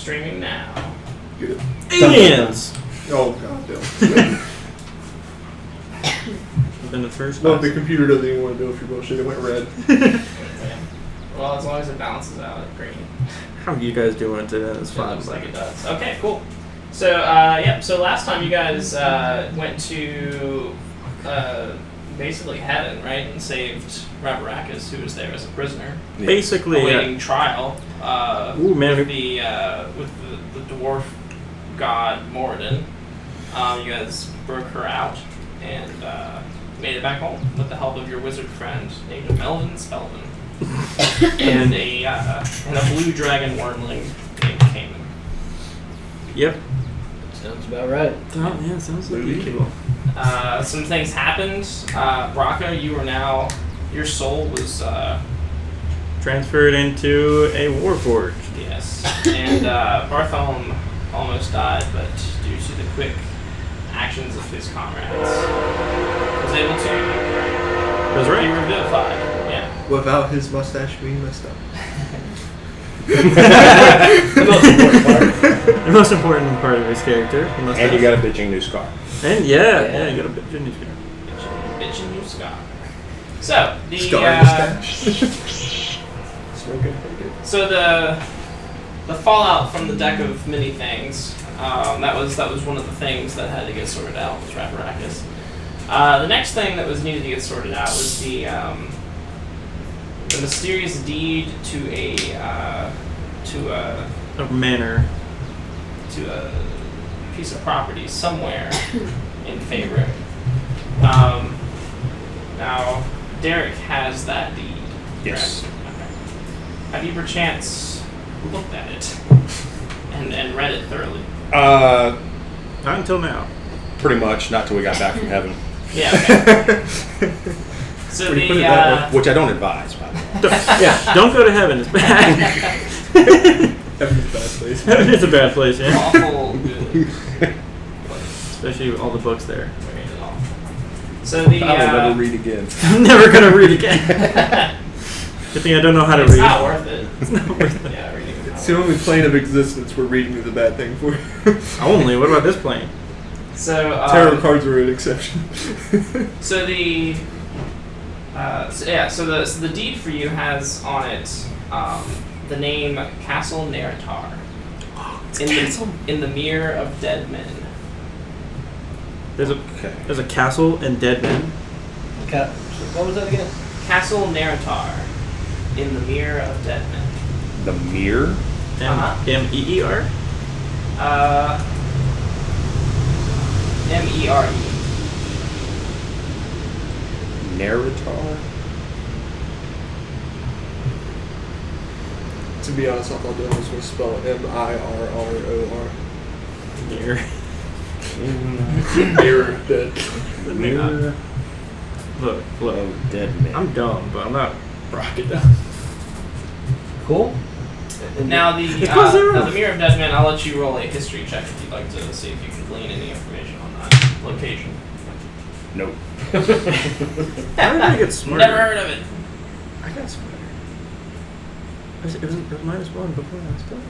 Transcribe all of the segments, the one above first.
streaming now. Good. Aliens! Oh, god damn. Been the first No, class. the computer doesn't even want to do it for bullshit. It went red. Well, as long as it balances out at green. How are you guys doing today? It's It fine. looks like it does. Okay, cool. So, so last time you guys went to basically heaven, right? And saved Rabarakis, who was there as a prisoner. Basically, awaiting trial Ooh, man. with the dwarf god Moradin. You guys broke her out and made it back home with the help of your wizard friend named Melvin Spellman and a blue dragon wormling named Cayman. Yep. Sounds about right. Oh, yeah, sounds like Movie. evil. Some things happened. Raka, you are now, your soul was, Transferred into a warforged. yes. And Bartholomew almost died, but due to the quick actions of his comrades, was able to That's be right. revivified. Yeah. Without his mustache being messed up. The most important part. The most important part of his character. the mustache. And you got a bitching new scar. And yeah, you got a bitch in his character. Bitch and new scar. So, the, Scar mustache. Smoking pretty good. so the fallout from the deck of many things, that was one of the things that had to get sorted out, was Rabarakis. The next thing that was needed to get sorted out was the mysterious deed to a manor. to a piece of property somewhere in Faerun. Now, Derek has that deed. Yes. correct? Okay. Have you perchance looked at it and read it thoroughly? Not until now. Pretty much, not till we got back from heaven. Yeah. Okay. So When you put it that Which I don't advise, by the way. Don't go to heaven. It's bad. Heaven's a bad place. Heaven is a bad place, yeah. awful good. Especially with all the books there. Very awful. So the I will never read again. I'm never gonna read again. Good thing I don't know how to it's read. not worth it. It's not worth it. Yeah, reading is not It's the worth only plane of existence where reading is a bad thing for you. Only. What about this plane? it. So Tarot cards are an exception. So the so the deed for you has on it the name Castle Neratar in the Mirror of Dead Men. There's a castle and dead men. Okay. What was that again? Castle Neratar in the Mirror of Dead Men. The mirror? M-E-E-R? M-E-R-E. Narrator? To be honest, I thought that was going to spell M-I-R-R-O-R. Mirror. Mirror dead. Mirror Look. of dead men. I'm dumb, but I'm not rocket dumb. Cool. Now the Mirror of Dead Men, I'll let you roll a history check if you'd like to see if you can glean any information on that location. Nope. How did I get smarter? Never heard of it. I got smarter. It was -1 before I was playing.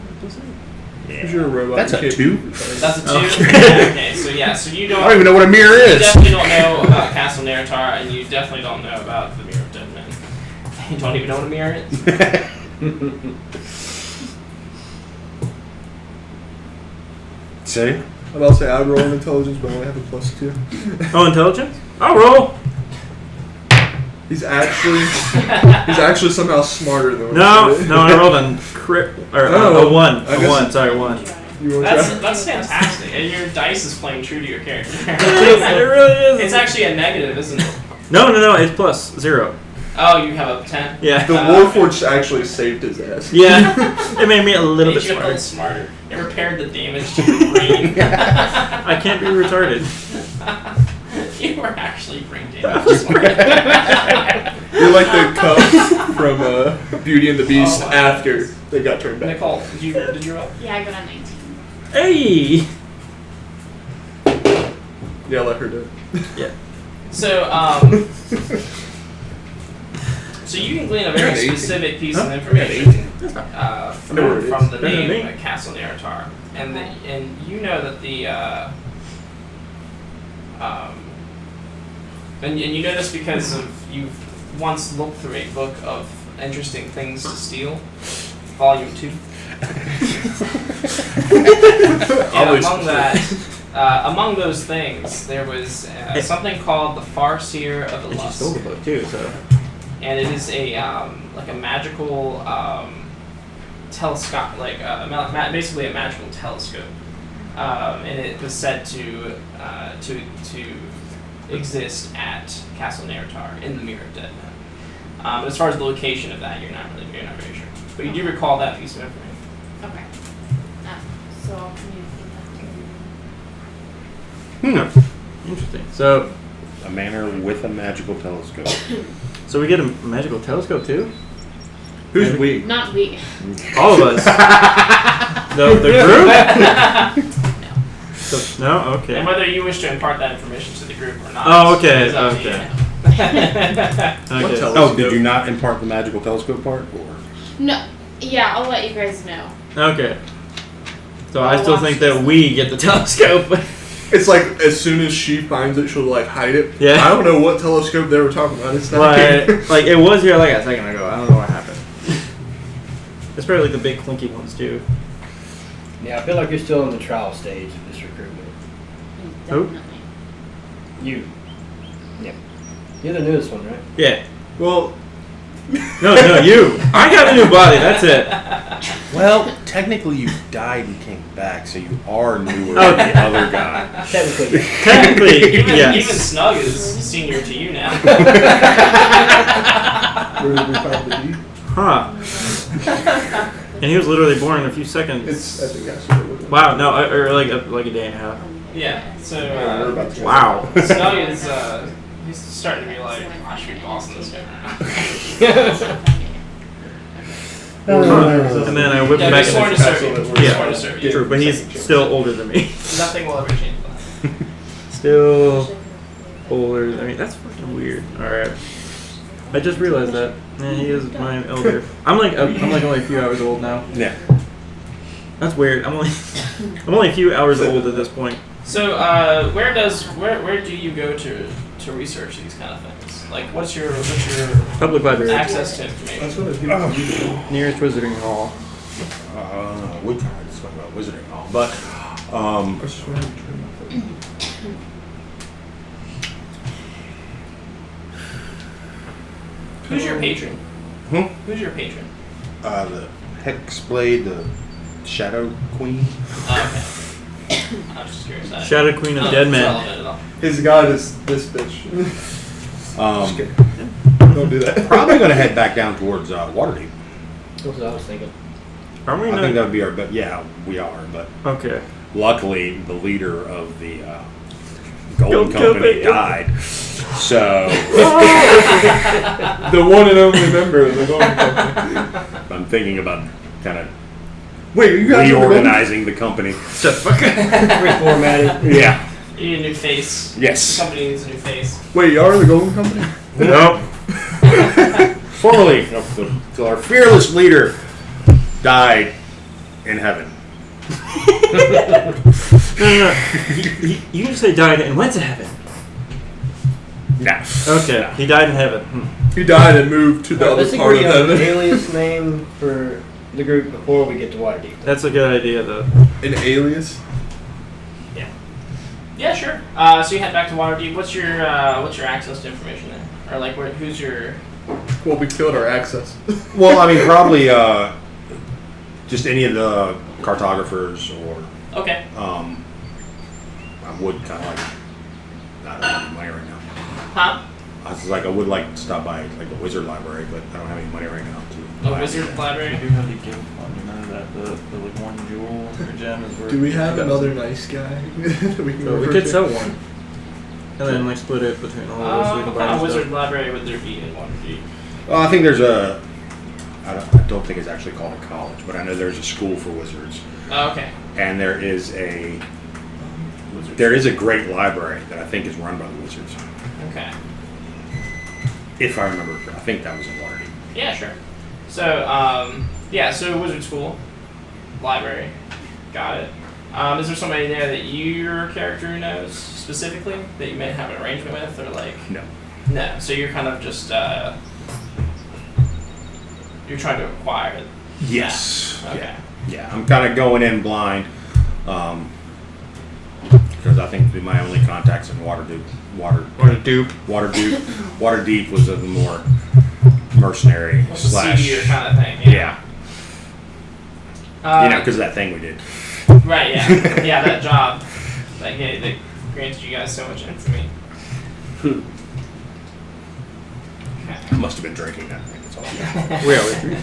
Because you're a robot. That's you a can't 2? be retarded. That's a 2? Okay. Okay, so you I don't... don't even know what a mirror You is. definitely don't know about Castle Neratar, and you definitely don't know about the Mirror of Dead Men. You don't even know what a mirror is? See? I'm about to say I'd roll an intelligence, but I only have a +2. Oh, intelligence? I'll roll. He's actually somehow smarter than No, I rolled a crit or Oh, a 1. I A guess- 1. Sorry, 1. You want to try? That's fantastic, and your dice is playing true to your character. It really is. It's actually a negative, isn't it? No. It's +0. Oh, you have a 10? Yeah. The Warforged actually saved his ass. Yeah. It made me a little bit You got a smarter. little smarter. It repaired the damage to your brain. I can't be retarded. You were actually brain damaged. You're like the cub from Beauty and the Beast Oh, my after goodness. they got turned back. Nicole, did you roll? Yeah, I got a 19. Hey. Yeah, let her do it. Yeah. So, So you can glean a I very got 18. specific piece Huh? of I got information 18. from No, it is. the Better than name me. Castle Neratar, and you know that the and you know this because of you've once looked through a book of interesting things to steal, volume 2. And among those things, there was something called the Farseer of the And she Lusk. stole the book too, so. And it is a like a magical telescope, like basically a magical telescope, and it was said to exist at Castle Neratar in the Mirror of Dead Men. But as far as the location of that, you're not very sure. But you do recall that piece of information. Okay. So I'll communicate that to you. Interesting. So, A manor with a magical telescope. so we get a magical telescope too? Who's we? Not we. All of us. the group? No? Okay. And whether you wish to impart that information to the group or not. Oh, okay, is up to okay. you. Okay. What Oh, did you not impart the magical telescope part? Or? No. Yeah, I'll let you guys know. Okay. So I I'll still watch think this. that we get the telescope. It's like as soon as she finds it, she'll like hide it. Yeah. I don't know what telescope they were talking about. It's not like, here. like it was here like a second ago. I don't know what happened. It's probably like the big clinky ones too. Yeah, I feel like you're still in the trial stage of this recruitment. Who? Definitely. You. Yep. You're the newest one, right? Yeah. Well, No, you. I got a new body. That's it. Well, technically you died and came back, so you are newer Okay. than the other guy. Technically. Technically, Even yes. Snug is senior to you now. where did we find the D? Huh. And he was literally born in a few seconds. It's I think that's what it was. Wow. No, or like a day and a half. Yeah. So We're about to Wow. Snug is he's starting to be like, I should be boss in this guy now. And then I whipped Yeah, him back he's sworn in to serve you. Castle He's Yeah. sworn to serve you. True, but he's still older than me. Nothing will ever change that. Still older. I mean, that's fucking weird. All right. I just realized that. Yeah, he is my elder. I'm like only a few hours old now. Yeah. That's weird. I'm only a few hours old at this point. So where do you go to research these kind of things? Like what's your Public library. access to That's information? what I do. Nearest wizarding hall. We kind of just talk about Wizarding Hall, but I swear I'm trying my Who's your patron? Hmm? Who's your patron? the Hexblade, the Shadow Queen. Okay. I was just curious. Shadow Queen of Dead It's Men. relevant at all. His god is this bitch. Just kidding. Don't do that. Probably going to head back down towards Waterdeep. That's what I was thinking. Are we I think that not? would be our bet. Yeah, we are, but Okay. luckily the leader of the Gold Gold Company Company. died. So The one and only member of the Golden Company. I'm thinking about kind of Wait, you guys reorganizing the company. Shut the fuck up. Reformatted. Yeah. You need a new face. Yes. The company needs a new face. Wait, you are the Golden Company? Nope. Formerly, till our fearless leader died in heaven. No. You just say died and went to heaven. Nah. Okay. He died in heaven. He died and moved to the Let's other part agree of on an heaven. alias name for the group before we get to Waterdeep. That's a good idea, though. An alias? Yeah, sure. So you head back to Waterdeep. What's your access to information there? Or like who's your Well, we killed our access. Well, I mean, probably just any of the cartographers or okay. I would kind of like. I don't have any money right now. Huh? I was like, I would like to stop by like the wizard library, but I don't have any money right now to. A buy wizard anything. library. do have the guild fund, you know that the like one jewel or gem is worth. Do we have 2,000. another nice guy that we can So we refer could to? sell one, and then like split it between all of us. So we can What buy kind of stuff. wizard library would there be in Waterdeep? Well, I think there's a. I don't think it's actually called a college, but I know there's a school for wizards, Oh, okay. and there is a great library that I think is run by the wizards. Okay. If I remember, I think that was in Waterdeep. Yeah, sure. So, so wizard school, library, got it. Is there somebody there that your character knows specifically that you may have an arrangement with, or like? No. No. So you're kind of just you're trying to acquire it. Yes. Yeah. Okay. Yeah, I'm kind of going in blind, because I think my only contacts in Waterdeep was the more mercenary / seedier kind of thing. Yeah. Because of that thing we did. Right. Yeah. Yeah. That job. That granted you guys so much infamy. Okay. I must have been drinking that thing. That's all. We always do.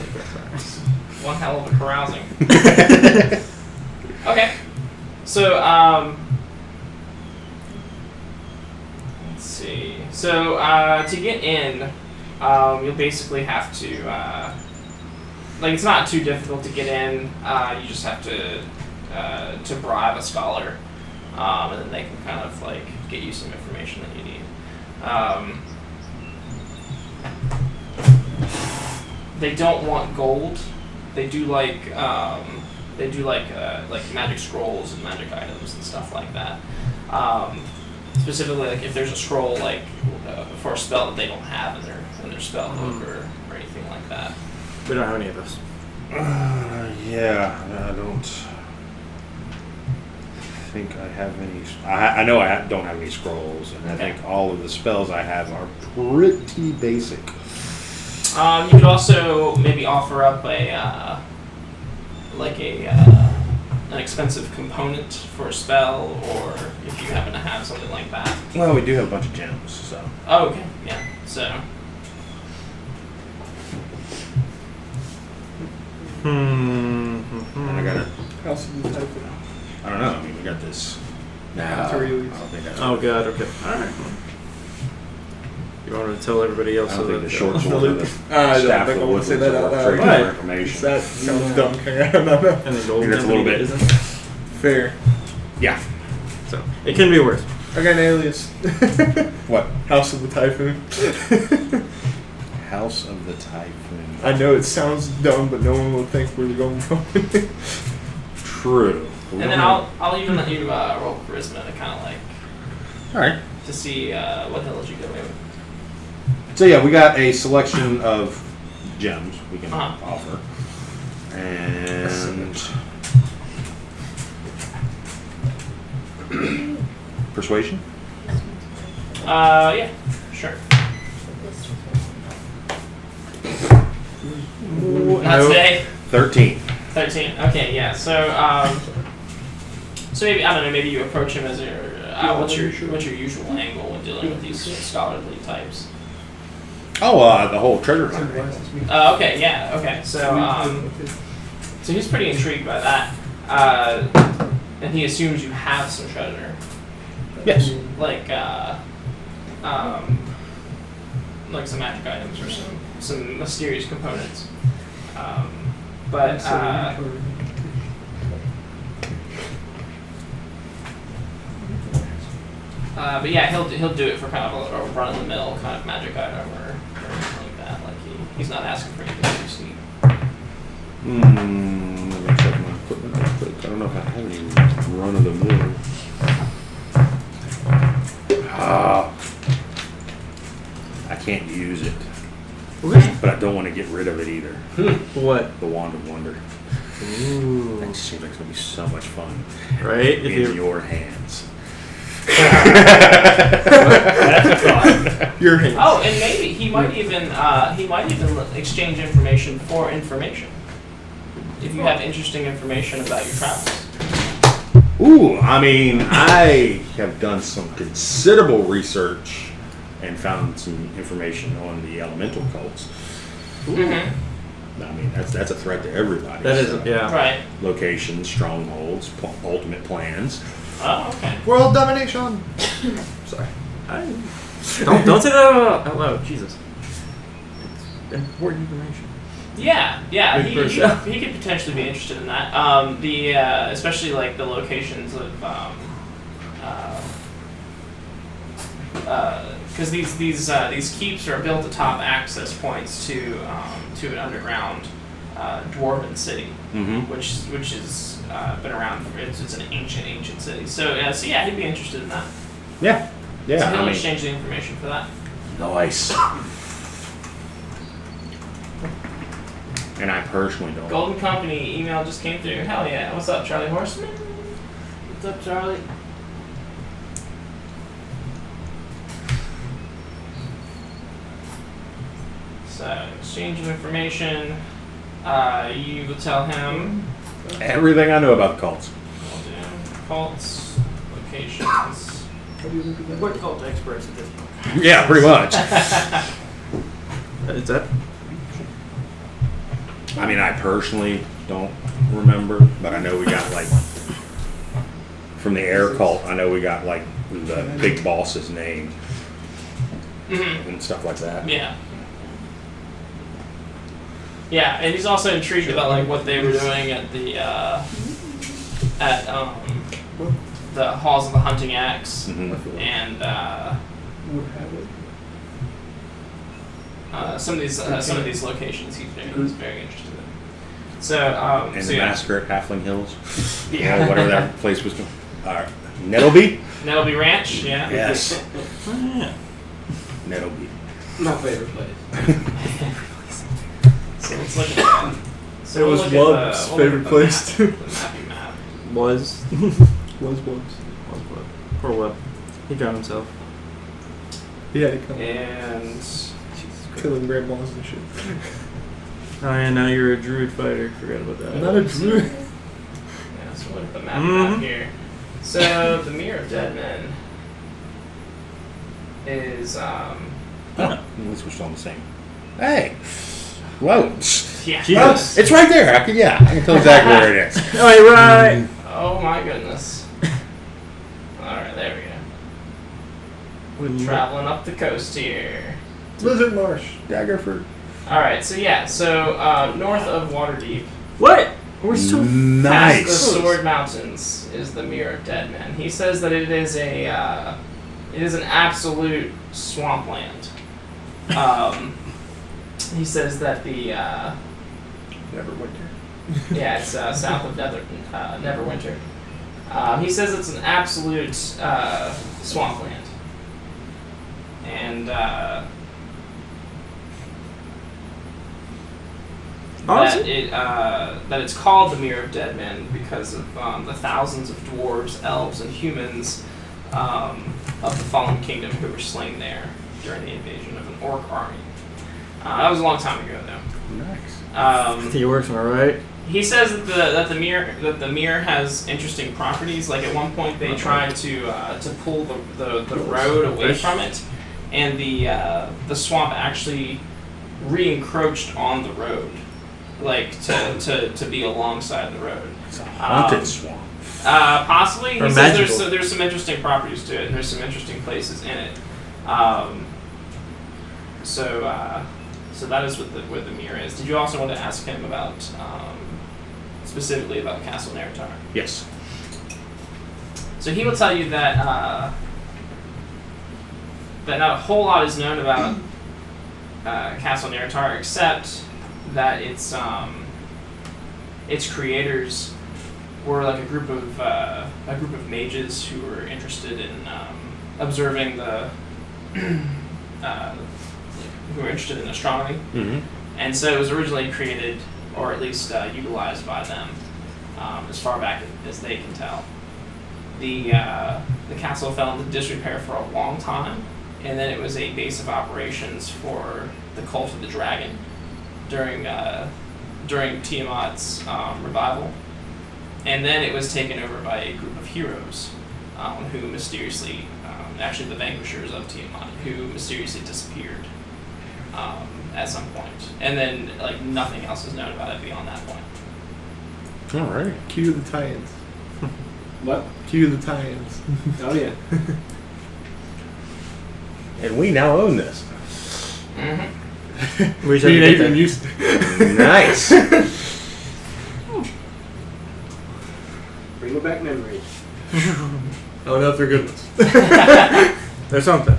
One hell of a carousing. Okay. So, let's see. So, to get in, you'll basically have to, it's not too difficult to get in. You just have to bribe a scholar, and then they can kind of, get you some information that you need. They don't want gold. They do like magic scrolls and magic items and stuff like that. Specifically, if there's a scroll for a spell that they don't have in their spell book or anything like that. We don't have any of those. Yeah, I don't think I have any. I know I don't have any scrolls, and I think all of the spells I have are pretty basic. You could also maybe offer up an expensive component for a spell, or if you happen to have something like that. Well, we do have a bunch of gems, so. Oh, okay, yeah. So. And I got House of the Typhoon. I don't know. I mean, we got this. Now. Materials. I don't think that's. Oh god. Okay. All right. You want to tell everybody else? I don't think the that, short sword or the I don't staff think I of want to say that out woodlands loud. are Right. more information. That sounds dumb. I don't know. and the gold Maybe that's a little bit. isn't. Fair. Yeah. So it can be worse. I got an alias. What? House of the Typhoon. House of the Typhoon. I know it sounds dumb, but no one will think we're going from it. True. And then I'll even let you roll charisma to kind of All right. to see what the hell did you go away with. So yeah, we got a selection of gems we can offer, and persuasion. Yeah, sure. Not today. 13. 13. Okay, yeah. So maybe I don't know. Maybe you approach him as what's your usual angle when dealing with these scholarly types? Oh, the whole treasure hunt. Okay, yeah, okay. So he's pretty intrigued by that, and he assumes you have some treasure. Yes. Like some magic items or some mysterious components. But yeah, he'll do it for kind of a run of the mill kind of magic item or anything like that. Like he's not asking for anything too steep. Let me check my equipment real quick. I don't know if I have any run of the mill. I can't use it. But I don't want to get rid of it either. What? The Wand of Wonder. Ooh. That just seems like it's going to be so much fun. Right? In your hands. That's a thought. Your hands. Oh, and maybe he might even exchange information for information. If you have interesting information about your travels. Ooh, I mean, I have done some considerable research and found some information on the elemental cults. Mm-hmm. I mean, that's a threat to everybody. That is, so. yeah. Right. Locations, strongholds, ultimate plans. Oh, okay. World domination. Sorry. Don't say that out loud. Jesus. It's important information. Yeah. Good person. He could potentially be interested in that. Especially like the locations of because these keeps are built atop access points to an underground dwarven city, which has been around. It's an ancient city. So yeah, he'd be interested in that. Yeah. Yeah. So he'll exchange the information for that. Nice. And I personally don't. Golden Company email just came through. Hell yeah! What's up, Charlie Horseman? What's up, Charlie? So exchange of information. You will tell him. Everything I know about the cults. We'll do cults, locations. We're cult experts at this point. Yeah, pretty much. Is that? I mean, I personally don't remember, but I know we got like from the air cult. I know we got like the big boss's name and stuff like that. Yeah. Yeah, and he's also intrigued about like what they were doing at the halls of the hunting axe and some of these locations he's very interested in. So And so the yeah. massacre at Halfling Hills. Yeah. Whatever that place was called. Nettleby? Nettleby Ranch, yeah. Yes. Oh, yeah. Nettleby. My favorite place. So let's look at that. So It we'll was look at Wubb's the favorite place, too. The mappy map. Was. Was Wub. Poor Webb. He drowned himself. He had to come. And Killing grandmas and shit. Oh yeah, now you're a druid fighter. Forgot about that. Not a druid. yeah, so look at the mappy map here. So the Mirror of Dead Men is At least we're still on the same. Hey. Whoa. yeah. Jesus. It's right there. I can tell exactly where it is. Oh, you're right. Oh my goodness. Alright, there we go. Traveling up the coast here. Blizzard Marsh. Daggerford. Alright, so yeah, so north of Waterdeep, What? We're still. past the Nice. Sword Mountains, is the Mirror of Dead Men. He says that it is an absolute swampland. He says that the Neverwinter. yeah, it's south of Neverwinter. He says it's an absolute swampland, and that it's called the Mirror of Dead Men because of the thousands of dwarves, elves, and humans of the Fallen Kingdom who were slain there during the invasion of an orc army. That was a long time ago, though. Nice. He works, am I right? He says that the mirror has interesting properties. Like at one point, they tried to pull the road away from it, and the swamp actually re-encroached on the road, like to be alongside the road. It's a haunted swamp. Possibly. He Or says magical. there's some interesting properties to it, and there's some interesting places in it. So that is what the mirror is. Did you also want to ask him about specifically about Castle Neritar? Yes. So he will tell you that that not a whole lot is known about Castle Neritar, except that its creators were like a group of mages who were interested in observing the who were interested in astronomy, and so it was originally created, or at least utilized by them, as far back as they can tell. The castle fell into disrepair for a long time, and then it was a base of operations for the Cult of the Dragon during Tiamat's revival, and then it was taken over by a group of heroes who mysteriously, actually the vanquishers of Tiamat, who mysteriously disappeared at some point, and then like nothing else is known about it beyond that point. All right. Cue the tie-ins. What? Cue the tie-ins. Oh yeah. And we now own this. Mm-hmm. We should Me and get Adrian that. used to. Nice. Bring back memories. Oh, no, they're good ones. There's something.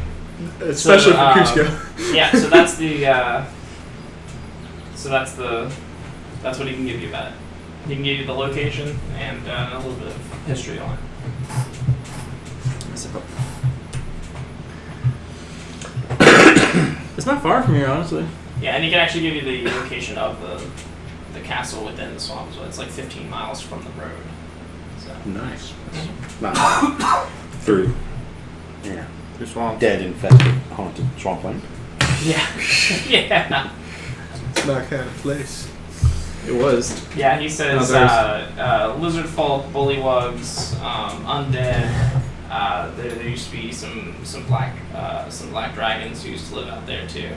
Especially So, for Cusco. Yeah, so that's the. That's what he can give you about it. He can give you the location and a little bit of history on it. It's not far from here, honestly. Yeah, and he can actually give you the location of the castle within the swamp. So it's like 15 miles from the road. So. Nice. Not through. Yeah. Through swamp. Dead, infested, haunted swampland. Yeah. Yeah. It's my kind of place. It was. Yeah, he says Oh, lizard folk, bullywugs, undead. There used to be some black dragons who used to live out there too.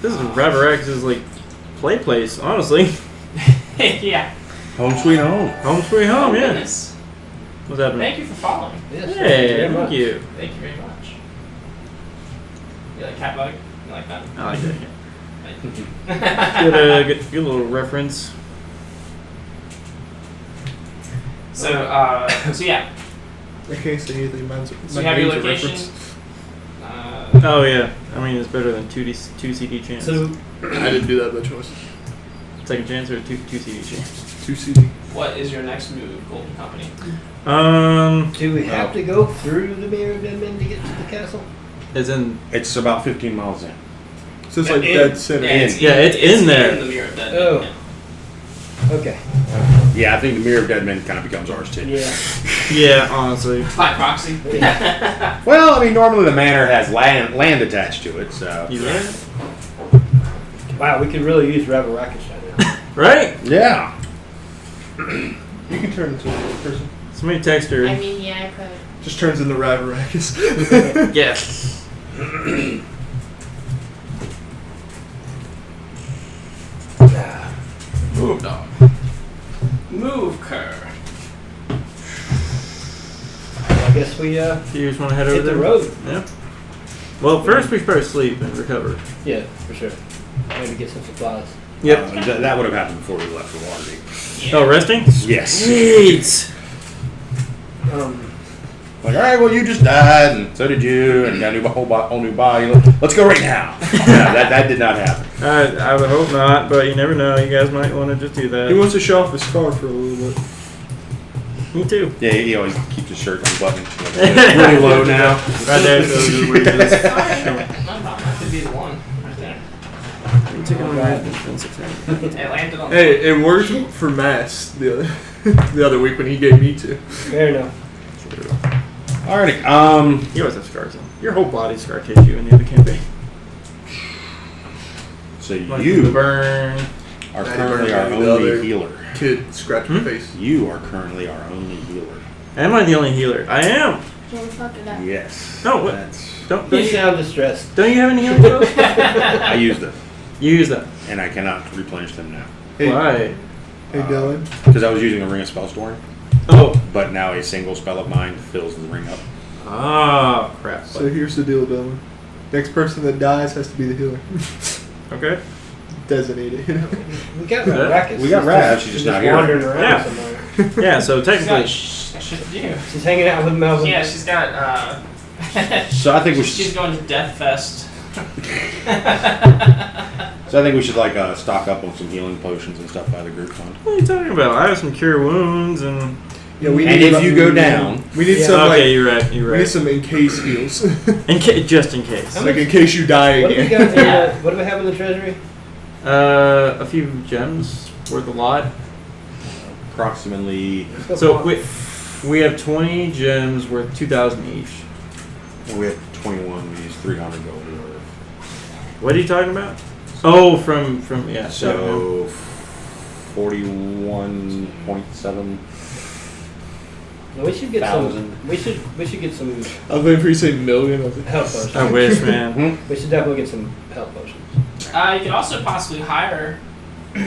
This is Ravarex's like play place, honestly. Yeah. Home sweet home. Home sweet home, Oh, yeah. goodness. What's happening? Thank you for following. Yes, Hey, very much. thank you. Thank you very much. You like cat bug? You like that? I like that. Right. Good little reference. So yeah. I can't say anything. So you have your name's a location. reference. Oh yeah, I mean it's better than two CD chance. So, I didn't do that by choice. Second chance or two CD chance. 2 CD. What is your next move, Golden Company? do we have to go through the Mirror of Dead Men to get to the castle? As in, It's about 15 miles in. So it's like In- dead center. it's in there. In the Mirror of Dead. Oh. Yeah. Okay. Yeah, I think the Mirror of Dead Men kind of becomes ours too. Yeah. yeah, honestly. By proxy. Well, I mean, normally the manor has land attached to it, so. You right? Wow, we could really use Ravarakash right now. Right? Yeah. You can turn into a person. Somebody text her. I mean, yeah, I could. Just turns into Ravaracus. Yes. Move, dog. Move, Kerr. I guess we You just want to head over hit there? the road. Yeah. Well, first we should probably sleep and recover. Yeah, for sure. Maybe get some supplies. That would have happened before we left for Waterdeep. Yeah. Oh, resting? Yes. Sweet. Like, all right, well, you just died, and so did you, and got a whole new body. Let's go right now. Yeah, that did not happen. I would hope not, but you never know. You guys might want to just do He that. wants to show off his scar for a little bit. Me too. Yeah, he always keeps his shirt unbuttoned. Like, really low now. Right there. So where you just That could be the one right there. You took it on right. It's been 6 It landed on. Hey, it worked for Mass the other week when he gave me 2. Fair enough. Alrighty. You always have scars on. Your whole body's scar tissue in the other campaign. So Like the you burn. are Not currently even our the only other- healer. Kid scratched my face. You are currently our only healer. Am I the only healer? I am. Well, fuck it up. Yes. No, what? That's, Don't You you, sound distressed. don't you have any healing spells? I used them, You use them. and I cannot replenish them now. Hey, Why? hey Dylan. Because I was using a ring of spell storing, Oh. but now a single spell of mine fills the ring up. Ah, crap. So here's the deal, Dylan. Next person that dies has to be the healer. Okay. Designated. We got Yeah. Ravarakash. We got Rav, she's just not here. wandering around Yeah. somewhere. Yeah, so She's technically. got shit to do. She's hanging out with Melvin. Yeah, she's got. So I think we She's should. going to Death Fest. So I think we should stock up on some healing potions and stuff by the group fund. What are you talking about? I have some cure wounds and. Yeah, we And need if you go down- we need Yeah. some Okay, like you're right. You're we need right. some in case heals. Just in case. Like in case you die What do we again. got in the, what do we have in the treasury? A few gems worth a lot. Approximately, Let's go So for- we have 20 gems worth 2,000 each. we have 21. We use 300 gold. What are you talking about? Oh, from yeah. So 41.7. No, we should get Thousand. some. We should get some I was waiting for you to say million. I was like, health potions. I wish, man. We should definitely get some health potions. You could also possibly hire a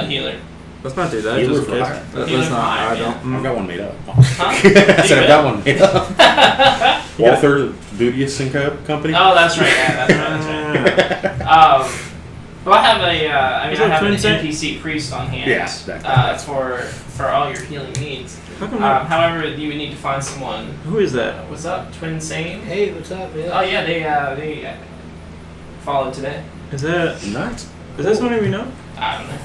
healer. Let's not do that. Healer Just for in case. hire. Let's Healer for not. hire, I yeah. don't. I've got one made up. Huh? I said I've got one made up. Yeah. Walther Bootius and Company. Oh, that's right. Yeah, that's right. Well, I have a. I Is mean, I that have an twin set? NPC priest on hand. Yes, that- for all your healing needs. How come not? However, you would need to find someone. Who is that? What's up, Twin Sane? Hey, what's up, man? Oh yeah, they followed today. Is that Nice. somebody we know? I don't know.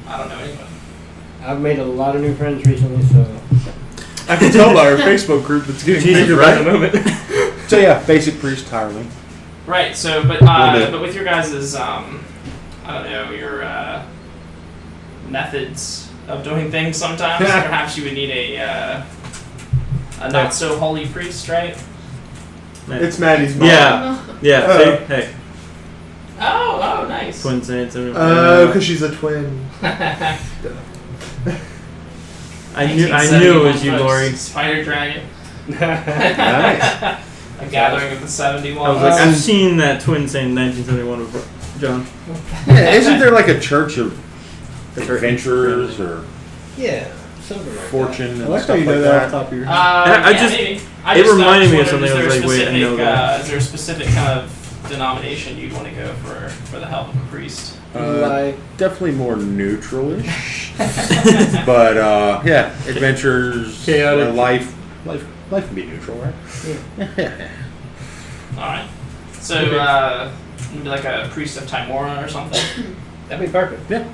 I don't know anyone. I've made a lot of new friends recently, so I can tell by our Facebook group it's getting Jesus, bigger right? by the moment. So yeah, basic priest hireling. Right. So, but bit. but with your guys' I don't know, your methods of doing things. Sometimes perhaps you would need a not so holy priest, right? It's Maddie's mom. Yeah. Yeah. Oh. See? Hey. Oh, nice. Twin Saints. Because she's a twin. I knew it was you, Lori. Spider Dragon. Nice. A gathering of the 71. I was like, I've seen that Twin Saint in 1971 before. John. Yeah, isn't there like a church of adventurers or yeah, something like fortune I and like how stuff you know like that off that? the top of your head. I just- maybe. it reminded me of just something. wondered, I was is there like, wait, I know specific, that. Is there a specific kind of denomination you'd want to go for the help of a priest? Like, Definitely more neutral-ish. But yeah, adventures, Chaotic. life can be neutral, right? Alright. So, maybe like a priest of Timora or something? that'd be perfect. Yeah.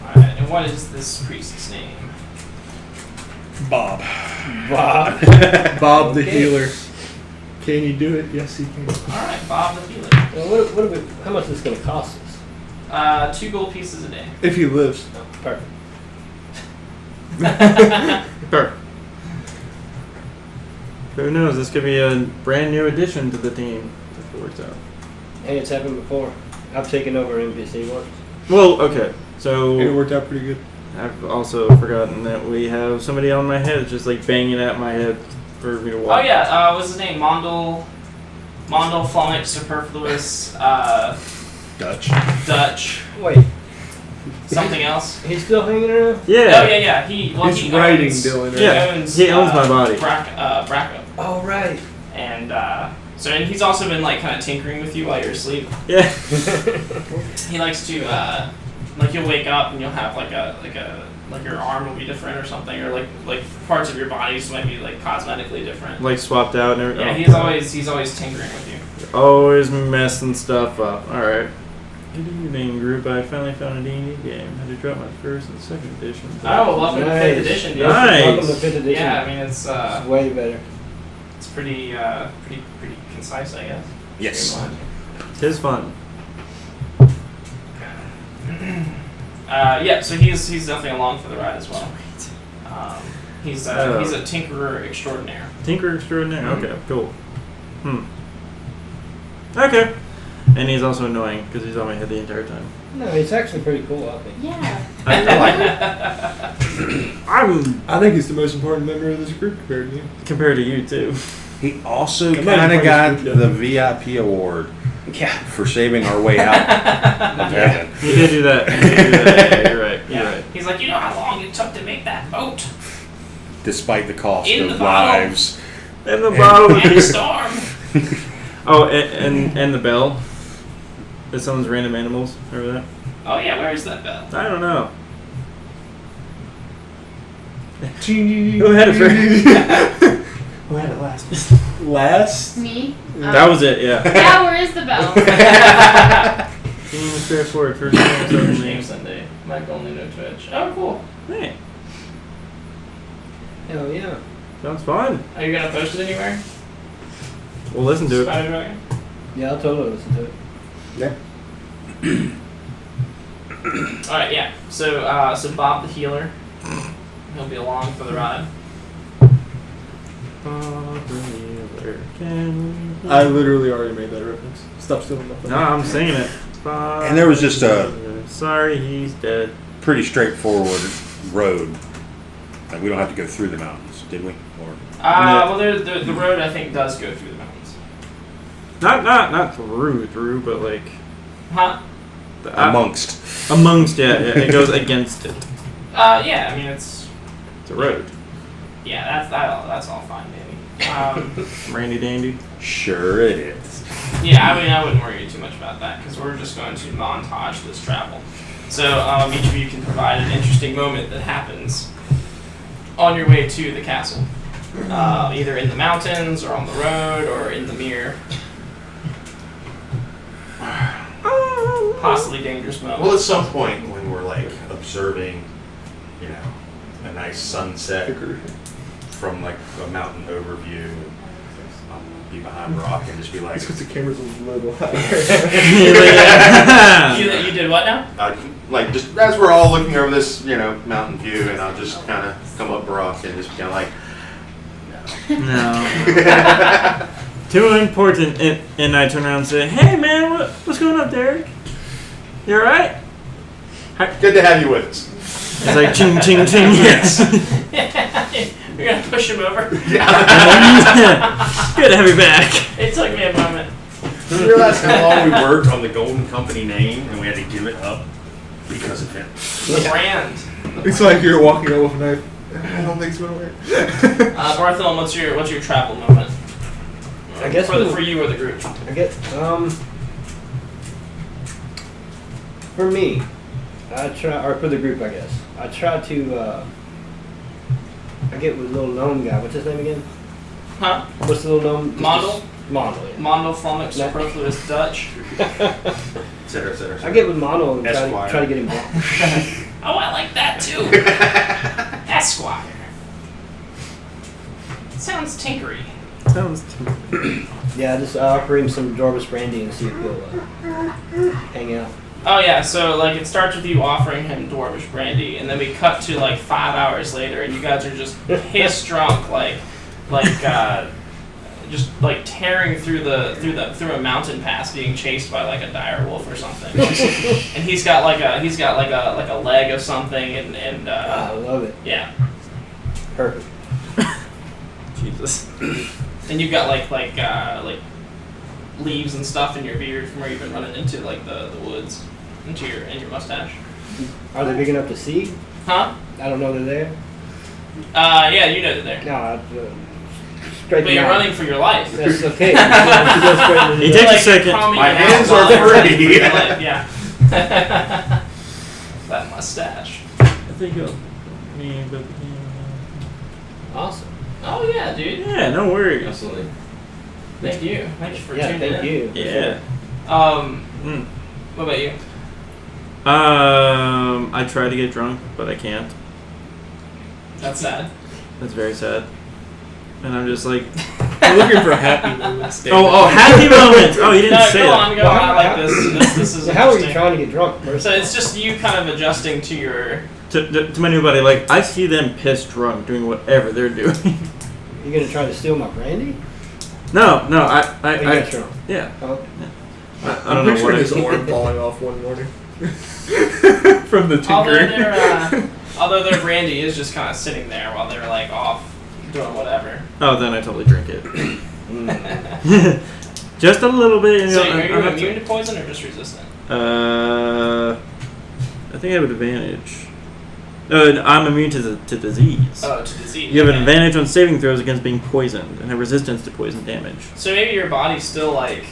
Alright, and what is this priest's name? Bob. Bob. Bob the Okay. healer. Can you do it? Yes, he can. Alright, Bob the Healer. Well, how much is this going to cost us? 2 gold pieces a day. If he lives. Oh, perfect. Sure. Who knows? This could be a brand new addition to the team if it works out. Hey, it's happened before. I've taken over NPC once. Well, okay. It So worked out pretty good. I've also forgotten that we have somebody on my head just like banging at my head for me to Oh walk. yeah, what's his name? Mondel Flonic Superfluous Dutch. Wait, something else. he's still hanging around? Yeah. Oh yeah. He He's writing owns, Dylan. Right? Yeah. owns, He owns my body. Bracco. Oh, right. And and he's also been like kind of tinkering with you while you're asleep. Yeah. He likes to like you'll wake up and you'll have like your arm will be different or something, or like parts of your bodies might be like cosmetically different. Like swapped out and everything. Yeah, Oh, he's always tinkering with you. always messing stuff up. All right. Good evening, group. I finally found a D&D game. I had to drop my first and second edition. Oh, welcome to Nice. 5th edition, dude. Nice. Welcome to 5th edition. Yeah, I mean it's It's way better. it's pretty concise, I guess. Yes. Streamlined. Tis fun. Yeah, so he's definitely along for the ride as well. He's a tinkerer extraordinaire. Tinker extraordinaire. Mhm. Okay, cool. Okay. And he's also annoying because he's on my head the entire time. No, he's actually pretty cool, I think. Yeah. I I think he's the most important member of this group compared to you. compared to you too. He also I'm not kind of even got playing this the group VIP award Yeah. for saving our way out of heaven. You did do that. You did do that. Yeah, you're right. You're right. He's like, you know how long it took to make that boat Despite the cost In of the bottle. lives. And the bottle of and the peace. storm. Oh, and the bell. That sounds random animals. Remember that? Oh yeah, where is that bell? I don't know. Who Who had it first? Who had it last? Last? Me? That was it. Yeah. Yeah, where is the bell? Team straightforward. First name, second Game name. Sunday. Mike only no Twitch. Oh cool. Hey, Hell yeah. sounds fun. Are you gonna post it anywhere? We'll listen to it. Spider Dragon? Yeah, I'll totally listen to it. Yeah. Alright, yeah. So Bob the Healer. He'll be along for the ride. I literally already made that reference. Stop stealing my phone. No, I'm saying it. And there was just a Sorry, he's dead. pretty straightforward road. Like we don't have to go through the mountains, did we? Or Well, the road I think does go through the mountains. Not through, but like Huh? amongst. amongst. Yeah, it goes against it. Yeah. I mean it's It's a road. yeah. That's all fine, baby. Randy dandy. Sure it is. Yeah, I mean I wouldn't worry too much about that because we're just going to montage this travel. So each of you can provide an interesting moment that happens on your way to the castle, either in the mountains or on the road or in the mirror. Possibly dangerous moment. Well, at some point when we're like observing, you know, a nice sunset from like a mountain overview, I'll be behind a rock and just be like, It's because the camera's a little higher. You did what now? like just as we're all looking over this, you know, mountain view, and I'll just kind of come up a rock and just kind of like, No. Too important. And I turn around and say, "Hey, man, what's going on, Derek? You all right?" good to have you with us. It's like ching, ching, ching. Yes. You're gonna push him over. Good to have you back. It took me a moment. Do you realize how long we worked on the Golden Company name and we had to give it up because of him? The brand. It's like you're walking out with a knife. I don't think it's gonna work. Bartholomew, what's your travel moment? I guess for you or the group. I guess for me, I try, or for the group, I guess I try to. I get with little gnome guy. What's his name again? Huh? What's the little gnome? Mondel? Mondel. Yeah. Mondel Flummox Superfluous Dutch. Etc. Etc. I get with Mondel and Esquire. try to get him drunk. Oh, I like that too. Esquire. Sounds tinkery. Sounds Yeah, I just offer him some Dwarvish brandy and see if he'll hang out. Oh yeah, so like it starts with you offering him Dwarvish brandy, and then we cut to like 5 hours later, and you guys are just piss drunk, just like tearing through a mountain pass, being chased by like a dire wolf or something. And he's got like a leg of something, and I love it. yeah. Perfect. Jesus. And you've got like leaves and stuff in your beard from where you've been running into like the woods into your mustache. Are they big enough to see? Huh? I don't know they're there. Yeah, you know they're there. No, straight. But you're running for your life. That's okay. Go straight to the He door. takes a second. My hands are free. Yeah. That mustache. I think you'll. Awesome. Oh yeah, dude. Yeah, no worries. Absolutely. Thank you. Thank you for Yeah, tuning thank in. you. Yeah. What about you? I try to get drunk, but I can't. That's sad. That's very sad. And I'm just like, I'm looking for happy moments. happy moments. Oh, you didn't No, say go that. on, go Well, on. I like how- this. This is So how are you interesting. trying to get drunk? So it's just you kind of adjusting to your. To my new buddy, like I see them pissed drunk doing whatever they're doing. You gonna try to steal my brandy? No, Oh, you I got drunk. yeah. Oh. I I'm don't know pretty what sure his I, arm falling off one morning from the Although tinkering. their brandy is just kind of sitting there while they're like off doing whatever. oh, then I totally drink it. Just a little bit. You So know, are you I'm not- immune to poison or just resistant? I think I have an advantage. I'm immune to disease. Oh, to disease. You have an okay. advantage on saving throws against being poisoned, and have resistance to poison damage. So maybe your body still like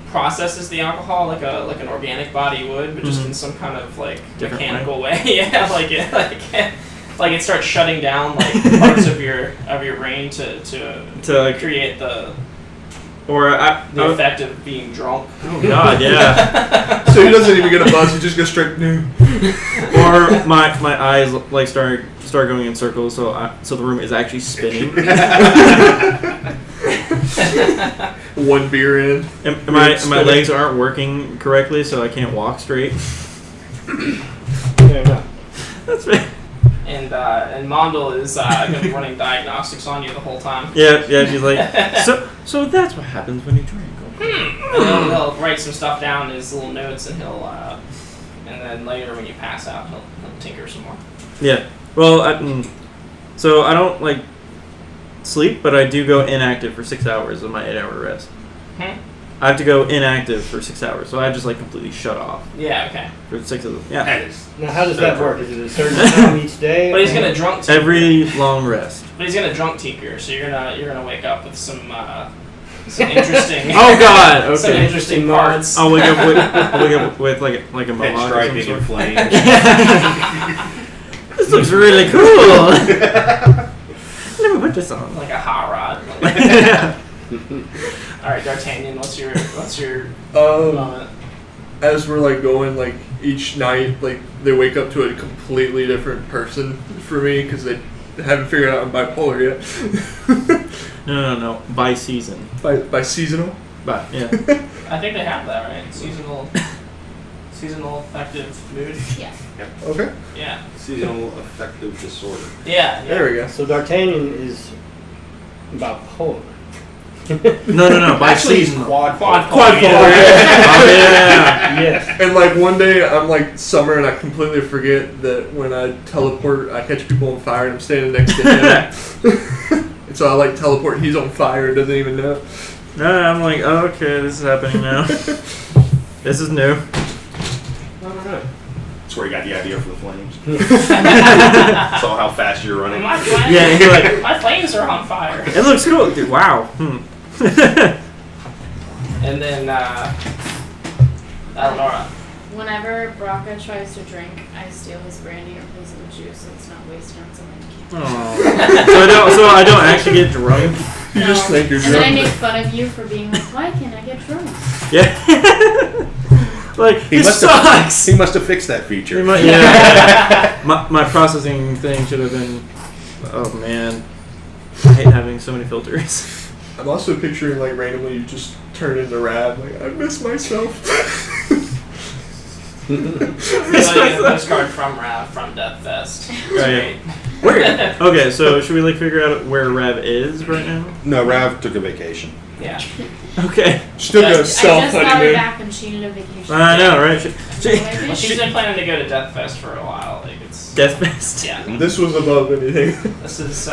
processes the alcohol like an organic body would, but just Mhm. in some kind of like Different mechanical way. Yeah, like it starts shutting down like parts of your brain to To create the or the effect of being drunk. oh god, yeah. So he doesn't even get a buzz. He just goes straight new. Or my eyes like start going in circles, so the room is actually spinning. One beer in. and my legs aren't working correctly, so I can't walk straight. Fair enough. That's right. And Mondel is gonna be running diagnostics on you the whole time. Yeah. She's like, so that's what happens when you drink. And he'll write some stuff down in his little notes, and and then later when you pass out, he'll tinker some more. Yeah. Well, so I don't like sleep, but I do go inactive for 6 hours of my 8-hour rest. Hmm? I have to go inactive for 6 hours, so I just like completely shut off Yeah, okay. for 6 of them. Yeah. That is Now, how does so that work? perfect. Is it a certain time each day? But he's gonna drunk tinker. Every long rest. But he's gonna drunk tinker, so you're gonna wake up with some some interesting. Oh God. Some Okay. interesting parts. I'll wake up with like a Head mohawk or some striping sort. in flames. This looks really cool. Never put this on. Like a hot rod. All right, D'Artagnan, what's your moment? As we're like going, like each night, like they wake up to a completely different person for me because they haven't figured out I'm bipolar yet. No. By season. by seasonal. But yeah. I think they have that right. Seasonal affective mood. Yeah. Okay. Yeah. Seasonal affective disorder. Yeah. There we go. So D'Artagnan is bipolar. No. By Actually, season. Quadpolar. Quadpolar. Oh yeah. Yes. And like one day I'm like summer and I completely forget that when I teleport I catch people on fire and I'm standing next to him. And so I like teleport and he's on fire and doesn't even know. No, I'm like, oh, okay, this is happening now. This is new. Alright. That's where you got the idea for the flames. Saw how fast you're running. My flames, Yeah, you're like, my flames are on fire. it looks cool, dude. Wow. And then Eleonora. Whenever Braca tries to drink, I steal his brandy or replace it with juice so it's not wasted on someone who can't. Aw. So I don't actually get drunk. You just think you're And then I drunk. make fun of you for being like, why can't I get drunk? Yeah. Like, He this must sucks. He must have fixed that feature. Yeah. my processing thing should have been. Oh man, I hate having so many filters. I'm also picturing like randomly you just turn into Rab, like I miss myself. A postcard from Rav from Death Fest. Oh, yeah. Where? Okay, so should we like figure out where Rev is right now? No, Rav took a vacation. Yeah. Okay. Still I go I just self just got her honeymoon. back and she needed a vacation. I know, right? Well, she's been planning to go to Death Fest for a while. Like it's. Death Fest. Yeah. This was above anything. This is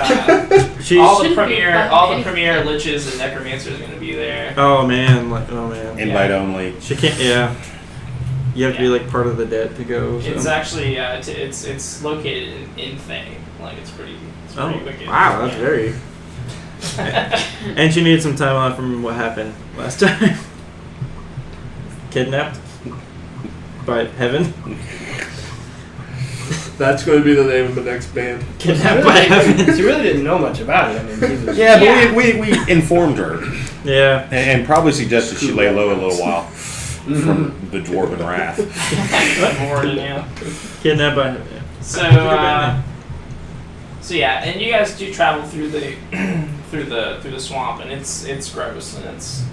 She. all the Shouldn't be premier above premier liches and necromancers are going to be there. Oh man, like oh man. Invite only. She can't. Yeah. You have to be like part of the dead to go. So. It's actually it's located in Thay. Like it's pretty Oh wicked. wow, that's Yeah. very. And she needed some time off from what happened last time. Kidnapped by heaven. That's going to be the name of the next band. Kidnapped by heaven. She really didn't know much about it. I mean, she was, Yeah, but Yeah. we informed her Yeah. and probably suggested she lay low a little while from the dwarven wrath. More than you. Kidnapped by heaven. Yeah. So yeah, and you guys do travel through the through the swamp, and it's gross, and it's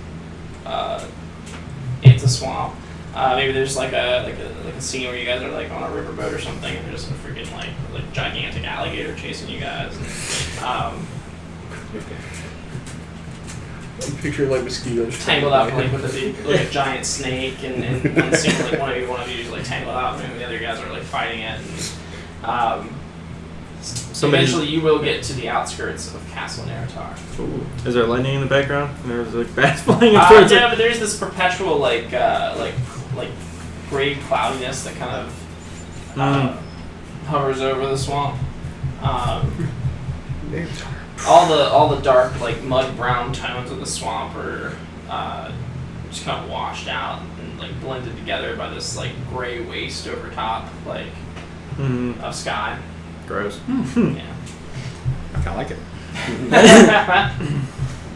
a swamp. Maybe there's like a scene where you guys are like on a riverboat or something, and there's a freaking like gigantic alligator chasing you guys. And, I'm picturing like mosquitoes. tangled up like with a giant snake, and one scene like one of you is like tangled up, and the other guys are like fighting it. And, eventually, you will get to the outskirts of Castle Neratar. Ooh. Is there lightning in the background? And there's like bats flying up towards Yeah, it. but there's this perpetual like gray cloudiness that kind of hovers over the swamp. All the dark like mud brown tones of the swamp are just kind of washed out and like blended together by this like gray waste over top like of sky. Gross. Yeah. I kind of like it.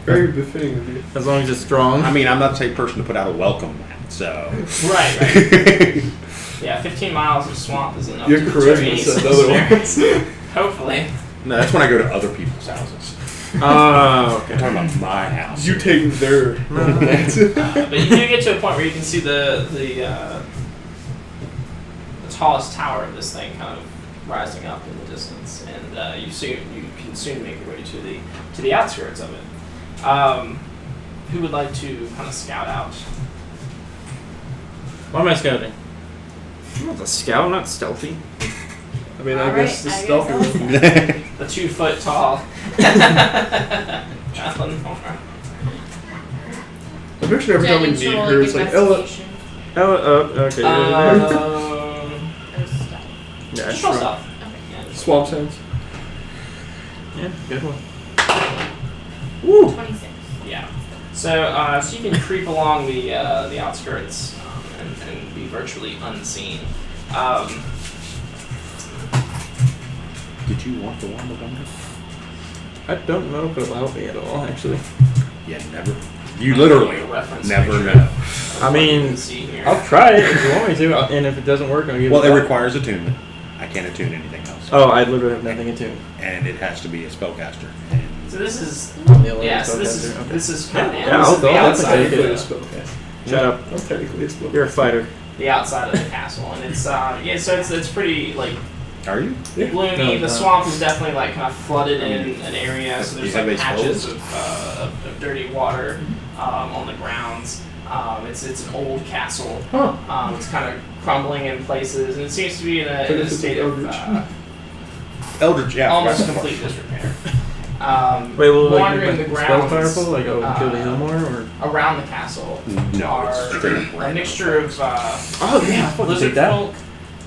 Very befitting of you. As long as it's strong. I mean, I'm not the type of person to put out a welcome mat, so. Right. Yeah, 15 miles of swamp is enough Your to charisma deter says some otherwise. experience. Hopefully. No, that's when I go to other people's houses. Oh, I'm talking about my house. You take their. But you do get to a point where you can see the tallest tower of this thing kind of rising up in the distance, and you can soon make your way to the outskirts of it. Who would like to kind of scout out? Why am I scouting? I'm not a scout, I'm not stealthy. I mean, I Alright, guess the I guess stealthy I'll one. say. The 2 foot tall. Jocelyn Homer. I picture every time we Do I need to meet roll, her, it's like, Ella. investigation Oh, okay. Yeah, or stuff? yeah, Just roll sure. stuff. Okay. Yeah, just- Swamp sounds. Yeah, good one. Woo! 26. Yeah. So you can creep along the outskirts and be virtually unseen. Did you want the Wanda Bunker? I don't know if it'll help me at all, actually. Yeah, never. You literally Reference never picture. know. I mean, See here. I'll try it if you want me to, and if it doesn't work, I'll give Well, it it back. requires attunement. I can't attune anything else. Oh, I literally have nothing attuned. And it has to be a spellcaster. And So this is I'm the only yeah. So this is spellcaster. Okay. this is kind of Yeah, this I'll is the go. I'll outside take of it. Technically a spellcaster. Shut up. I'm technically a spellcaster. You're a fighter. the outside of the castle, and it's yeah. So it's pretty like are you? gloomy. No, The no. swamp is definitely like kind of flooded in an area, so there's You have like these patches holes? of dirty water on the grounds. It's an old castle. Huh. It's kind of crumbling in places, and it seems to be in a This is state of Eldritch. Eldritch, yeah. almost complete disrepair. Wait, will wandering the spell grounds powerful? Like, oh, kill the hill more, or? around the castle No, are it's straight up a random. mixture of Oh yeah, fucking lizard take that. folk,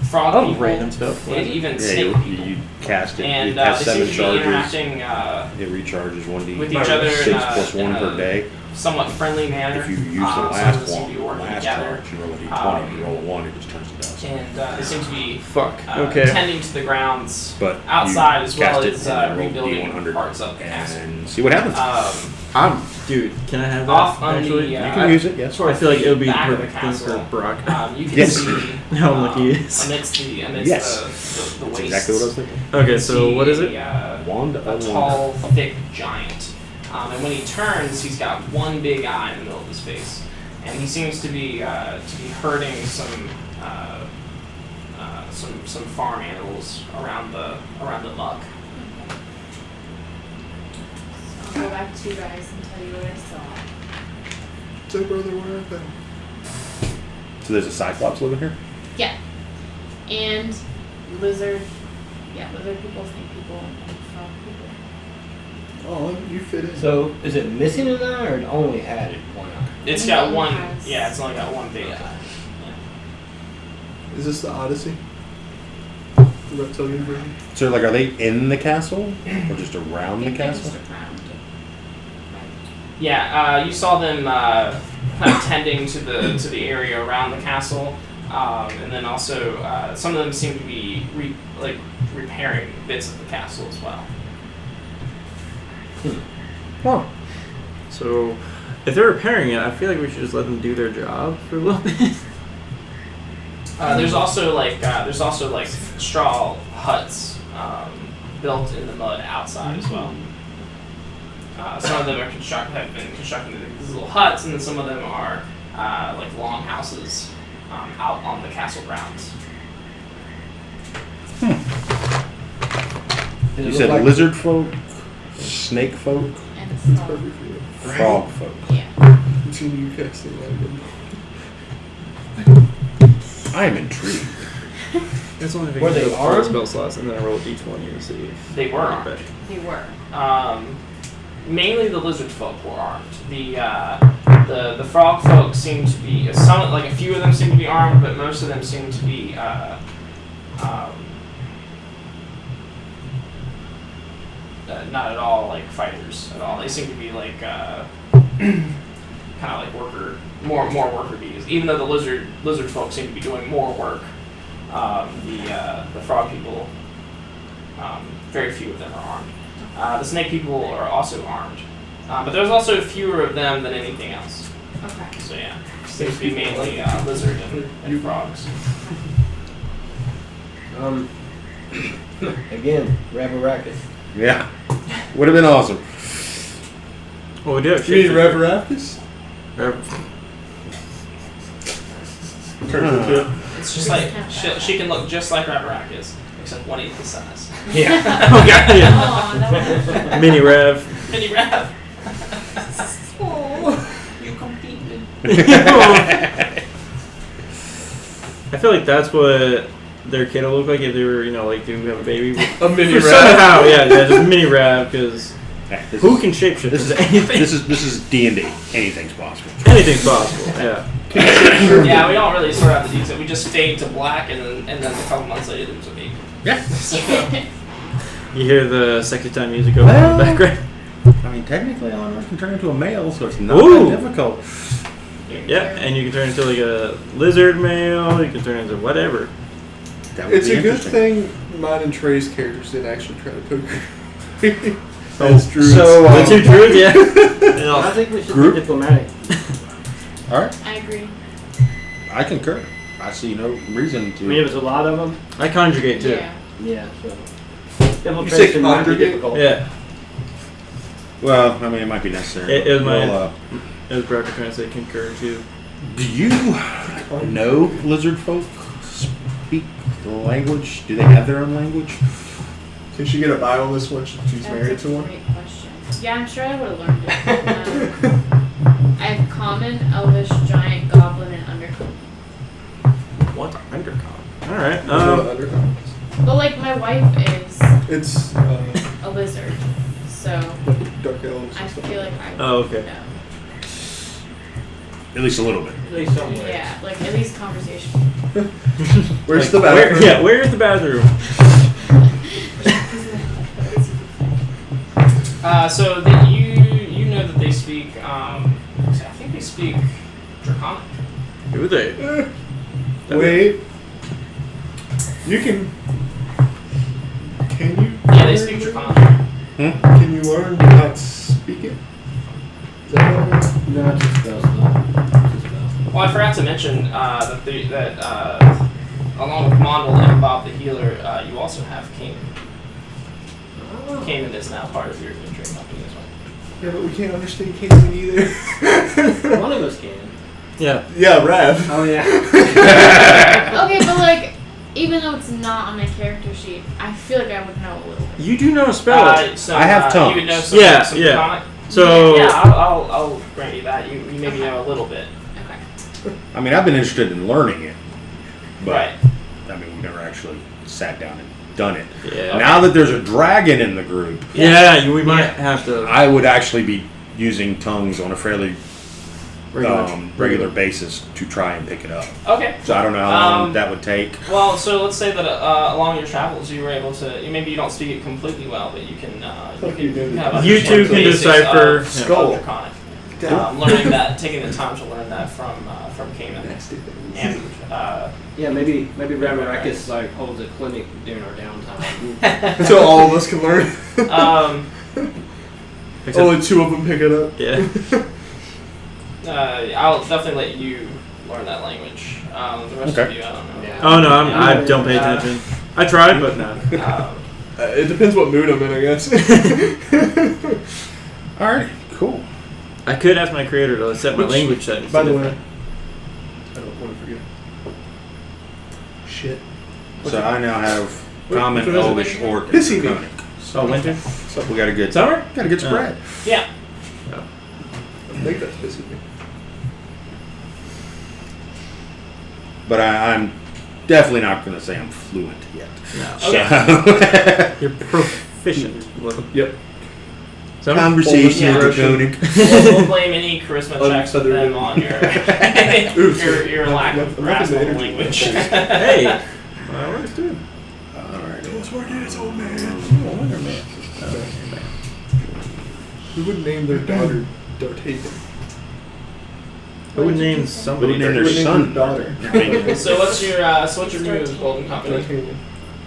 frog Oh, people, random stuff. and even Yeah, snake people. you cast it. And it has they seem 7 to be charges. interacting It recharges 1d. with each other 6 in plus 1 in per day. somewhat friendly manner. If you use the some of last them seem to be one, working last together, charge, you roll a d20. If you roll a 1, it just turns to dust. and they seem to be Fuck. Okay. tending to the grounds But outside you as well cast it as and roll rebuilding D100 parts of the castle. and see what happens. Dude, can I have that? Off on actually? the you can use it, yes. I feel like it would be back of the perfect thing castle. for Brock. You can Yes. see How unlucky he is. amidst Yes. the That's wastes. exactly what I was thinking. Okay, you so see what is it? Wand A of Wonder. tall, thick giant. And when he turns, he's got one big eye in the middle of his face, and he seems to be herding some farm animals around the muck. I'll go back to you guys and tell you what I saw. So, brother, where are they? So there's a Cyclops living here? Yeah. And lizard people, snake people, and frog people. Oh, you fit in. So, is it missing an eye or it only had it one eye? It's And got then one. has- Yeah, it's only got one big eye. Is this the Odyssey? The reptilian version? So, like, are they in the castle? Or just around the I think they're castle? just around. Yeah, you saw them kind of tending to the area around the castle, and then also some of them seem to be repairing bits of the castle as well. Oh. So, if they're repairing it, I feel like we should just let them do their job for a little bit. There's also like straw huts built in the mud outside as well. Some of them have been constructed into these little huts, and then some of them are like long houses out on the castle grounds. Does You it said look like- lizard folk, snake folk, And It's frog. perfect for you. frog folk. Yeah. Continue casting that again. I am intrigued. That's only if Were they armed? spell slots, and then I roll a d20 to see. They were armed. They were. Mainly the lizard folk were armed. The frog folk seem to be some, like a few of them seem to be armed, but most of them seem to be not at all like fighters at all. They seem to be like kind of like more worker bees. Even though the lizard folk seem to be doing more work, the frog people, very few of them are armed. The snake people are also armed, but there's also fewer of them than anything else. Okay. So yeah, seems to be mainly lizard and frogs. Again, Rabaracus. Yeah. Would have been awesome. Well, we do have You mean shapeshifter. Revaracus? It's just like she can look just like Rabaracus, except 1/8 the size. Yeah. Oh, God, yeah. Aw, that was Mini Rev. Mini Rav. you competed. I feel like that's what their kid will look like if they were, like, do have a baby. A mini For rat. somehow, yeah, just Mini Rev, because This who is- can shapeshift This into is anything? this is D&D. Anything's possible. Anything's possible, yeah. Yeah, we don't really sort out the details. We just fade to black, and then a couple months later there was a baby. Yeah. So, You hear the sexy time music going on in the background. I mean, technically, Eleanor can turn into a male, so it's not Ooh. that difficult. Yeah, and you can turn into like a lizard male. You can turn into whatever. That would It's be a good interesting. thing mine and Trey's characters didn't actually try to poke her. Oh, That's true. so, The two druids, yeah. I think we should Group? be diplomatic. all right, I agree. I concur. I see no reason I mean, if to. it's a lot of them, I conjugate too. Yeah. yeah. So You say infiltration might be congregate? difficult. Yeah. Well, I mean, it might be necessary. It was my- Well, It was Brocker trying to say concur too. do you know lizard folk speak the language? Do they have their own language? Can she get a buy on this one since she's married That's to a one? great question. Yeah, I'm sure I would have learned it. I have common, elvish, giant, goblin, and undercommon. What undercon? All right. But like my wife is It's a lizard, so dark elves I and stuff. feel like I would Oh, okay. know. At least a little bit. At least somewhere. Yeah, like at least conversation. Where's Like, the bathroom? Yeah, where's the bathroom? So that you know that they speak. I think they speak Draconic. Who are they? Wait. You can. Can you? Yeah, they speak Draconic. Can you learn to not speak it? Is that what it is? No, it's just spells though. Just spells. Well, I forgot to mention that along with Mondel and Bob the Healer, you also have Cayman. Cayman is now part of your adventuring company as well. Yeah, but we can't understand Cayman either. One of us can. Yeah. Yeah, Rav. Oh yeah. Okay, but like even though it's not on my character sheet, I feel like I would know a little bit. You do know a spell. So, I have You would know tongues. some, Yeah, some yeah. Draconic. So Yeah, I'll grant you that. You maybe know a little bit. Okay. I mean, I've been interested in learning it, but Right. I mean, we've never actually sat down and done it. yeah. Now that there's a dragon in the group, Yeah, we might have to. I would actually be using tongues on a fairly Regular. regular basis to try and pick it up. Okay. So I don't know how long that would take. Well, so let's say that along your travels, you were able to. Maybe you don't speak it completely well, but you can. You do. have You two understanding can basics decipher of Skull. Draconic. Learning that, taking the time to learn that from Cayman. And Yeah, maybe Ramaracus like holds a clinic during our downtime. So all of us can learn. Except- Only two of them pick it up. Yeah. I'll definitely let you learn that language. The rest Okay. of you, I don't know. Yeah. Oh no, I don't pay attention. I tried, but no. It depends what mood I'm in, I guess. All right, cool. I could ask my creator to set my language settings. By to the way, different. I don't want to forget. Shit. So I now have Wait, common, which one is it? elvish, orc, and Pissy me. draconic. Oh, winter, So we got a good summer. got a good spread. Yeah. I think that's pissing me. But I'm definitely not going to say I'm fluent yet. No. So You're proficient. Yep. Summer? conversational Fullest draconic. We'll blame any charisma checks with Unfeathered. them on your Oops. your lack of Nothing grasp to of the energy. language. Hey. Well, works too. All right. That's what it is, old man. Wonder Man. Who would name their daughter D'Artagnan? I would name somebody. Who would name Who their would name son? their daughter? So what's your new golden company? D'Artagnan.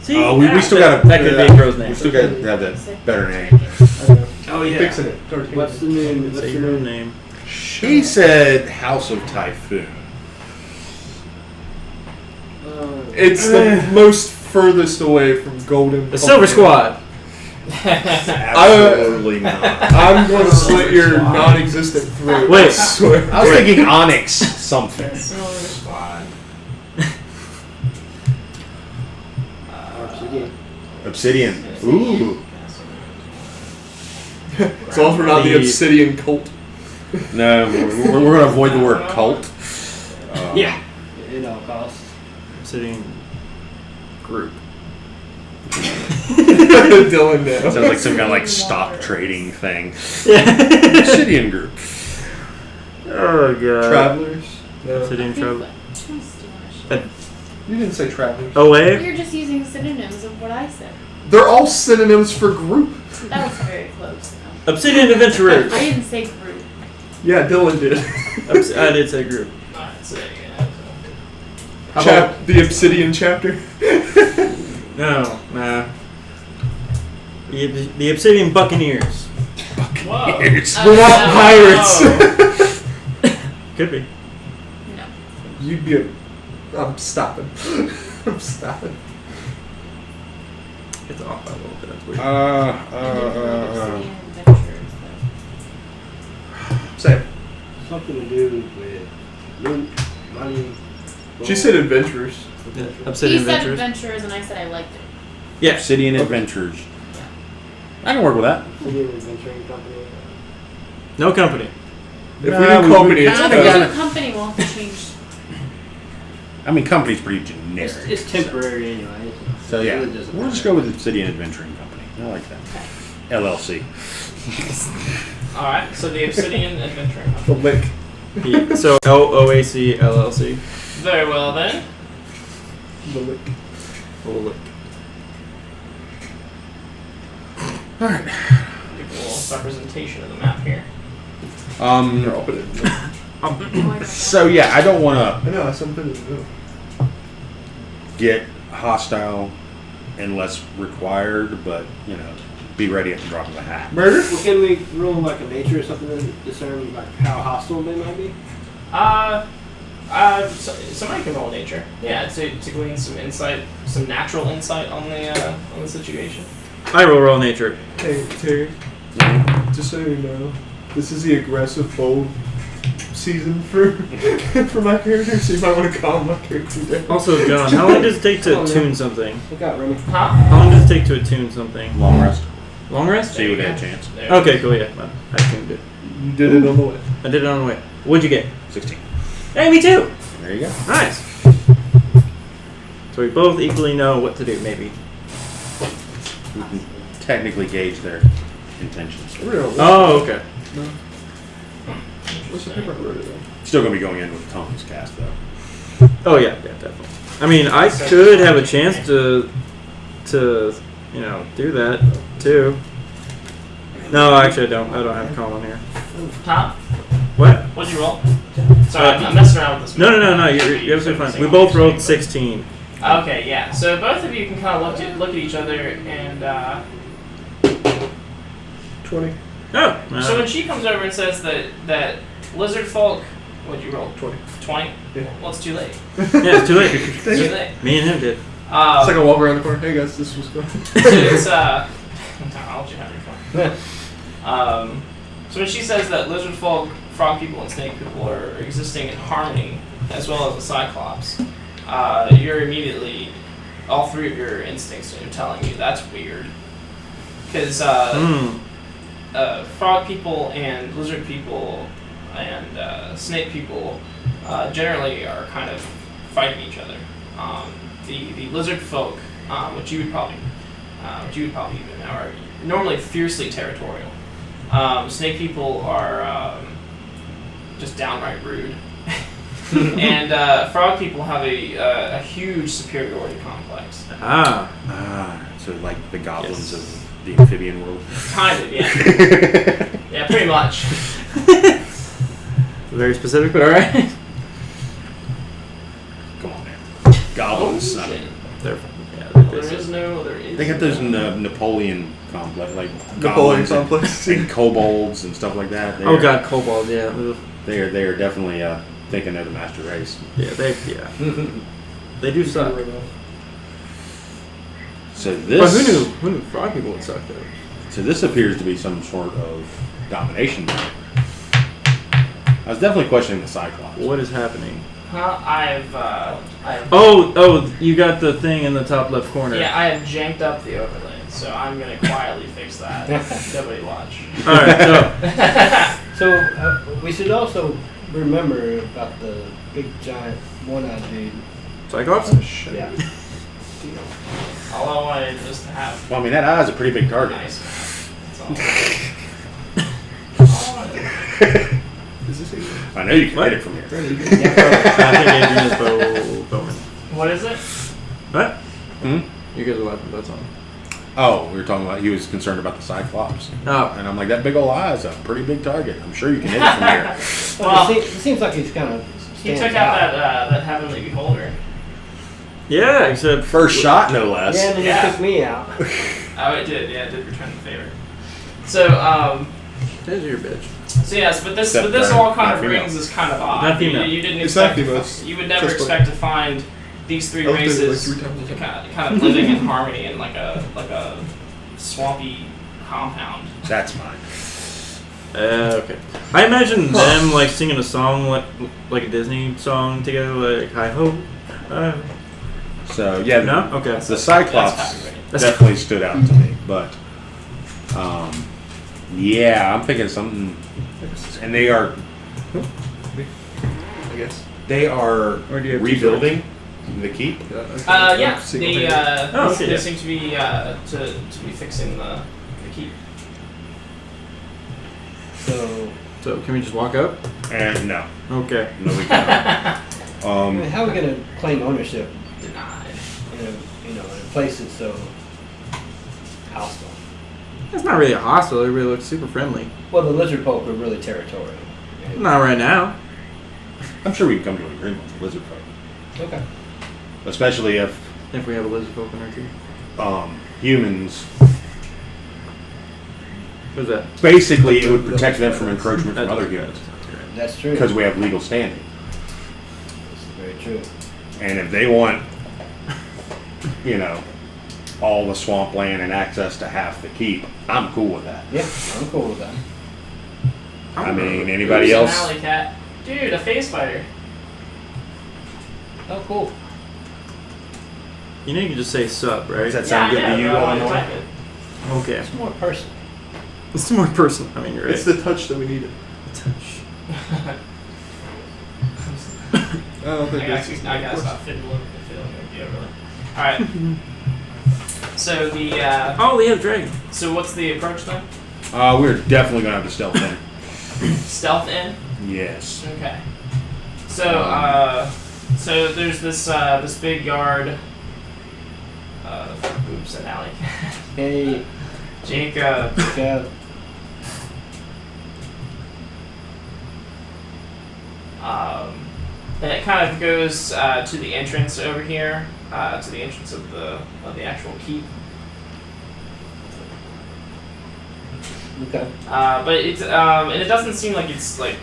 See, Oh, we still got that could be a girl's name. We still got to have that better name. I know. Oh yeah. Fixing it. D'Artagnan. What's the name? What's Say the your own name? name. He said House of Typhoon. It's the most furthest away from Golden. The Silver Squad. Absolutely not. I'm going to slit your non-existent throat. Wait. I swear. I was thinking Onyx something. Silver Squad. Obsidian. Ooh. As long as we're not the Obsidian cult. No, we're going to avoid the word cult. Yeah. At all costs. Sitting group. Dylan now. Sounds like some kind of like stock trading thing. Yeah. Obsidian Group. Oh god. Travelers? No. Sitting trouble. You didn't say travelers. Away. You're just using synonyms of what I said. They're all synonyms for group. That was very close, though. Obsidian Adventurers. I didn't say group. Yeah, Dylan did. I did say group. Alright, so The Obsidian chapter. No, nah. The Obsidian Buccaneers. whoa. We're not pirates. Could be. No. You'd be a. I'm stopping. I'm stopping. It's off by a little bit. That's weird. Obsidian Adventurers, though. Same. Something to do with loot, money. She said adventurers. Obsidian He said Adventurers. adventurers, and I said I liked it. Yeah. Obsidian Adventures. I can work with that. Obsidian Adventuring Company. No company. If we Nah, do we company, kinda it's If gotta- we better. do company, we'll have to change. I mean, company's pretty generic. It's temporary anyway. So yeah, It really doesn't we'll just matter. go with Obsidian Adventuring Company. I like that. LLC. Alright, so the Obsidian Adventuring The Company. lick. So LOAC LLC. Very well then. The lick. Oh, All right. Equal representation of the map here. Here, I'll put it in the middle. So yeah, I don't want to I know, I said put it in the middle. get hostile unless required, but you know, be ready at the drop of a hat. Murder? Well, can we roll like a nature or something to discern like how hostile they might be? Somebody can roll nature. Yeah, to glean some insight, some natural insight on the situation. I will roll nature. Hey, Terry. Just so you know, this is the aggressive, bold season for for my character, so you might want to calm my character down. Also, John, how long does it take to Oh, yeah. attune something? Look out, Remy. Huh? How long does it take to attune something? Long rest. Long rest? So you would have a chance. There. Okay, cool, yeah. Well, I tuned it. You did it on the way. I did it on the way. What'd you get? 16. Hey, me too! There you go. Nice. So we both equally know what to do, maybe. We can technically gauge their intentions. Real. Oh, okay. What's the paper I wrote it on? Still gonna be going in with tongues cast though. Oh, yeah, definitely. I mean, I could have a chance to you know, do that, too. No, actually, I don't. I don't have calm on here. Huh? What? What'd you roll? Sorry, I'm messing around with this. No, you're absolutely fine. We both rolled 16. Okay, yeah. So both of you can kind of look at each other and. 20. Oh! So when she comes over and says that lizard folk, what'd you roll? 20. 20? Yeah. Well, it's too late. Yeah, it's too late. It's too late. Me and him did. It's like I walk around the corner. Hey guys, this was going. It's I'll let you have your fun. So when she says that lizard folk, frog people, and snake people are existing in harmony, as well as the Cyclops, you're immediately, all three of your instincts are telling you that's weird, because frog people and lizard people and snake people generally are kind of fighting each other. The lizard folk, which you would probably even know, are normally fiercely territorial. Snake people are just downright rude, and frog people have a huge superiority complex. So like the goblins Yes. of the amphibian world. Kind of, yeah, yeah, pretty much. Very specific, but alright. Come on, man. Goblins. Oh, I mean, shit. There is. they got those Napoleon complex, like Napoleon goblins and- complex. and kobolds and stuff like that. Oh god, kobold, yeah. Ugh. They are definitely thinking they're the master race. Yeah, they do suck. So But this. who knew frog people would suck though? So this appears to be some sort of domination. I was definitely questioning the Cyclops. What is happening? Huh? I've Oh, you got the thing in the top left corner. yeah, I have janked up the overlay, so I'm gonna quietly fix that. Nobody watch. Alright, so So we should also remember about the big giant one-eyed dude. Cyclops? Yeah. All I wanted was to have Well, I mean, that eye is a pretty big target. nice. That's all. All I wanted. Is this it? I know you can What? hit it from here. I think Adrian is Bowman. What is it? What? Hmm? You guys are laughing, that's on. Oh, we were talking about he was concerned about the Cyclops. Oh. And I'm like, that big old eye is a pretty big target. I'm sure you can hit it from here. Well, it seems like he's kind of. He took out that Heavenly Beholder. Yeah, except First shot, no less. Yeah, and then Yeah. he took me out. Oh, it did. Yeah, it did return the favor. So, There's your bitch. so yes, but this Except all not kind of female. brings is kind of odd. Not female. You didn't It's not expect. female, To, it's you would never just expect to find these three I looked at it like races 3 times a day. kind of living in harmony in like a swampy compound. That's mine. Okay. I imagine them like singing a song like a Disney song together, like "Hi Ho." So, yeah, No. Okay. the That's Cyclops copyrighted. definitely stood out to me. But, yeah, I'm thinking something. And they are I guess. Or do you have rebuilding the keep. Yeah, they okay. seem to be to be fixing the keep. So can we just walk up? And no. Okay. No, we can't. I mean, how are we going to claim ownership Denied. in a place that's so hostile? It's not really a hostile. It really looks super friendly. Well, the lizard folk are really territorial. And- Not right now. I'm sure we can come to an agreement with the lizard folk. Okay. Especially if If we have a lizard folk in our team. humans. What's that? Basically, it would protect them from encroachment from other humans. That's true. Because we have legal standing. That's very true. And if they want, all the swampland and access to half the keep, I'm cool with that. Yeah, I'm cool with that. I mean, anybody Oops, an else? alley cat. Dude, a face spider. Oh, cool. You know you can just say "sup," right? Does that sound good to you, Illinois? type it. Okay. It's more personal. It's more personal. I mean, you're right. It's the touch that we needed. touch. I don't think I this gotta stop fiddling with the feeling of the overlay. Alright. So the Oh, we have dragon. so what's the approach then? We're definitely gonna have to stealth in. Stealth in? Yes. Okay. So so there's this big yard. Oops, an alley cat. Hey, Jacob. Kev. And it kind of goes to the entrance over here, to the entrance of the actual keep. Okay. But it's and it doesn't seem like it's like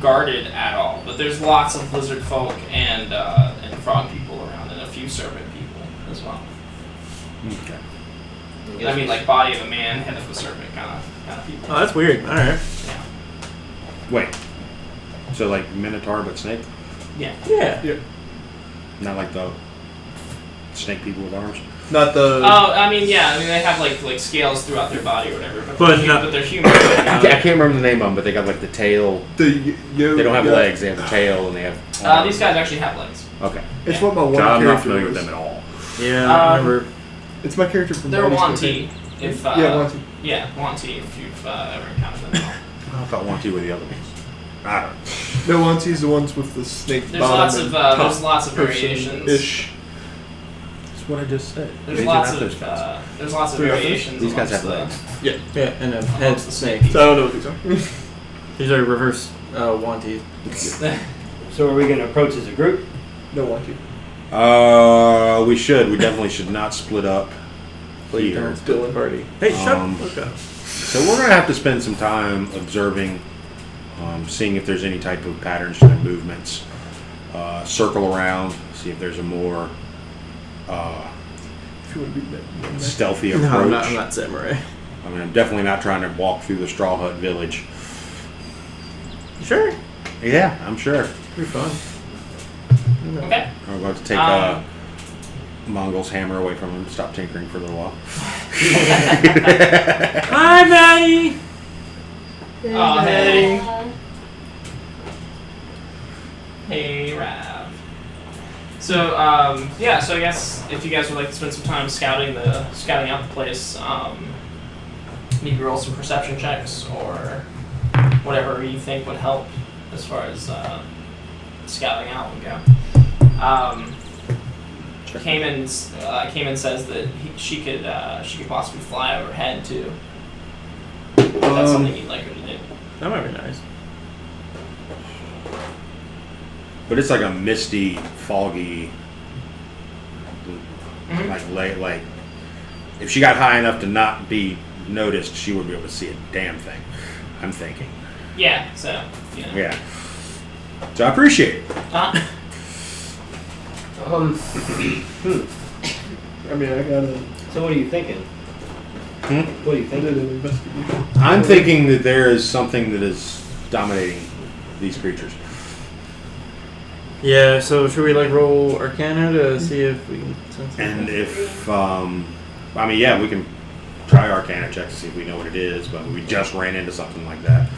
guarded at all. But there's lots of lizard folk and frog people around, and a few serpent people as well. Okay. I mean, like body of a man, head of a serpent kind of people. Oh, that's weird. All right. Yeah. Wait. So like Minotaur but snake? Yeah. Yeah. Not like the snake people with arms? Not the. Oh, I mean, yeah. I mean, they have like scales throughout their body or whatever. But they're human. I can't remember the name of them, but they got like the tail. They don't have legs, they have the tail, and they have. These guys actually have legs. Okay. It's what my one So I'm character not familiar with was. them at all. Yeah. I remember. It's my character from. They're Body's Wanti. Campaign. If Yeah, Wanti. Yeah, Wanti. If you've ever encountered them. I thought one, two were the other ones. I don't know. No, Wanti's the ones with the snake There's bottom lots and of top there's lots of person variations. Ish. That's what I just said. There's These are lots not those of guys. there's lots of Three others? variations. These guys have amongst legs. Yeah. Yeah. And a amongst head the snake. snake. So I don't know what these are. These are reverse wanties. So are we going to approach as a group? No Wanti. We should. We definitely should not split up Please here. don't spill the party. Hey, shut Um, up. Okay. So we're gonna have to spend some time observing, seeing if there's any type of patterns to their movements. Circle around, see if there's a more If you want to be stealthy approach. No, I'm not samurai. I mean, I'm definitely not trying to walk through the Straw Hut village. Sure. Yeah, I'm sure. Pretty fun. Okay. I'm going to take Mongol's hammer away from him. Stop tinkering for a little while. Hi, Maddie. Oh, hey. Hey, Rav. So, yeah. So I guess if you guys would like to spend some time scouting out the place, maybe roll some perception checks or whatever you think would help as far as scouting out would go. Cayman says that she could possibly fly overhead too. If that's something you'd like her to do. That might be nice. But it's like a misty, foggy, like if she got high enough to not be noticed, she would be able to see a damn thing. I'm thinking. Yeah. So. You know. Yeah. So I appreciate it. I mean, I gotta. So what are you thinking? What do you think? An investigation. I'm thinking that there is something that is dominating these creatures. Yeah, so should we like roll Arcana to see if we can sense And anything? if, I mean, yeah, we can try Arcana check to see if we know what it is, but we just ran into something like that.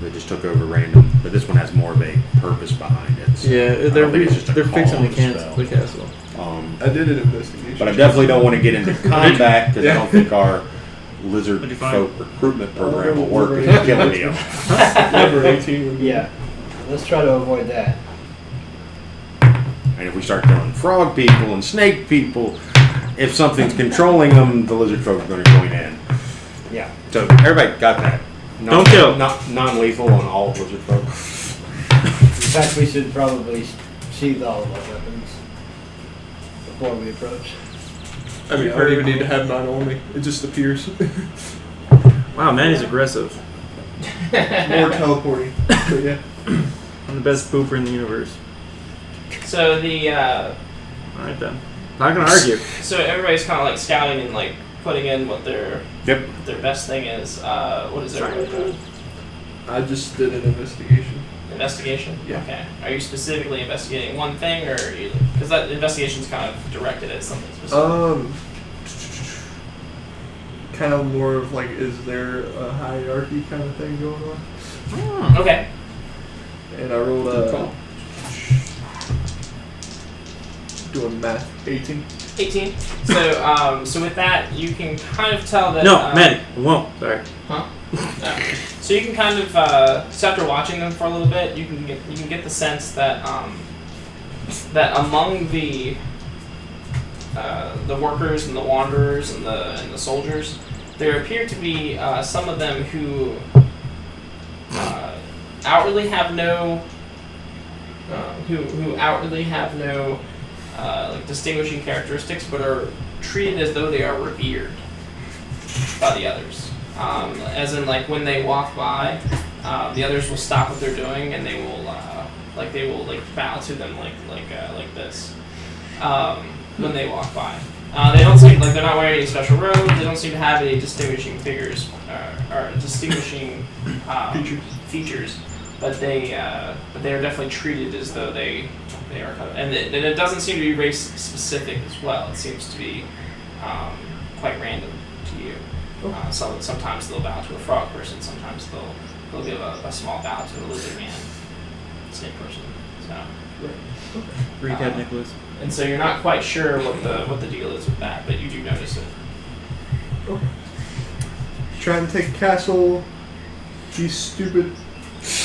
They just took over random, but this one has more of a purpose behind it. So Yeah, I don't think it's just a they're fixing the calm spell. castle. I did an investigation. But I definitely don't want to get into combat because I don't think our lizard What'd you find? folk recruitment program will work if you're killing me. Number 18 would be. Yeah. Let's try to avoid that. And if we start killing frog people and snake people, if something's controlling them, the lizard folk are going to join in. Yeah. So everybody got that. Don't kill. Non-lethal on all lizard folk. In fact, we should probably sheathe all of our weapons before we approach. I mean, I don't even need to have mine on me. It just appears. Wow, man, he's aggressive. More teleporting. But yeah. I'm the best pooper in the universe. So the Alright then. Not gonna argue. so everybody's kind of like scouting and like putting in what their Yep. best thing is. What is everybody doing? I just did an investigation. Investigation. Yeah. Okay. Are you specifically investigating one thing, or because that investigation's kind of directed at something specific? Kind of more of like, is there a hierarchy kind of thing going on? Okay. And I rolled a. Doing math. 18. 18. So with that, you can kind of tell that. No, Maddie, I won't. Sorry. Huh? No. So you can kind of, so after watching them for a little bit, you can get the sense that that among the workers and the wanderers and the soldiers, there appear to be some of them who outwardly have no like distinguishing characteristics, but are treated as though they are revered by the others. As in, like when they walk by, the others will stop what they're doing and they will bow to them like this when they walk by. They don't seem like they're not wearing any special robes. They don't seem to have any distinguishing figures or distinguishing features. But they are definitely treated as though they are kind of, and it doesn't seem to be race specific as well. It seems to be quite random to you. So sometimes they'll bow to a frog person. Sometimes they'll give a small bow to a lizard man, snake person. So Recap, Nicholas. and so you're not quite sure what the deal is with that, but you do notice it. Okay. Trying to take a castle. He's stupid.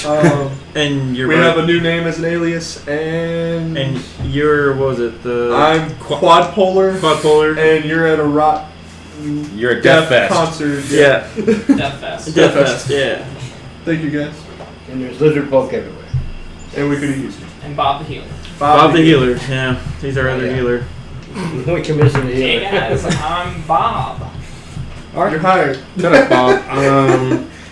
And you're we have a new name as an alias, and you're, what was it? I'm quadpolar, and you're at a rock. You're a Death Fest concert. Yeah. Death Fest. Death Fest, yeah. Thank you guys. And there's lizard folk everywhere. And we could have used you. And Bob the Healer. Bob the Healer, yeah. He's our other healer. We commissioned the Hey healer. guys, I'm Bob. You're hired. Shut up, Bob.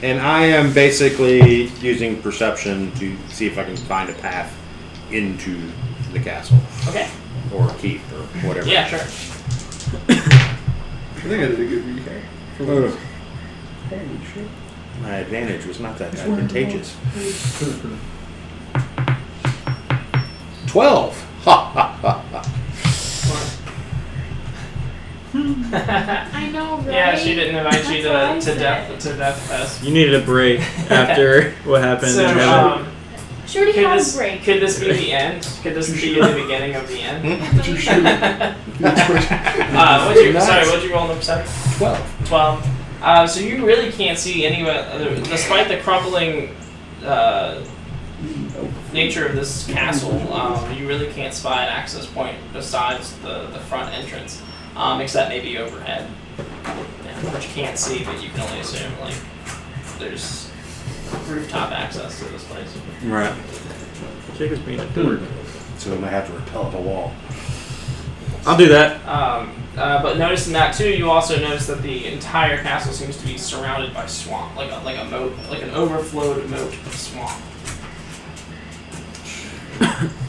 And I am basically using perception to see if I can find a path into the castle. Okay. Or keep, or whatever. Yeah, sure. I think I did a good recap. Oh. Holy shit. My advantage was not that advantageous. 12. Ha ha ha ha. I know, right? Yeah, she didn't invite you That's to what I Death Fest. You needed a break after what happened. So, in heaven. She already could had a this break. could this be the end? Could this be the beginning of the end? But you're shooting. What'd you roll in the perception? 12. 12. So you really can't see any other, despite the crumbling nature of this castle, you really can't spy an access point besides the front entrance, except maybe overhead, which you can't see, but you can only assume like there's rooftop access to this place. Right. Jacob's being a dork. So I might have to rappel up a wall. I'll do that. But noticing that too, you also notice that the entire castle seems to be surrounded by swamp, like a moat, like an overflowed moat of swamp.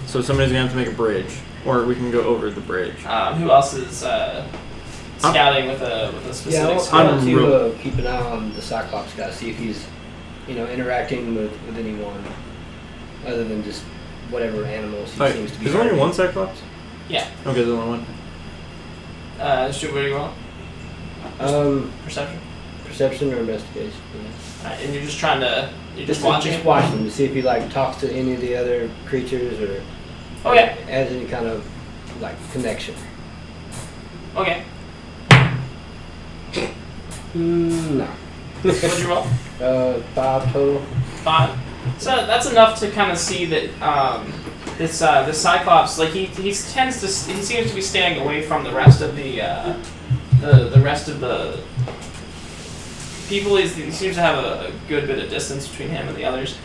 So somebody's gonna have to make a bridge, or we can go over the bridge. Who else is scouting with a specific Yeah, I skill? want to keep an eye on the Cyclops guy, see if he's, interacting with anyone other than just whatever animals he seems to be. There's only one Cyclops? Yeah. Okay, there's only one. Shoot, what do you want? Perception. Perception or investigation. Yeah. Alright, and you're just trying to, you're just watching Just it? watch him to see if he talks to any of the other creatures or Okay. has any kind of connection. Okay. No. What'd you roll? 5 total. 5. So that's enough to kind of see that this Cyclops, he seems to be staying away from the rest of the rest of the people. He seems to have a good bit of distance between him and the others,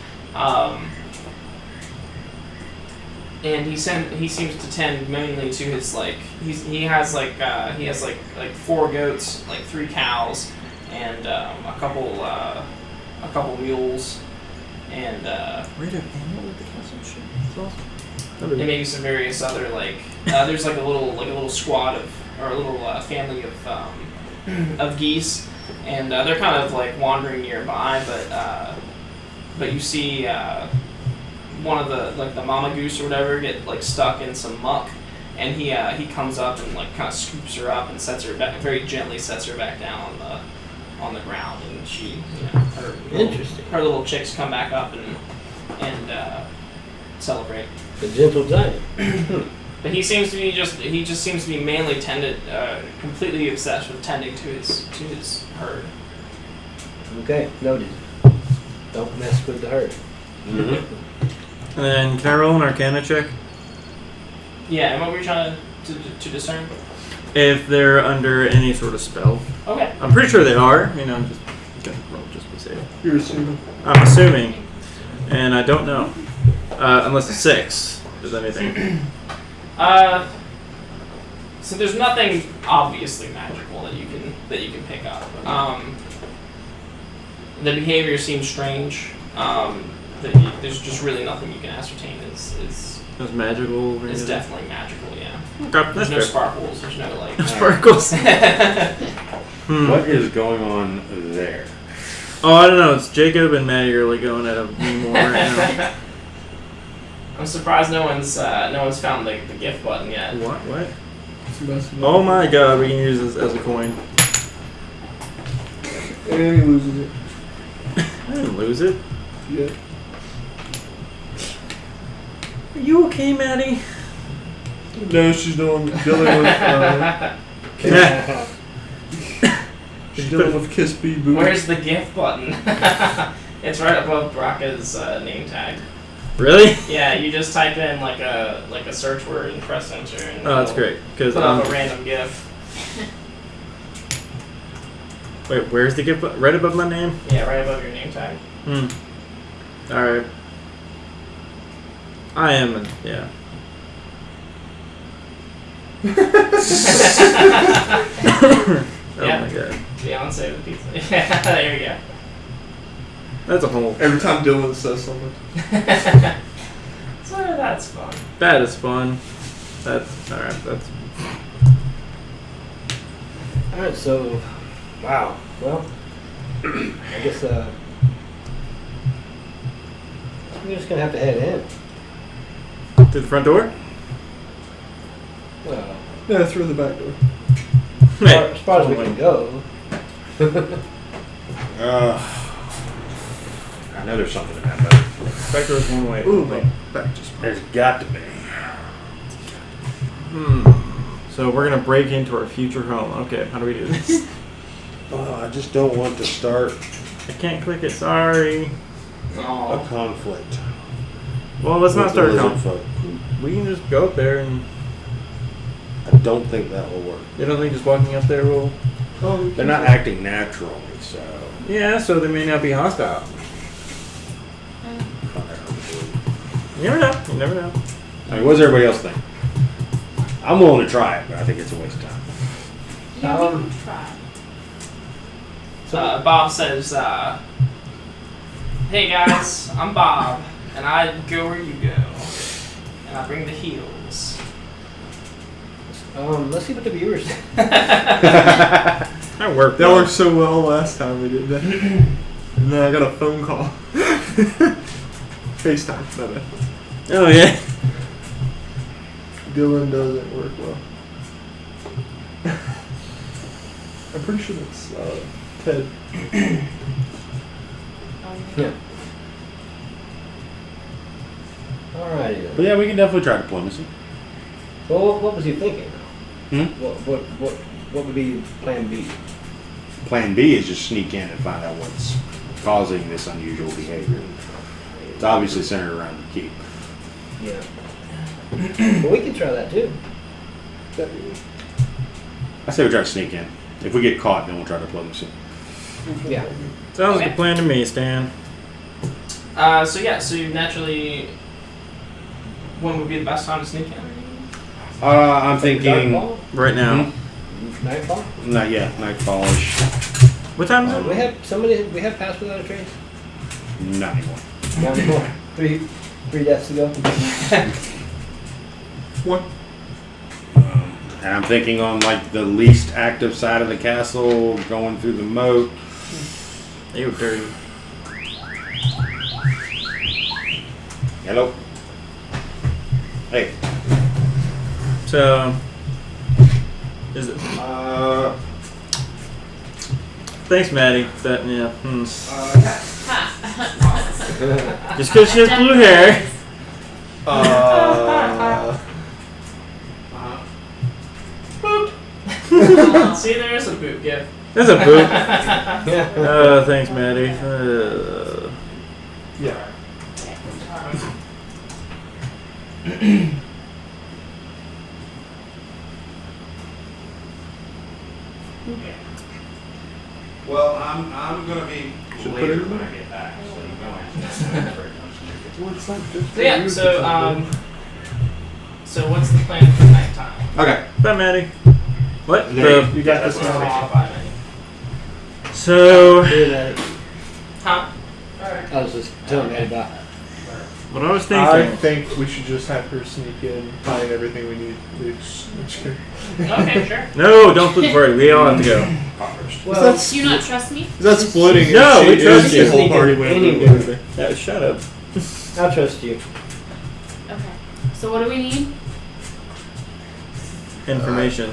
and he seems to tend mainly to his he has 4 goats, 3 cows, and a couple mules. And Rate of animal with the castle shit. That's awesome. and maybe some various other there's a little squad or a little family of geese, and they're kind of wandering nearby, but you see one of the mama goose or whatever get stuck in some muck, and he comes up and kind of scoops her up and sets her back, very gently sets her back down on the ground, and she, Interesting. her little chicks come back up and celebrate. The gentle giant. But he seems to be just seems to be mainly completely obsessed with tending to his herd. Okay, noted. Don't mess with the herd. Mm-hmm. And then can I roll an Arcana check? Yeah, and what were you trying to discern? If they're under any sort of spell. Okay. I'm pretty sure they are. I'm just gonna roll just to be safe. You're assuming. I'm assuming, and I don't know, unless it's 6. Does anything? So there's nothing obviously magical that you can pick up. The behavior seems strange. There's just really nothing you can ascertain is That's magical. Really? It's definitely magical. Yeah. Okay, There's that's no fair. sparkles. There's no Sparkles. What is going on there? Oh, I don't know. It's Jacob and Maddie are going at a more right now. I'm surprised no one's found the gift button yet. What? Oh my god, we can use this as a coin. And he loses it. I didn't lose it. Yeah. Are you okay, Maddie? No, she's dealing with. She's dealing with Kiss B Boo. Where's the gift button? It's right above Bracca's name tag. Really? Yeah, you just type in a search word and press enter. And Oh, that's great. Because put up a random GIF. wait, where's the gift? Right above my name? Yeah, right above your name tag. All right. I am. Yeah. Oh Yeah. my god. Beyonce with pizza. Yeah, there you go. That's a whole. Every time Dylan says something. So that's fun. That is fun. That's alright. That's. Alright, so, wow. Well, I guess we're just going to have to head in. To the front door? Well, Yeah, through the back door. Hey. as far as we can go. I know there's something in that boat. Back door's one way. Ooh, no. Back just. There's got to be. So we're gonna break into our future home. Okay, how do we do this? Oh, I just don't want to start I can't click it. Sorry. a Oh. conflict. Well, let's not with the start lizard com- folk. We can just go up there and I don't think that will work. you don't think just walking up there will. Oh, They're not acting naturally, so. Yeah, so they may not be hostile. You never know. You never know. I mean, what does everybody else think? I'm willing to try it, but I think it's a waste of time. Yeah, we can try. Bob says, "Hey guys, I'm Bob, and I go where you go, and I bring the heels." Let's see what the viewers say. That worked. That worked so well last time we did that. And then I got a phone call. FaceTime, my bad. Oh yeah. Dylan doesn't work well. I'm pretty sure that's Ted. Yeah. Alrighty then. But yeah, we can definitely try diplomacy. Well, what was he thinking? Hmm? What would be plan B? Plan B is just sneak in and find out what's causing this unusual behavior. It's obviously centered around the keep. Yeah. Well, we can try that too. I say we try to sneak in. If we get caught, then we'll try diplomacy. Yeah. Sounds Okay. like a plan to me, Stan. So you naturally. When would be the best time to sneak in? I'm thinking. Nightfall? Right now. Nightfall? Not yet. Nightfallish. What time is it? We have passed without a trace. Not anymore. Not anymore. Three deaths to go. One. And I'm thinking on like the least active side of the castle, going through the moat. They were dirty. Hello. Hey. So, is it? Thanks, Maddie. That yeah. Just because she has blue hair. See, there is a boot gift. There's a boot. Yeah. Thanks, Maddie. Yeah. Well, I'm gonna be Should put it in when there? I get back. So what's the plan for nighttime? Okay. Bye, Maddie. What? There You got that's this what now. I'm thinking. So, Huh? I was just telling Ed about. what I was I thinking. think we should just have her sneak in, find everything we need. Okay, sure. No, don't split the party. We all have to go. Well, Do you not trust me? Is that splitting? No, She we trust is you. the whole party went Anyway. Yeah, shut up. I'll trust you. Okay. So what do we need? Information.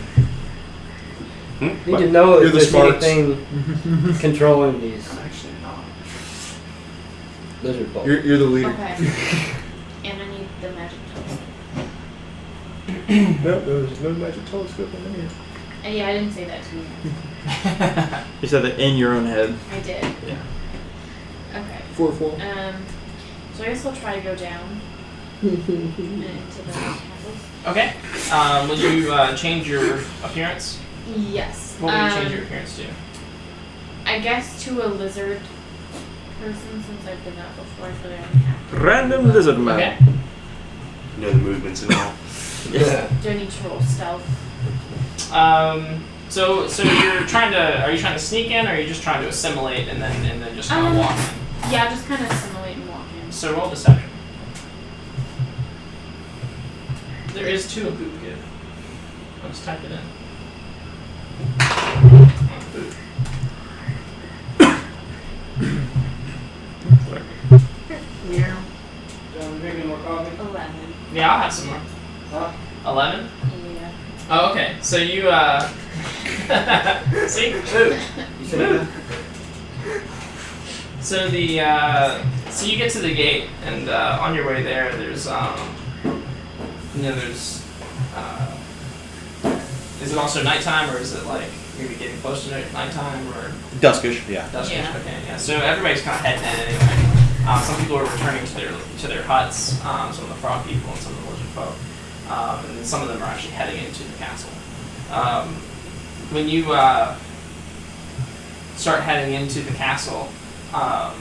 Need to know You're if the there's smarts. anything controlling these Actually not. lizard bolts. You're the leader. Okay. And I need the magic telescope. No, there's no magic telescope in here. Yeah, I didn't say that to you. You said that in your own head. I did. Yeah. Okay. 4-4. So I guess I'll try to go down into the castles. Okay. Would you change your appearance? Yes. What would you change your appearance to? I guess to a lizard person, since I've been that before, I feel like I'm happy. Random lizard man. Okay. You know the movements and all. Yeah. Do I need to roll stealth? So you're trying to, are you trying to sneak in, or are you just trying to assimilate and then just kind of walk in? Yeah, just kind of assimilate and walk in. So roll deception. There is 2 of boot give. I'll just type it in. Boot. Yeah. Drinking more coffee? 11. Yeah, I'll have some more. Huh? 11? Yeah. Oh, okay. So you, see? Boot. You said that? So the so you get to the gate, and on your way there, there's there's is it also nighttime, or is it like maybe getting close to nighttime, or Duskish, yeah. duskish? Yeah. Okay, yeah. So everybody's kind of heading in anyway. Some people are returning to their huts. Some of the frog people and some of the lizard folk, and then some of them are actually heading into the castle. When you start heading into the castle, one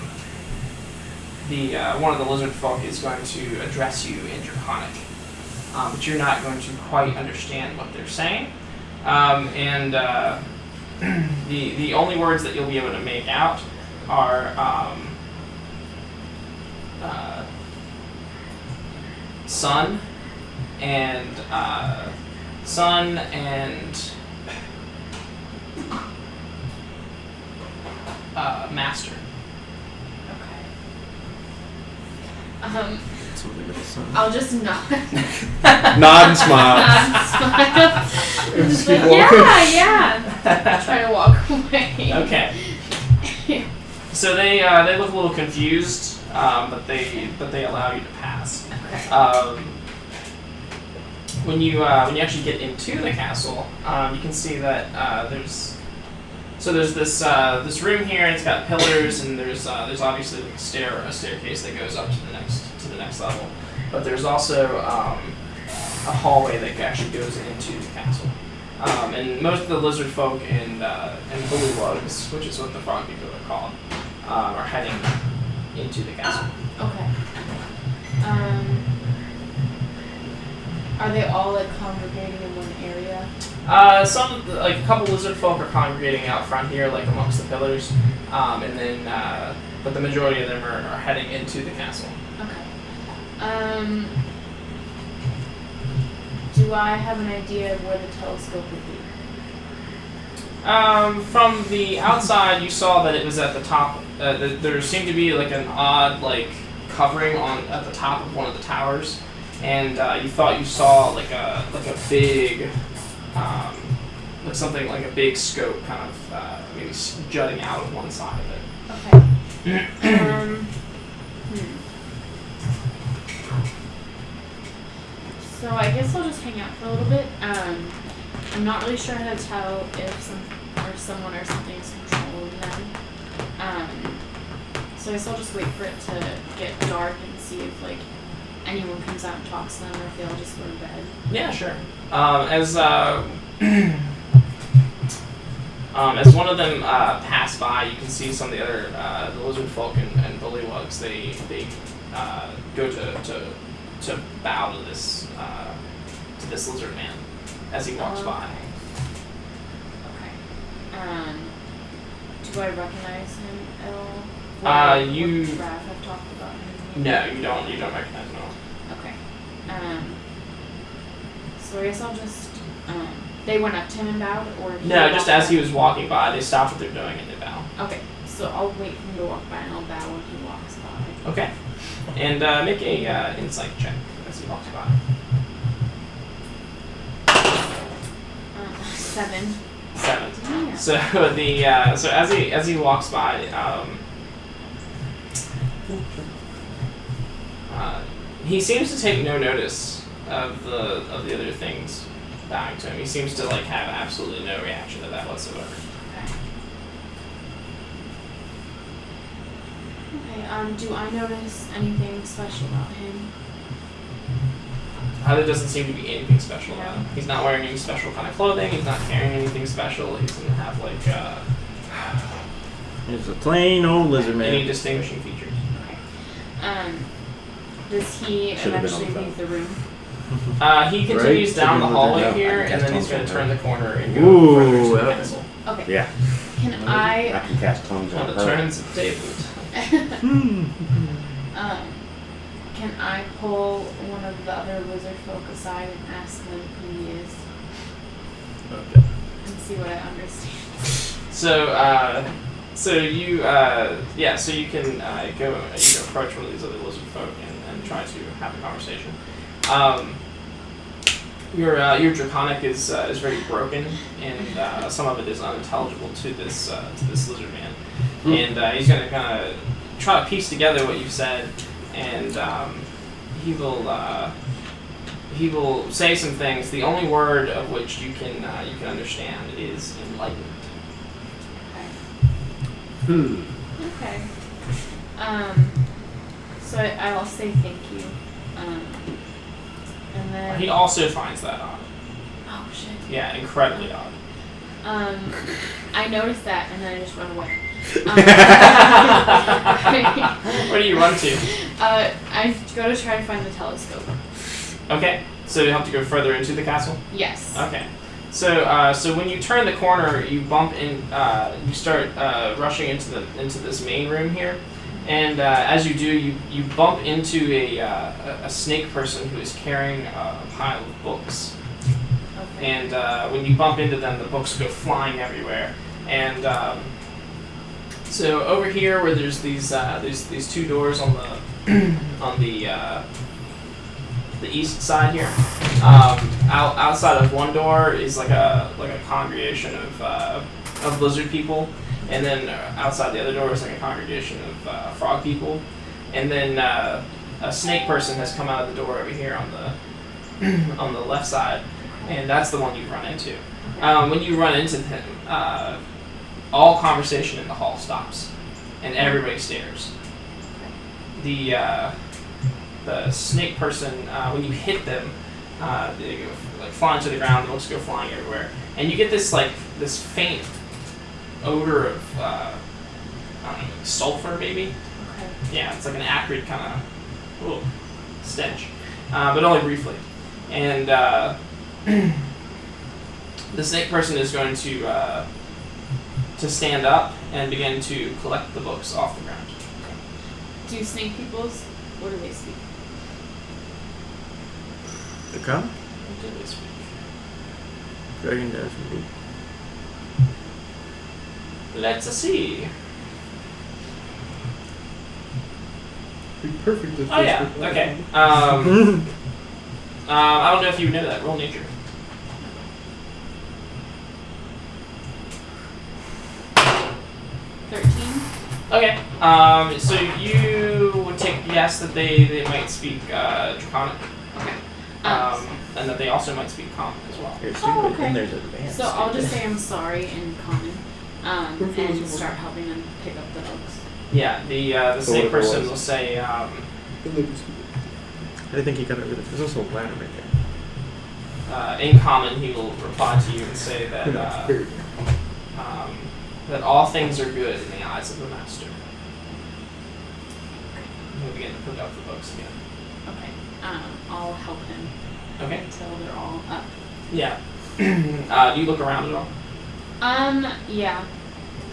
of the lizard folk is going to address you in Draconic, but you're not going to quite understand what they're saying. The only words that you'll be able to make out are son and master. Okay. That's what they son. I'll just nod. Nod and smile. Just like, yeah. Try to walk away. Okay. So they look a little confused, but they allow you to pass. Okay. When you actually get into the castle, you can see that there's this room here, and it's got pillars, and there's obviously like a staircase that goes up to the next level, but there's also a hallway that actually goes into the castle. And most of the lizard folk and bullywugs, which is what the frog people are called, are heading into the castle. Okay. Are they all like congregating in one area? Some, like a couple lizard folk are congregating out front here, like amongst the pillars, and then, but the majority of them are heading into the castle. Okay. Do I have an idea of where the telescope would be? From the outside, you saw that it was at the top. There seemed to be like an odd like covering at the top of one of the towers, and you thought you saw like a big, like something like a big scope kind of maybe jutting out of one side of it. Okay. So I guess I'll just hang out for a little bit. I'm not really sure how to tell if someone or something is controlling them. So I guess I'll just wait for it to get dark and see if like anyone comes out and talks to them, or if they all just go to bed. Yeah, sure. As one of them pass by, you can see some of the other the lizard folk and bullywugs. They go to bow to this lizard man as he walks by. Okay. Do I recognize him at all? You. Would Raph have talked about him? No, you don't. You don't recognize him at all. Okay. So I guess I'll just. They went up to him and bowed, or No, just as he was walking by, they stop what they're doing and they bow. Okay. So I'll wait for him to walk by, and I'll bow when he walks by. Okay. And make a insight check as he walks by. 7. 7. Yeah. So so as he walks by, he seems to take no notice of the other things bowing to him. He seems to like have absolutely no reaction to that whatsoever. Okay. Do I notice anything special about him? There doesn't seem to be anything special about him. He's not wearing any special kind of clothing. He's not carrying anything special. He doesn't have like He's a plain old lizard man. any distinguishing features. Okay. Does he Should've been on eventually the leave the room? He continues Right? down the Should be hallway moving here, down. and then he's going to turn the corner and go Ooh, further to the that- castle. Okay. Yeah. Can I I can cast tongues On on the her. turns of tables. can I pull one of the other lizard folk aside and ask them who he is Okay. and see what I understand? So you can go approach one of these other lizard folk and try to have a conversation. Your Draconic is very broken, and some of it is unintelligible to this lizard man. And he's going to kind of try to piece together what you've said, and he will say some things. The only word of which you can understand is enlightened. Okay. Okay. So I'll say thank you. And then. He also finds that odd. Oh shit. Yeah, incredibly odd. I noticed that and then I just run away. Where do you run to? I go to try to find the telescope. Okay, so you have to go further into the castle? Yes. Okay. So when you turn the corner, you bump in. You start rushing into this main room here, and as you do, you bump into a snake person who is carrying a pile of books. Okay. And when you bump into them, the books go flying everywhere. And so over here, where there's these two doors on the east side here. Outside of one door is like a congregation of lizard people, and then outside the other door is like a congregation of frog people, and then a snake person has come out of the door over here on the left side, and that's the one you run into. When you run into him, all conversation in the hall stops, and everybody stares. The snake person, when you hit them, they go like flying to the ground. The books go flying everywhere, and you get this faint odor of I don't know, sulfur maybe. Okay. Yeah, it's like an acrid kind of stench, but only briefly. And the snake person is going to stand up and begin to collect the books off the ground. Do snake peoples? What do they speak? The come? What do they speak? Dragon Dash. Let's see. Be perfect if Oh this yeah. was- Okay. I don't know if you know that. Roll nature. Okay. So you would take a guess that they might speak Draconic. Okay. And that they also might speak Common as well. Here's Oh, okay. and there's advanced. So I'll just say I'm sorry in common, Perfect. and start helping them pick up the books. Yeah. The So snake what it person was. will say. I didn't think he got over there. There's also a ladder right there. In common, he will reply to you and say that that all things are good in the eyes of the master. He'll begin to put up the books again. Okay. I'll help him Okay. until they're all up. Yeah. Do you look around at all? Yeah.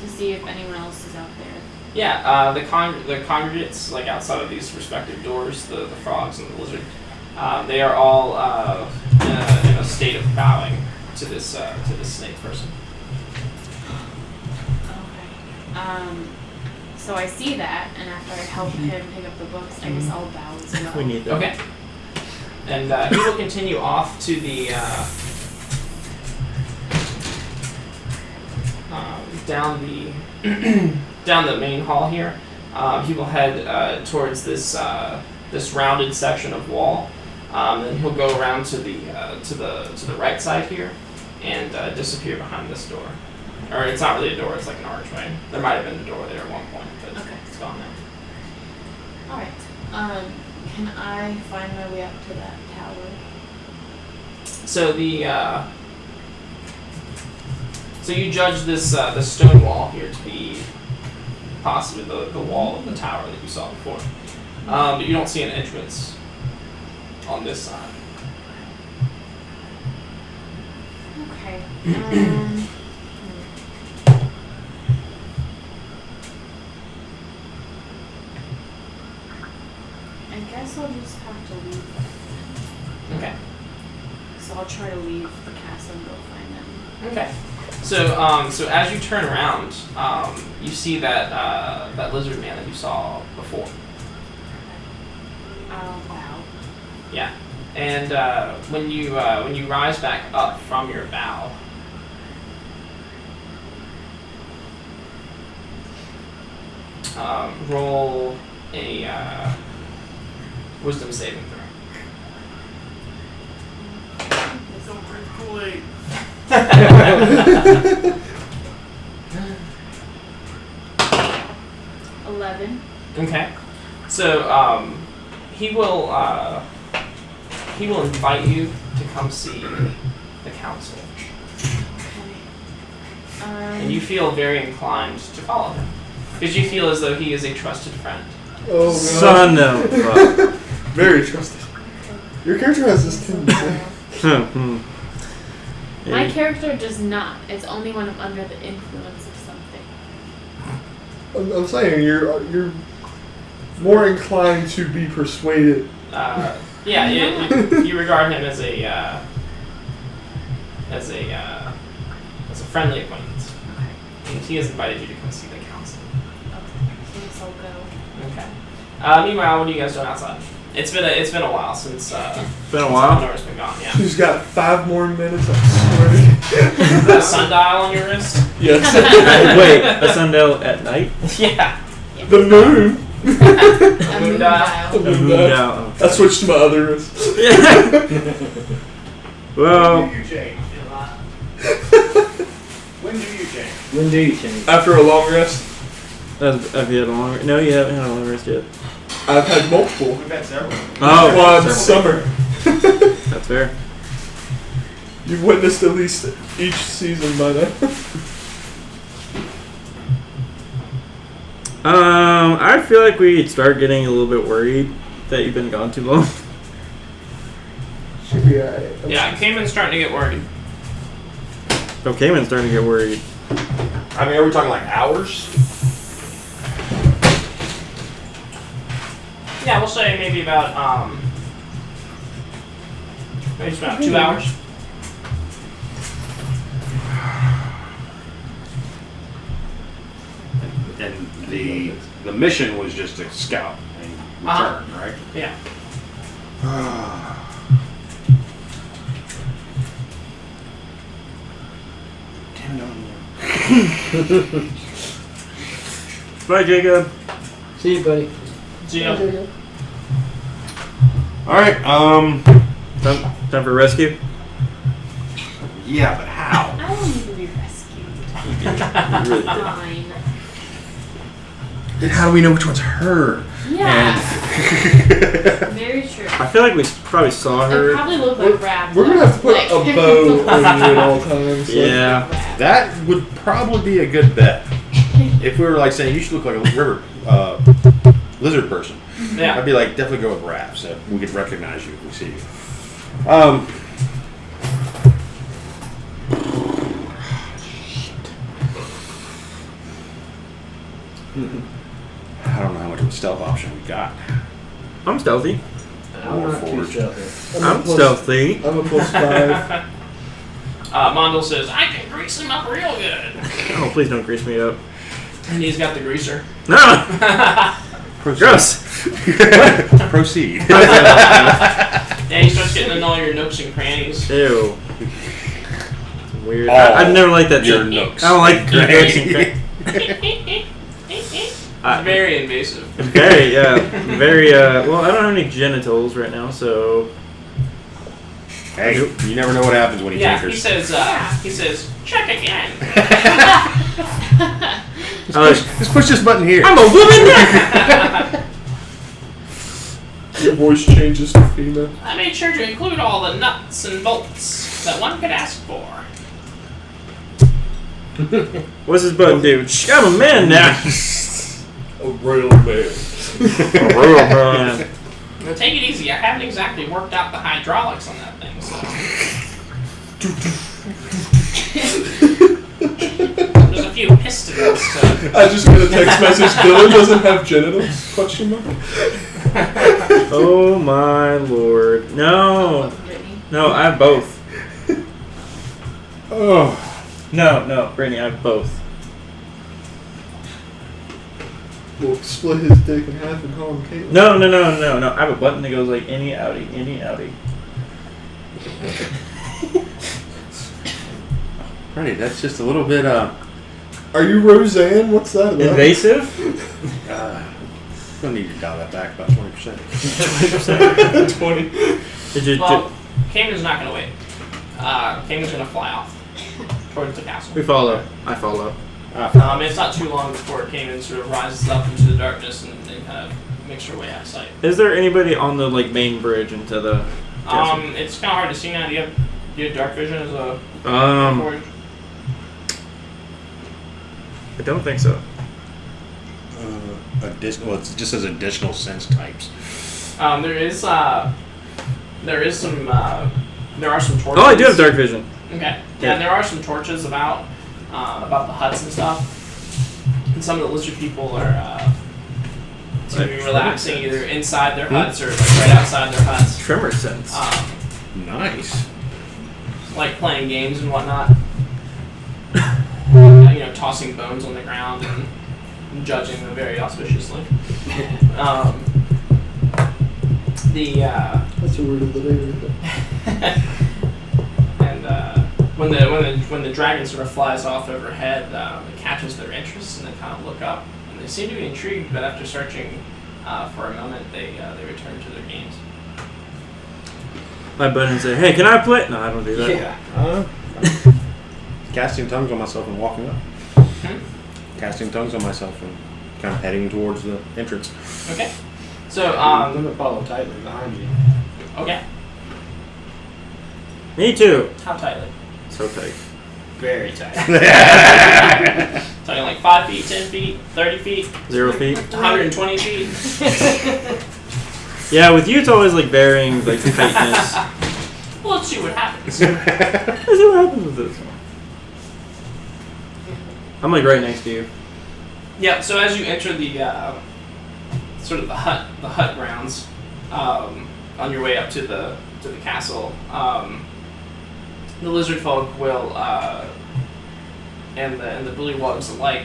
To see if anyone else is out there. Yeah. The congregates, like outside of these respective doors, the frogs and the lizard, they are all in a state of bowing to this snake person. Okay. So I see that, and after I help him pick up the books, I guess I'll bow as well. We need that. Okay. And he will continue off to the down the main hall here. He will head towards this rounded section of wall. Then he'll go around to the right side here and disappear behind this door. Or it's not really a door; it's like an archway. There might have been a door there at one point, but Okay. it's gone now. Alright. Can I find my way up to that tower? So so you judge this the stone wall here to be possibly the wall of the tower that you saw before, but you don't see an entrance on this side. Okay. I guess I'll just have to leave. Okay. So I'll try to leave the castle and go find them. Okay. So so as you turn around, you see that lizard man that you saw before. I'll bow. Yeah. And when you rise back up from your bow, roll a wisdom saving throw. Don't drink Kool-Aid. 11. Okay. So he will invite you to come see the council, and you feel very inclined to follow him because you feel as though he is a trusted friend. Oh, God. Son of fuck. Very trusted. Your character has this tendency. My character does not. It's only when I'm under the influence of something. I'm saying you're more inclined to be persuaded. You regard him as a friendly acquaintance. And he has invited you to come see the council. Okay, so I'll go. Okay. Meanwhile, what are you guys doing outside? It's been a while since. Been a while. Eleanor's been gone. Yeah. She's got 5 more minutes. I swear. Is that a sundial on your wrist? Yes. Wait, a sundial at night? Yeah. The moon. A moon dial. The moon dial. I switched to my other wrist. Well. When do you change? When do you change? When do you change? After a long rest, Have you had a long? No, you haven't had a long rest yet. I've had multiple. We've had several. Oh, Well, it's summer. that's fair. You've witnessed at least each season by now. I feel like we'd start getting a little bit worried that you've been gone too long. Should be alright. Yeah, Cayman's starting to get worried. Oh, Cayman's starting to get worried. I mean, are we talking like hours? Yeah, we'll say maybe about maybe it's about 2 hours. And the mission was just to scout and return, right? Yeah. Damn it. Bye, Jacob. See you, buddy. Gio. All right. Time for rescue. Yeah, but how? I don't need to be rescued. Really? Fine. Then how do we know which one's her? Yeah. Very true. I feel like we probably saw It her. probably looked like Rab. We're gonna have to put a bow on you at all times. So. Yeah. That would probably be a good bet. If we were like saying you should look like a river lizard person, Yeah. I'd be like definitely go with Raph so we could recognize you if we see you. I don't know how much of a stealth option we got. I'm stealthy. I'm Or not too forged. stealthy. I'm stealthy. I'm a +5. Mondel says, I can grease him up real good. Oh, please don't grease me up. And he's got the greaser. No! Gross! Proceed. Yeah, he starts getting in all your nooks and crannies. Ew. It's weird. All I've never liked that your shit. nooks I don't like and nooks and crannies. It's very invasive. Very, yeah. Very, well, I don't have any genitals right now, so. Hey, you never know what happens when he Yeah, tinkers. he says, check again. Just push this button here. I'm a woman! Your voice changes to female. I made sure to include all the nuts and bolts that one could ask for. What's this button do? I'm a man now! A royal man. A real man. Now take it easy, I haven't exactly worked out the hydraulics on that thing, so. There's a few pistons, so. I just got a text message. Dylan doesn't have genitals? Question mark. Oh my lord. No. No, I have both. Oh. No, Brittany, I have both. We'll split his dick in half and call him Caitlin. No. I have a button that goes like any outie. Right, that's just a little bit, Are you Roseanne? What's that about? Invasive? gonna need to dial that back about 20%. 20. Did you? Well, Cayman's not gonna wait. Cayman's gonna fly off towards the castle. We follow. I follow. It's not too long before Cayman sort of rises up into the darkness and kind of makes your way out of sight. Is there anybody on the like main bridge into the castle? It's kind of hard to see now. Do you have dark vision as a forge? I don't think so. Well, it just says additional sense types. There are some torches. Oh, I do have dark vision. Okay. Yeah, and there are some torches about the huts and stuff. And some of the lizard people are seem to be relaxing either inside their huts or like right outside their huts. Tremor sense. Nice. Like playing games and whatnot. Tossing bones on the ground and judging them very auspiciously. That's a word of the day right there. And when the dragon sort of flies off overhead, it catches their interest and they kind of look up and they seem to be intrigued. But after searching for a moment, they return to their games. I button and say, "Hey, can I play?" No, I don't do that. Yeah. Casting tongues on myself and walking up. Casting tongues on myself and kind of heading towards the entrance. Okay. So I'm gonna follow tightly behind you. okay. Me too. How tightly? So tight. Very tight. Talking like 5 feet, 10 feet, 30 feet, 0 feet. 120 feet. Yeah, with you it's always like varying like tightness. Well, let's see what happens. Let's see what happens with this one. I'm like right next to you. Yeah. So as you enter the sort of the hut grounds, on your way up to the castle, the lizard folk will and the bullywugs alike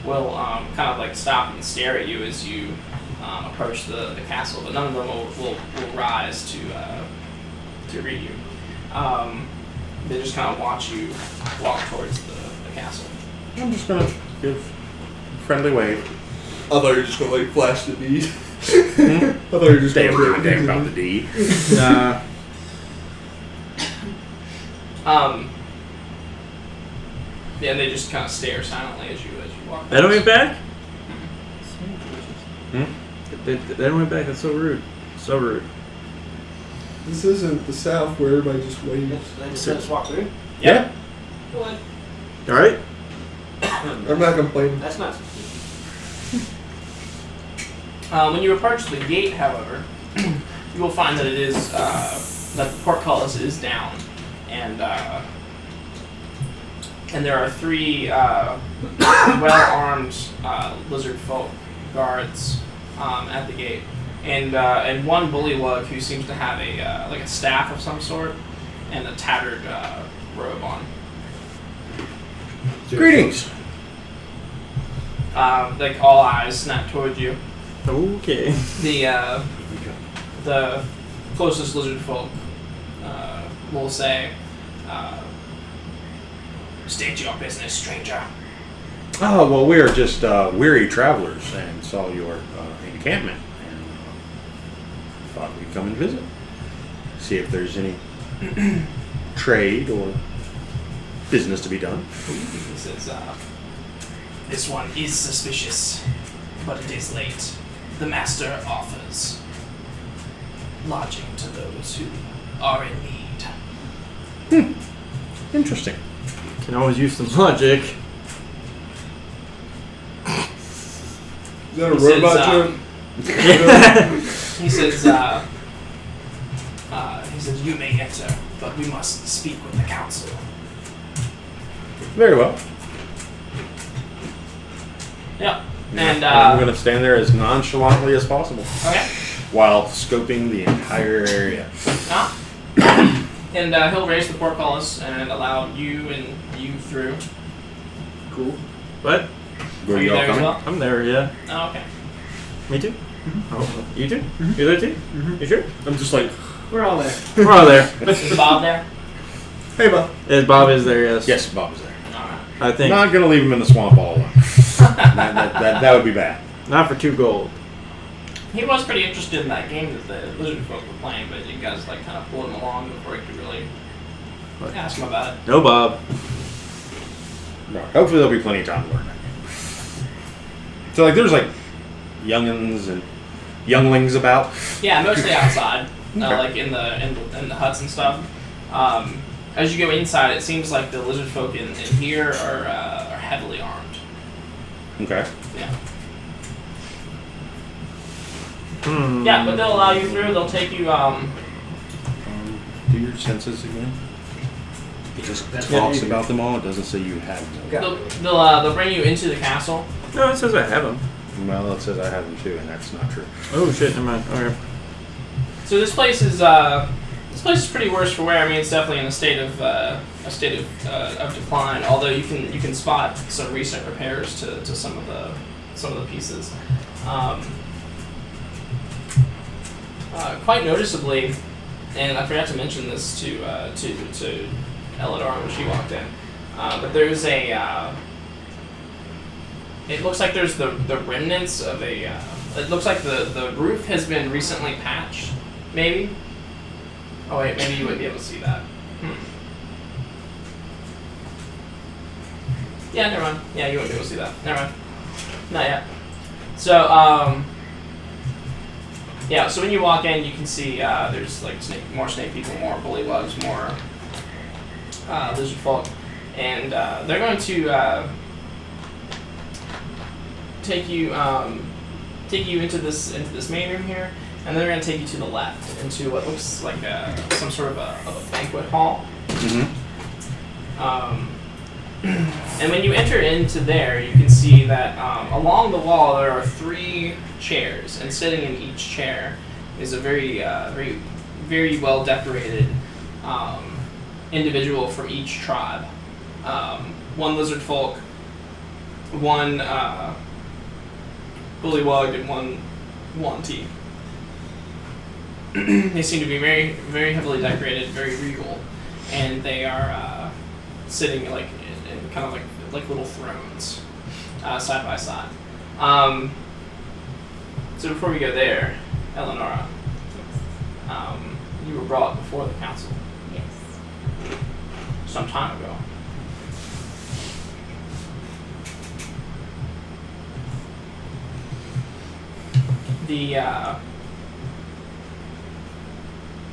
will kind of like stop and stare at you as you approach the castle, but none of them will rise to greet you. They just kind of watch you walk towards the castle. I'm just gonna give a friendly wave. I thought you were just gonna like flash the D. I thought you were just Damn, gonna damn about the D. Nah. Yeah, and they just kind of stare silently as you walk. They don't went back? Hmm? They don't went back. That's so rude. So rude. This isn't the South where everybody just waves. They just let us walk through. Yeah. What? All right. I'm not complaining. That's not. When you approach the gate, however, you will find that it is that the portcullis is down, and there are 3 well-armed lizard folk guards at the gate, and one bullywug who seems to have a like a staff of some sort and a tattered robe on. Greetings. Like all eyes snap towards you. Okay. The closest lizard folk will say, "State your business, stranger." Oh, well, we are just weary travelers and saw your encampment and thought we'd come and visit. See if there's any trade or business to be done. He says, "This one is suspicious, but it is late. The master offers lodging to those who are in need." Interesting. Can always use some logic. Is that a He says, robot joke? He says, "You may enter, but we must speak with the council." Very well. Yeah. And I'm going to stand there as nonchalantly as possible okay. while scoping the entire area. And he'll raise the portcullis and allow you through. Cool. What? Were Are you all there as coming? well? I'm there, yeah. Oh, okay. Me too? Oh, you too? You there too? You sure? I'm just like, We're all there. We're all there. Is Bob there? hey, Bob. Yes, Bob is there, yes. Yes, Bob is there. Alright. I think. Not going to leave him in the swamp all alone. that would be bad. Not for 2 gold. He was pretty interested in that game that the lizard folk were playing, but you guys like kind of pulled him along before he could really ask him about it. No, Bob. No, hopefully there'll be plenty of time to learn that game. So like there's like youngins and younglings about? Yeah, mostly outside, Okay. like in the huts and stuff. As you go inside, it seems like the lizard folk in here are heavily armed. Okay. Yeah. Hmm. Yeah, but they'll allow you through. They'll take you. Do your senses again. It just That's talks what- about them all. It doesn't say you have them. They'll bring you into the castle. No, it says I have them. Well, it says I have them too, and that's not true. Oh shit, never mind. Okay. So this place is pretty worse for wear. I mean, it's definitely in a state of decline. Although you can spot some recent repairs to some of the pieces. Quite noticeably, and I forgot to mention this to Elidar when she walked in, but there's a. It looks like there's the remnants of a. It looks like the roof has been recently patched, maybe. Oh wait, maybe you wouldn't be able to see that. Yeah, never mind. Yeah, you wouldn't be able to see that. Never mind. Not yet. So, yeah, so when you walk in, you can see there's like more snake people, more bullywugs, more lizard folk, and they're going to take you into this main room here, and then they're going to take you to the left into what looks like some sort of a banquet hall. Mm-hmm. And when you enter into there, you can see that along the wall there are 3 chairs, and sitting in each chair is a very well decorated individual from each tribe. 1 lizard folk, 1 bullywug, and 1 Wanty. They seem to be very, very heavily decorated, very regal, and they are sitting like in kind of like little thrones, side by side. So before we go there, Eleonora, you were brought before the council Yes. some time ago.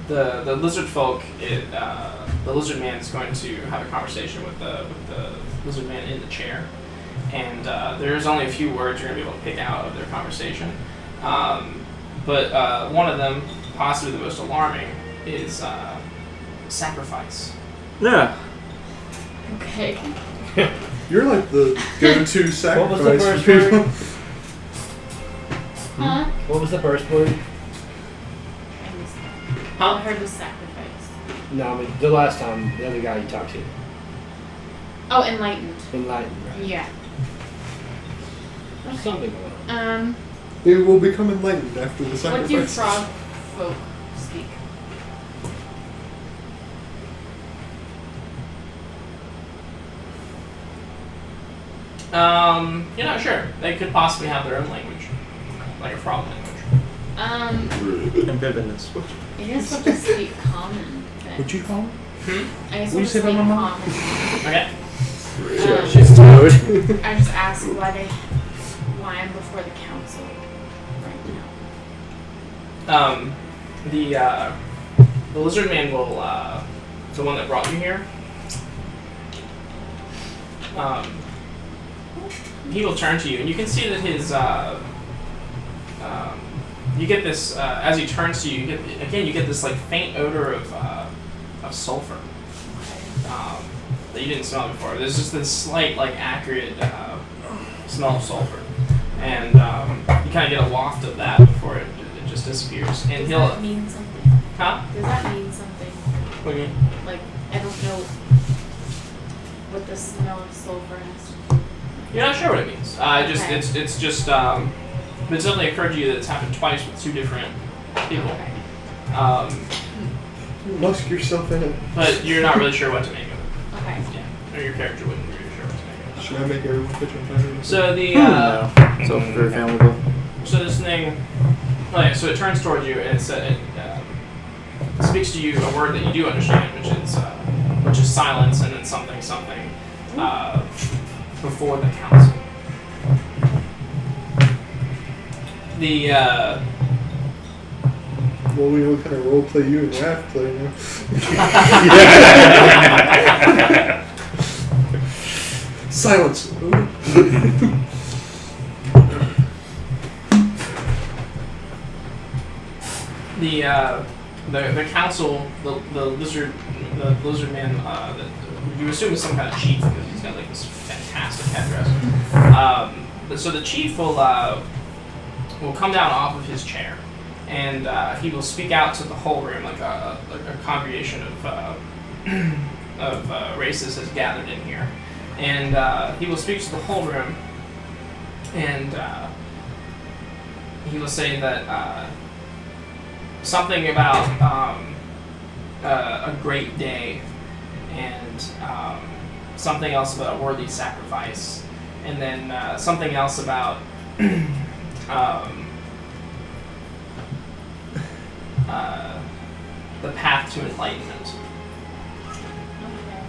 The lizard folk, the lizard man is going to have a conversation with the lizard man in the chair, and there's only a few words you're going to be able to pick out of their conversation. But one of them, possibly the most alarming, is sacrifice. Yeah. Okay. You're like the go-to What was the sacrifice first for people. word? Huh? What was the first word? I missed that. All I heard was sacrifice. No, I mean the last time, the other guy you talked to. Oh, enlightened. Enlightened, right? Yeah. Something going on. It will become enlightened after the What do sacrifice. frog folk speak? You're not sure. They could possibly have their own language, like a frog language. Amphibians. I guess we'll just speak common. Then. What'd you call him? I guess What'd we'll you just say speak about my mom? common. Okay. She's toad. I just asked why I'm before the council right now. The lizard man will, the one that brought you here. He will turn to you, and you can see that his, you get this, as he turns to you, you get this like faint odor of sulfur. That you didn't smell before. There's just this slight, like, acrid smell of sulfur, and you kind of get a waft of that before it just disappears. And Does that mean something? huh? Does that mean something? What do you mean? Like, I don't know what the smell of sulfur has to do. You're not sure what it means. Okay. It's just it's definitely occurred to you that it's happened twice with 2 different people. Okay. Musk yourself in it. But you're not really sure what to make of it. Okay. Yeah, or your character wouldn't be really sure what to make of Should I make everyone pitch on fire? it. So the No. So very flammable. so this thing, okay, so it turns towards you and it speaks to you a word that you do understand, which is silence and then something before the council. The Well, we know what kind of role play you and Raph play now. Silence. The council, the lizard man, you assume is some kind of chief because he's got like this fantastic headdress. So the chief will come down off of his chair, and he will speak out to the whole room like a congregation of races has gathered in here, and he will speak to the whole room, and he will say that something about a great day, and something else about a worthy sacrifice, and then something else about the path to enlightenment. Okay.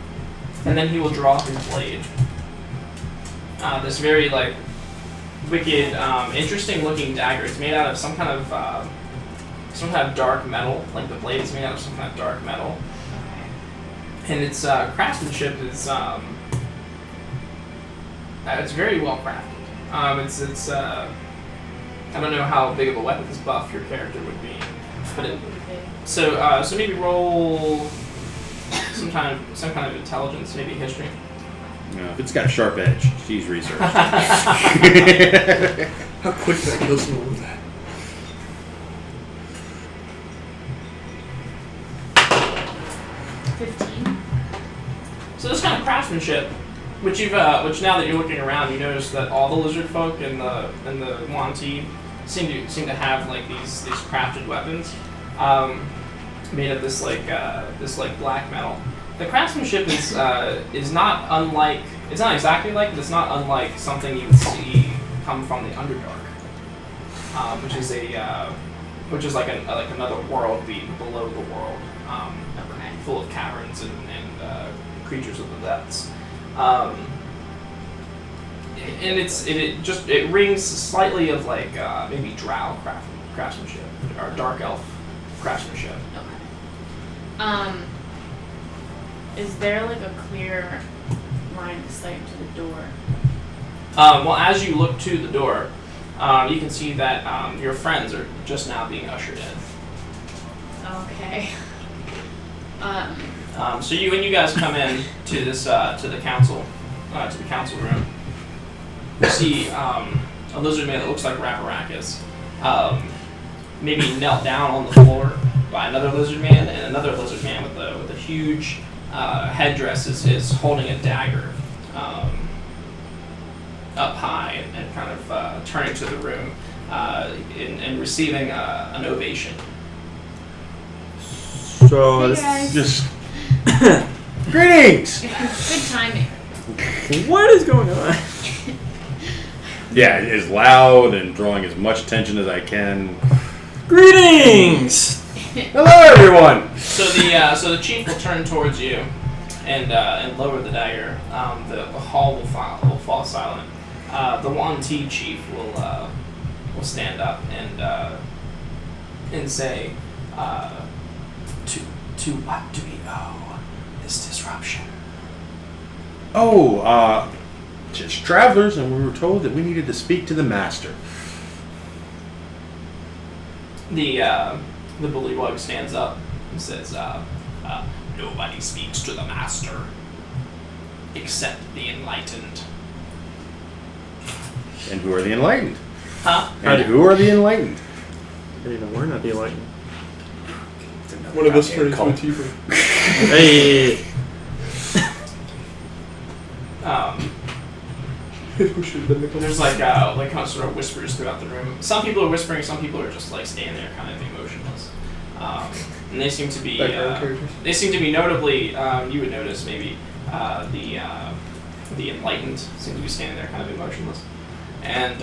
And then he will draw his blade. This very like wicked, interesting looking dagger. It's made out of some kind of dark metal. Like the blade is made out of some kind of dark metal. And its craftsmanship is it's very well crafted. It's I don't know how big of a weapons buff your character would be, but so maybe roll some kind of intelligence, maybe history. No, if it's got a sharp edge, she's researched. How quick that kills someone with that. So this kind of craftsmanship, which now that you're looking around, you notice that all the lizard folk and the Wanti seem to have like these crafted weapons, made of this black metal. The craftsmanship is not unlike. It's not exactly like, but it's not unlike something you would see come from the Underdark, which is like another world below the world, full of caverns and creatures of the depths, and it rings slightly of like maybe drow craftsmanship or dark elf craftsmanship. Okay. Is there like a clear line of sight to the door? Well, as you look to the door, you can see that your friends are just now being ushered in. Okay. So when you guys come in to this to the council room, you see a lizard man that looks like Raparakis, maybe knelt down on the floor by another lizard man, and another lizard man with a huge headdress is holding a dagger up high and kind of turning to the room and receiving an ovation. So Hey, this guys. just Greetings! Good timing. what is going on? Yeah, it is loud and drawing as much attention as I can. Greetings. Hello, everyone! So the chief will turn towards you and lower the dagger. The hall will fall silent. The Wanti chief will stand up and say, to what do we owe this disruption? Oh, just travelers, and we were told that we needed to speak to the master. The bullywug stands up and says, nobody speaks to the master except the enlightened. And who are the enlightened? Huh? And who are the enlightened? Hey, no, we're not the enlightened. One of us turned into a tiefling. Hey. We should have been the There's like kind of sort of whispers throughout the room. Some people are whispering, some people are just like standing there kind of emotionless. And they seem to be background characters. they seem to be notably you would notice maybe the enlightened seem to be standing there kind of emotionless. And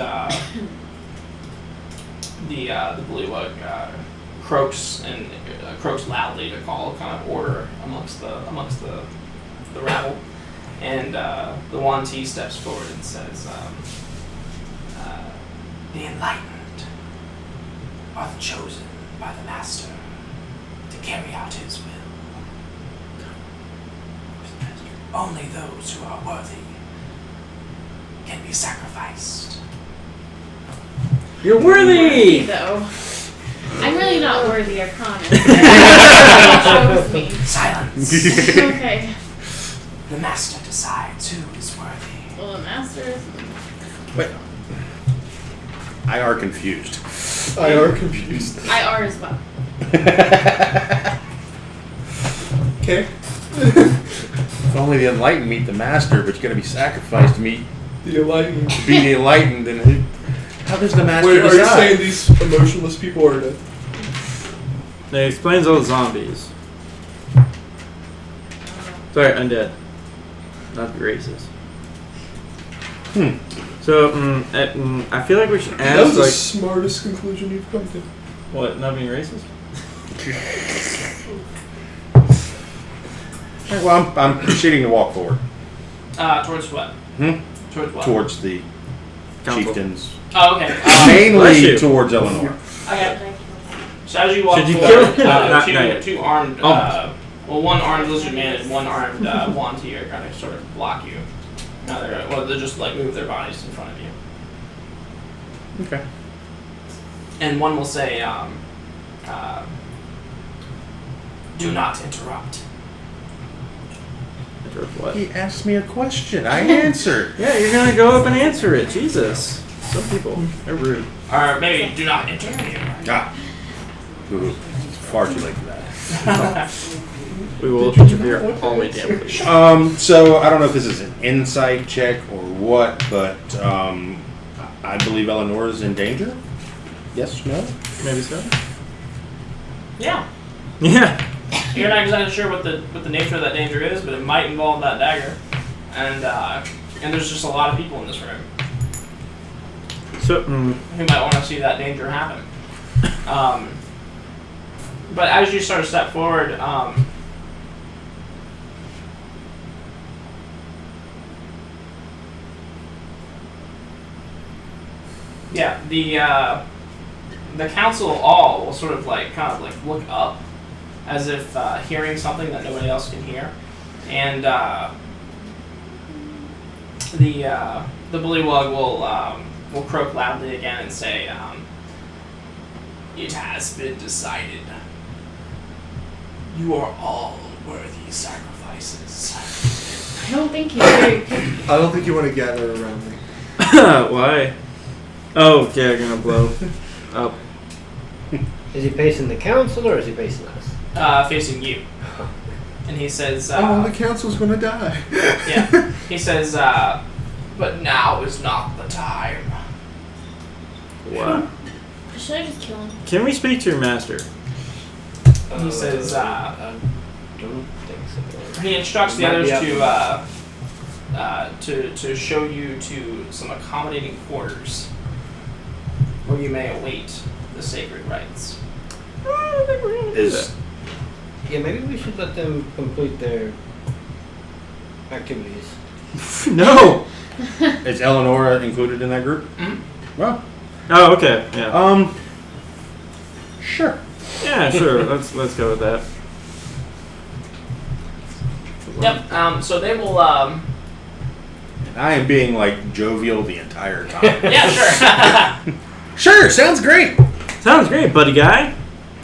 the bullywug croaks loudly to call kind of order amongst the rabble. And the Wanti steps forward and says, the enlightened are the chosen. by the Master to carry out his will. Only those who are worthy can be sacrificed. You're worthy! Though. I'm really not worthy, I promise. It shows me. Silence. Okay. The Master decides who is worthy. Well, the master is. Wait. I are confused. I are confused. I are as well. Okay. If only the enlightened meet the master, but you're going to be sacrificed to meet The enlightened. to be the enlightened. And how does the master Wait, are you decide? saying these emotionless people are dead? It explains all the zombies. Sorry, undead. Not be racist. So, I feel like we should That was ask, the like, smartest conclusion you've come to. what, not being racist? Well, I'm proceeding to walk forward. Towards what? Towards what? Towards the Council. chieftains. Oh, okay. Bless Mainly you. towards Eleanor. Okay. So as you walk Should you forward, kill him? Not yet. two armed, Almost. one armed lizard man and one armed Wanty are going to sort of block you. Now they'll just like move their bodies in front of you. Okay. And one will say, "Do not interrupt." Interrupt what? He asked me a question. I answered. Yeah, you're gonna go up and answer it. Jesus. Some people, they're rude. Or maybe do not interfere. Ah. Ooh, it's far too late for that. We will interfere all the way down. Please. So I don't know if this is an insight check or what, but I believe Eleanor is in danger. Yes, no? Maybe so. Yeah. Yeah. You're not exactly sure what the nature of that danger is, but it might involve that dagger. And there's just a lot of people in this room So, who might want to see that danger happen. But as you sort of step forward, yeah, the council all will sort of like kind of like look up as if hearing something that nobody else can hear, and the bullywug will croak loudly again and say, "It has been decided. You are all worthy sacrifices." I don't think he's very picky. I don't think you want to gather around me. why? Oh, okay, I'm gonna blow up. Is he facing the council or is he facing us? Facing you, and he says, Oh, the council's gonna die. "Yeah." He says, "But now is not the time." What? Should I just kill him? Can we speak to your master? He says, I don't think so. He instructs the Might others be to show you to some accommodating quarters where you may await the sacred rites. Is Yeah, maybe we should let them complete their activities. No. is Eleanor included in that group? Mhm. Well, Oh, okay. Yeah. sure. Yeah, sure. Let's go with that. Yep. So they will. And I am being like jovial the entire time. Yeah, sure. Sure, sounds great. Sounds great, buddy guy.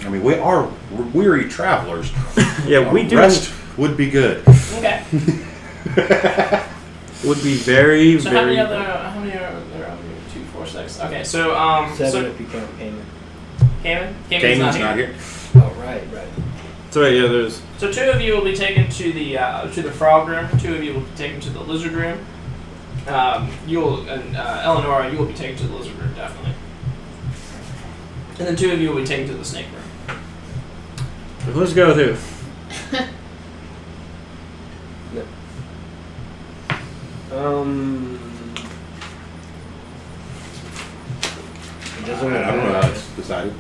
I mean, we are weary travelers. Yeah, we do. Rest would be good. Okay. Would be very, So how very. many are there? 2, 4, 6. Okay. So 7 so if you count payment. Cayman's Cayman's not here. Oh, right. So yeah, there's. So 2 of you will be taken to the frog room. 2 of you will be taken to the lizard room. Eleonora, you will be taken to the lizard room definitely. And then 2 of you will be taken to the snake room. Let's go through. It doesn't I don't know how matter. it's decided.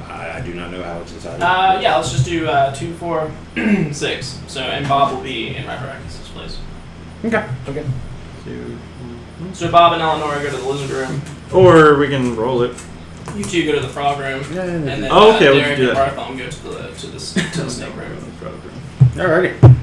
I do not know how it's decided. Yeah, let's just do 2, 4, 6. So, and Bob will be in Reveracus's place. Okay. So Bob and Eleanor go to the lizard room. Or we can roll it. You two go to the frog room, Yeah, and then Oh, okay, we'll Derek do and that. Bartholomew go to the snake room. Alrighty.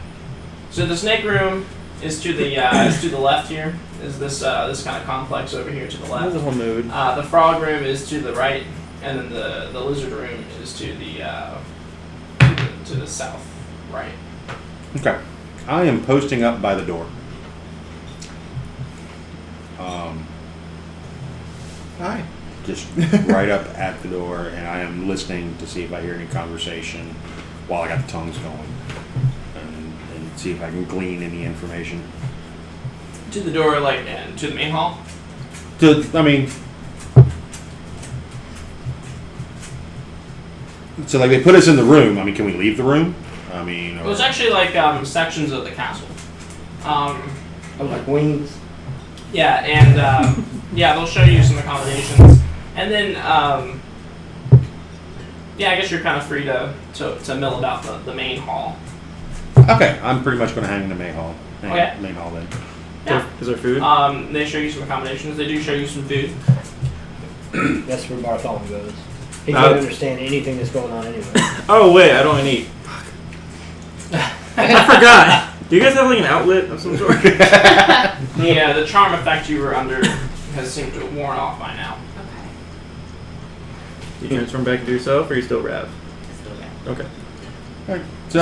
So the snake room is to the left here. Is this kind of complex over here to the That's the left? whole mood. The frog room is to the right, and then the lizard room is to the south right. Okay. I am posting up by the door. Hi. Just right up at the door, and I am listening to see if I hear any conversation while I got the tongues going, and see if I can glean any information. To the door, and to the main hall. So like they put us in the room. I mean, can we leave the room? I mean, Well, it's actually sections of the castle. Oh, like wings. Yeah, and they'll show you some accommodations, and then I guess you're kind of free to mill about the main hall. okay. I'm pretty much going to hang in the main hall. Okay. Main hall then. Yeah. Is there food? They show you some accommodations. They do show you some food. That's where Bartholomew goes. He doesn't understand anything that's going on anyway. Oh wait, I don't eat. I forgot. Do you guys have like an outlet of some sort? The charm effect you were under has seemed to have worn off by now. Okay. You transform back into yourself, or you still Rav? Okay. So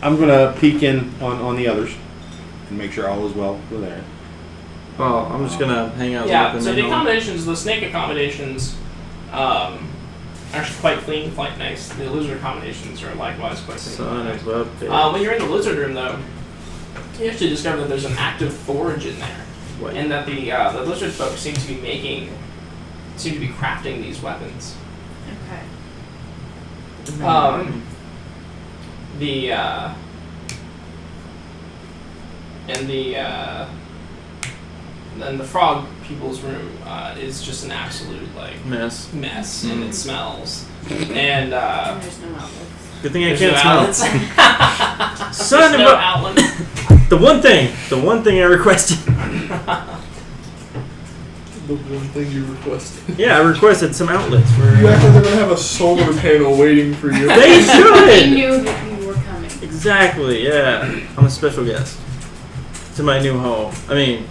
I'm going to peek in on the others and make sure all is well with there. Well, I'm just gonna hang out. Yeah. with So the main hall. accommodations, the snake accommodations, actually quite clean, quite nice. The lizard accommodations are likewise quite clean. Son of a bitch. When you're in the lizard room, though, you actually discover that there's an active forge in there, What? and that the lizard folk seem to be crafting these weapons. Okay. And the frog people's room is just an absolute Mess. mess, and it smells. And And there's no outlets. Good thing I there's can't no smell. outlets. Son There's of no a- outlet. The one thing I requested. The one thing you requested. Yeah, I requested some outlets for. You act like they're gonna have a solar panel waiting for you. They They should. knew that you were coming. Exactly. Yeah, I'm a special guest to my new home. I mean,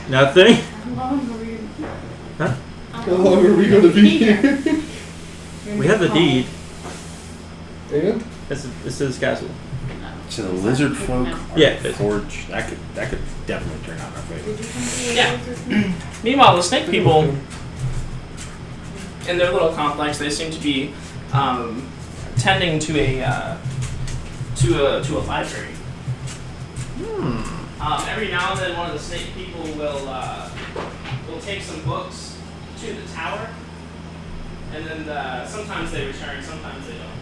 nothing. How long were we gonna be here? Huh? How long are we gonna be here? We have the deed. And? This is castle. So the lizard folk Yeah. forge that could definitely turn out in our favor. Yeah. Meanwhile, the snake people in their little complex, they seem to be tending to a library. Every now and then, one of the snake people will take some books to the tower, and then sometimes they return, sometimes they don't.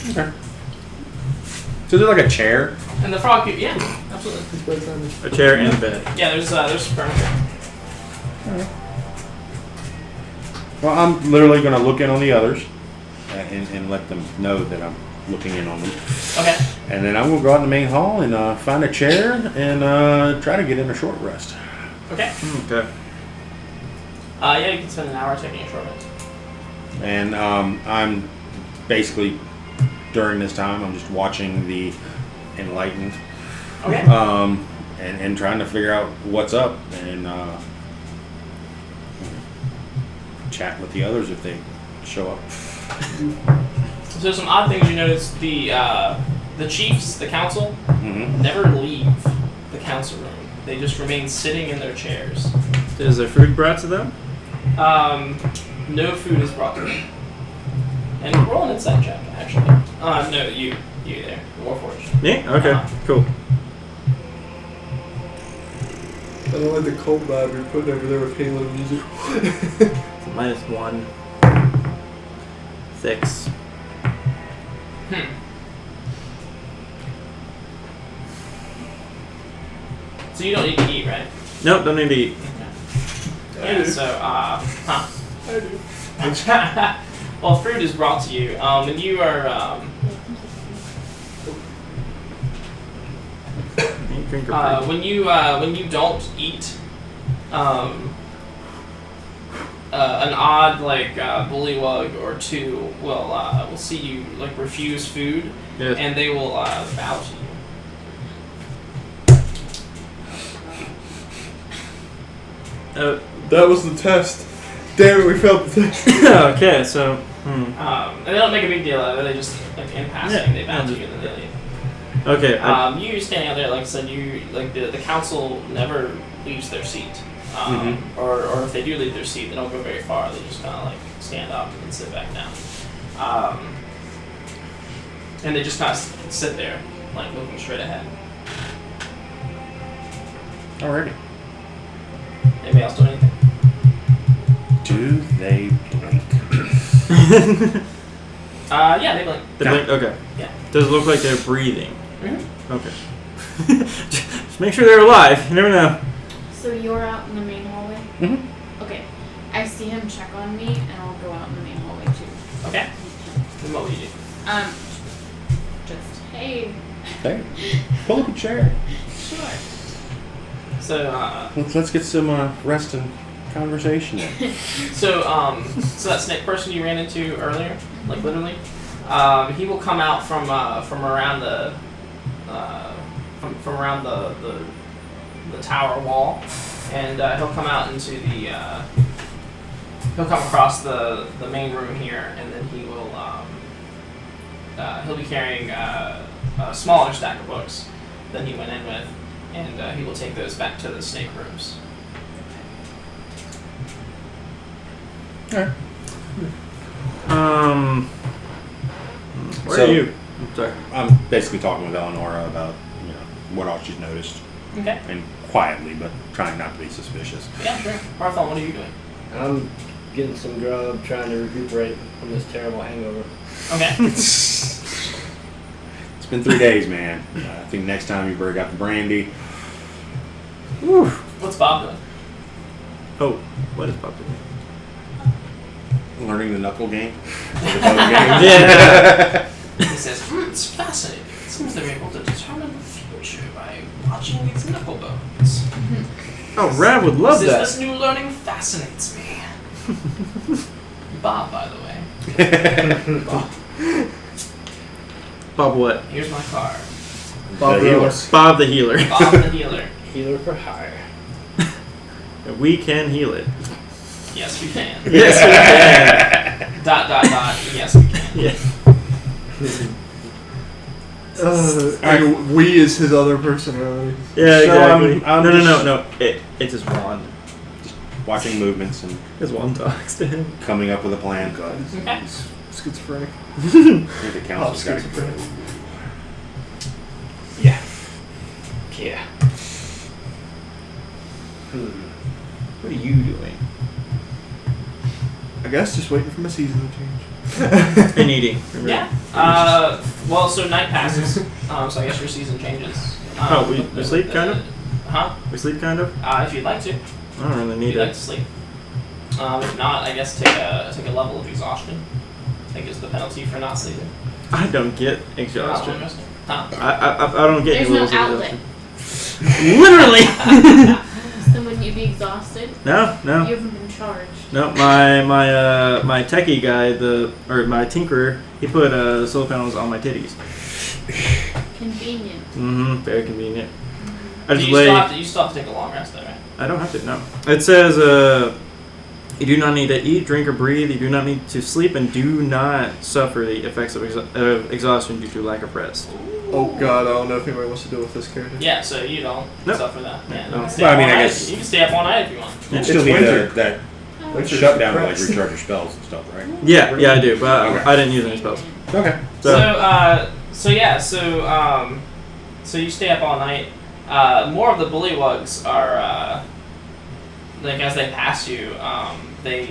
Okay. So there's like a chair. And the frog people, yeah, absolutely. A chair and a bed. Yeah, there's furniture. Well, I'm literally going to look in on the others and let them know that I'm looking in on them. Okay. And then I'm going to go out in the main hall and find a chair and try to get in a short rest. Okay. Okay. Yeah, you can spend an hour taking a short rest. And I'm basically, during this time, I'm just watching the Enlightened Okay. and trying to figure out what's up and chat with the others if they show up. So some odd things you notice: the chiefs, the council, Mm-hmm. never leave the council room. They just remain sitting in their chairs. Is there food brought to them? No food is brought to them. And roll an insight check, actually. No, you there, Warforged. Me? Okay. Cool. I don't like the cold vibe you're putting over there with Halo music. So -1. 6. So you don't need to eat, right? Nope, don't need to eat. Yeah. So, I do. well, fruit is brought to you, and you are. eat, drink, or breathe. When you don't eat, an odd like bullywug or two will see you like refuse food, Yes. and they will bow to you. That was the test. Damn it, we failed the test. Okay, so. And they don't make a big deal out of it. They just like in passing they bow to you and then they leave. Okay. You standing out there, like I said, you like the council never leaves their seat, or if they do leave their seat, they don't go very far. They just kind of like stand up and sit back down, and they just kind of sit there, like looking straight ahead. Alrighty. Anybody else do anything? Do they blink? Yeah, they blink. They blink? Okay. Yeah. Does it look like they're breathing? Mm-hmm. Okay. Just make sure they're alive. You never know. So you're out in the main hallway? Mm-hmm. Okay. I see him check on me, and I'll go out in the main hallway too. Okay. Then what will you do? Just hey. Hey, pull up a chair. Sure. So, Let's get some rest and conversation in. so that snake person you ran into earlier, like literally, he will come out from around the from around the tower wall, and he'll come out into the he'll come across the main room here, and then he will he'll be carrying a smaller stack of books than he went in with, and he will take those back to the snake rooms. Where So- are you? I'm sorry. I'm basically talking with Eleonora about what all she's noticed, Okay. and quietly, but trying not to be suspicious. Yeah, sure. Barthol, what are you doing? I'm getting some grub, trying to recuperate from this terrible hangover. Okay. It's been 3 days, man. I think next time you break out the brandy. What's Bob doing? Oh, what is Bob doing? Learning the knuckle game. Or the bow game. Yeah. He says, it's fascinating. It seems they're able to determine the future by watching these knuckle bones. Oh, Rav would love that. This new learning fascinates me. Bob, by the way. Bob what? Here's my card. Bob The healer. Rose. Bob the healer. Bob the healer. Healer for hire. We can heal it. Yes, we can. Yes, we Yes, we can. can. Yeah. And we is his other personality. Yeah, So, exactly. I'm no. just- It's his wand. Watching movements and His wand talks to him. coming up with a plan. Okay. Schizophrenic. I think the council's got schizophrenic. Yeah. Yeah. What are you doing? I guess just waiting for my season to change. And eating. Remember? Yeah. Well, so night passes. So I guess your season changes. Oh, we sleep, kind of? Huh? We sleep kind of? If you'd like to. I don't really If need you'd like it. to sleep. If not, I guess take a level of exhaustion. I think is the penalty for not sleeping. I don't get You're exhaustion. not resting. Huh? I don't get There's any no levels of outlet. exhaustion. Literally! So wouldn't you be exhausted? No. You haven't been charged. No, my techie guy, my tinkerer, he put solar panels on my titties. Convenient. Very convenient. I You just still, lay. have to take a long rest though, right? I don't have to. No. It says you do not need to eat, drink, or breathe. You do not need to sleep, and do not suffer the effects of exhaustion due to lack of rest. Oh god, I don't know if anybody wants to deal with this character. Yeah, so you don't Nope. suffer that. Yeah, No. you can stay Well, I up mean, all I night. guess- You can stay up all night if you want. You It's still need winter. that Winter shutdown to like cracks. recharge your spells and stuff, right? Yeah, I do, but Okay. I didn't use any spells. Okay. So you stay up all night. More of the bullywugs are like as they pass you, they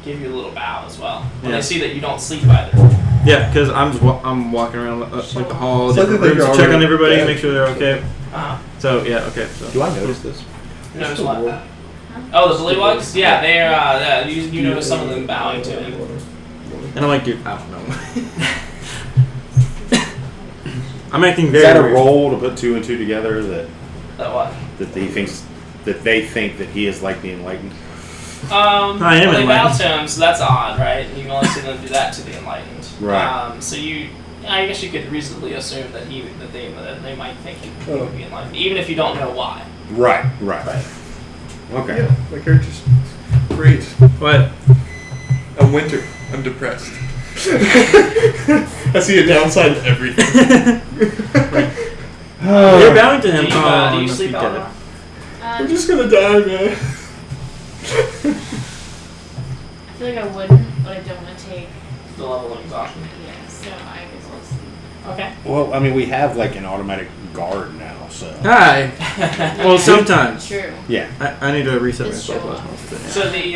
give you a little bow as well. When Yeah. they see that you don't sleep either. Yeah, because I'm walking around like the hall, It's like different they rooms, think to you're check on already everybody, dead. make sure they're okay. So yeah, okay. So Do I notice this? Notice what? Oh, the bullywugs? Yeah, they're you notice some of them bowing to him. and I'm like, dude, I don't know. I'm acting Is very that a weird. roll to put two and two together that That what? That they think that he is like the Enlightened. Well, I am they bow enlightened. to him, so that's odd, right? And you can only see them do that to the enlightened. Right. So I guess you could reasonably assume that they might think he would be enlightened, even if you don't know why. Right. Okay. Yeah, my character's great. What? I'm winter. I'm depressed. I see a downside to everything. You're bowing to him. Do you, Oh, do you must sleep be out dead. now? We're just gonna die, man. I feel like I wouldn't, but I don't want to take. The level of exhaustion. Yeah, so I guess I'll sleep. Okay. Well, I mean, we have like an automatic guard now, so Hi. Well, sometimes. True. yeah. I need to reset It's myself. show last off. month, but yeah. So the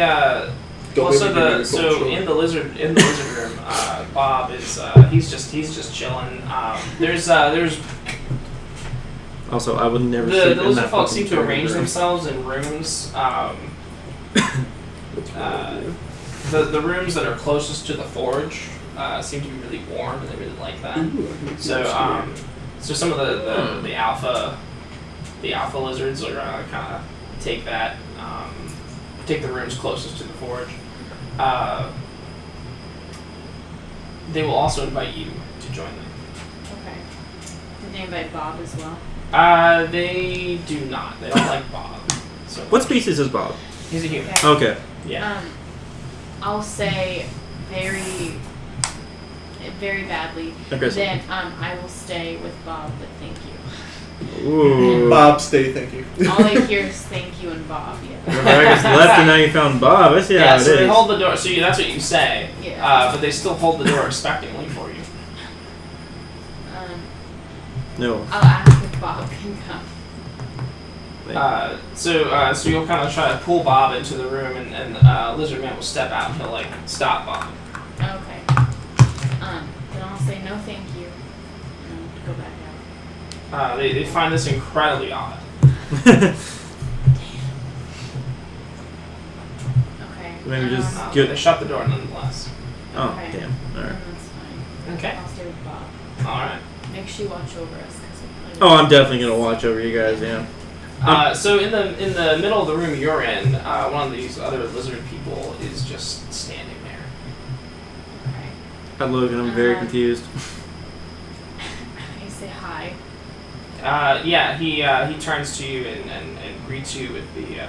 Don't make me do it, so control. in the lizard room, Bob is he's just chilling. There's Also, I would never the sleep in lizard that folk fucking seem to turret arrange room. themselves in rooms. The rooms that are closest to the forge seem to be really warm, and they really like that. So some of the alpha lizards are gonna kind of take the rooms closest to the forge. They will also invite you to join them. Okay. Did they invite Bob as well? They do not. They don't like Bob. So What species is Bob? He's a human. Okay. Okay. Yeah. I'll say very, very badly. Aggressive. Then I will stay with Bob, but thank you. Ooh. Bob, stay, thank you. All I hear is thank you and Bob. Yeah. Rebecca's left and now you found Bob. I see how Yeah. it So they is. hold the door. So that's what you say. Yeah. But they still hold the door expectantly for you. No. I'll ask if Bob can come. So you'll kind of try to pull Bob into the room, and Lizard Man will step out and he'll like stop Bob. Okay. Then I'll say no, thank you, and go back out. They find this incredibly odd. Okay. Maybe just But Good. they shut the door nonetheless. Oh, Okay. damn. Alright. That's fine. Okay. I'll stay with Bob. All right. Make sure you watch over us. Oh, I'm definitely gonna watch over you guys, yeah. So in the middle of the room you're in, one of these other lizard people is just standing there. Okay. I look and I'm very confused. I say hi. Yeah, he turns to you and greets you with the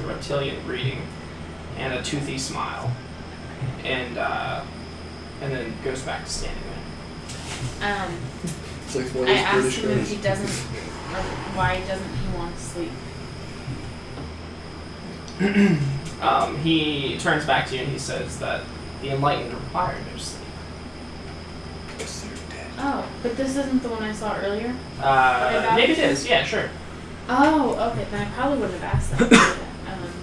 reptilian greeting and a toothy smile, and then goes back to standing there. It's like one of I those asked British him if guys. he doesn't, or why doesn't he want to sleep? He turns back to you and he says that the enlightened require no sleep. Oh, but this isn't the one I saw earlier. Maybe it is. Yeah, sure. Oh, okay. Then I probably wouldn't have asked that.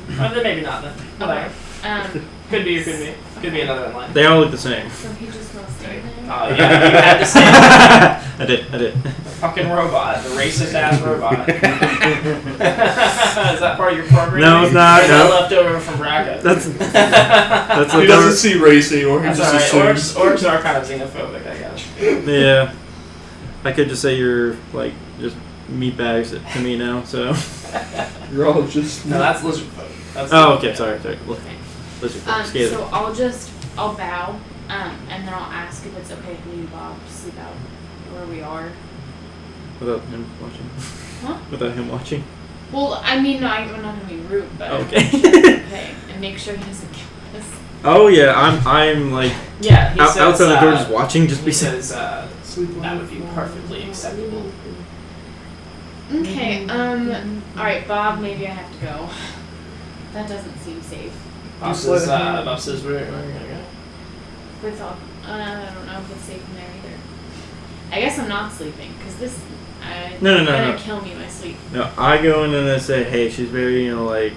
Then maybe not. Then whatever. Okay. Could be or could be. Could be another enlightened. They all look the same. So he just wants to stay there. Oh yeah, you had to say I did. the fucking robot, the racist ass robot. Is that part of your program? No, it's not, Or is that no. left over from Braga? That's He doesn't see race anymore. He That's just alright. assumes. Orcs are kind of xenophobic, I guess. yeah. I could just say you're like just meat bags to me now. So. You're all just. No, that's lizard folk. That's Oh, okay. Sorry. Look, Okay. lizard folk, scaly. So I'll bow, and then I'll ask if it's okay if me and Bob sleep out where we are. Without him watching. Huh? Without him watching. Well, I mean, I'm not gonna be rude, but Okay. I'm sure it's okay, and make sure he doesn't kill us. Oh yeah, I'm like Yeah, he says, outside the door just watching, just he be safe. says that would be perfectly acceptable. Okay. All right, Bob. Maybe I have to go. That doesn't seem safe. Bob says, where are you gonna go? With all, I don't know if it's safe in there either. I guess I'm not sleeping because this. No. Gonna kill me in my sleep. No, I go in and I say, hey, she's very, like.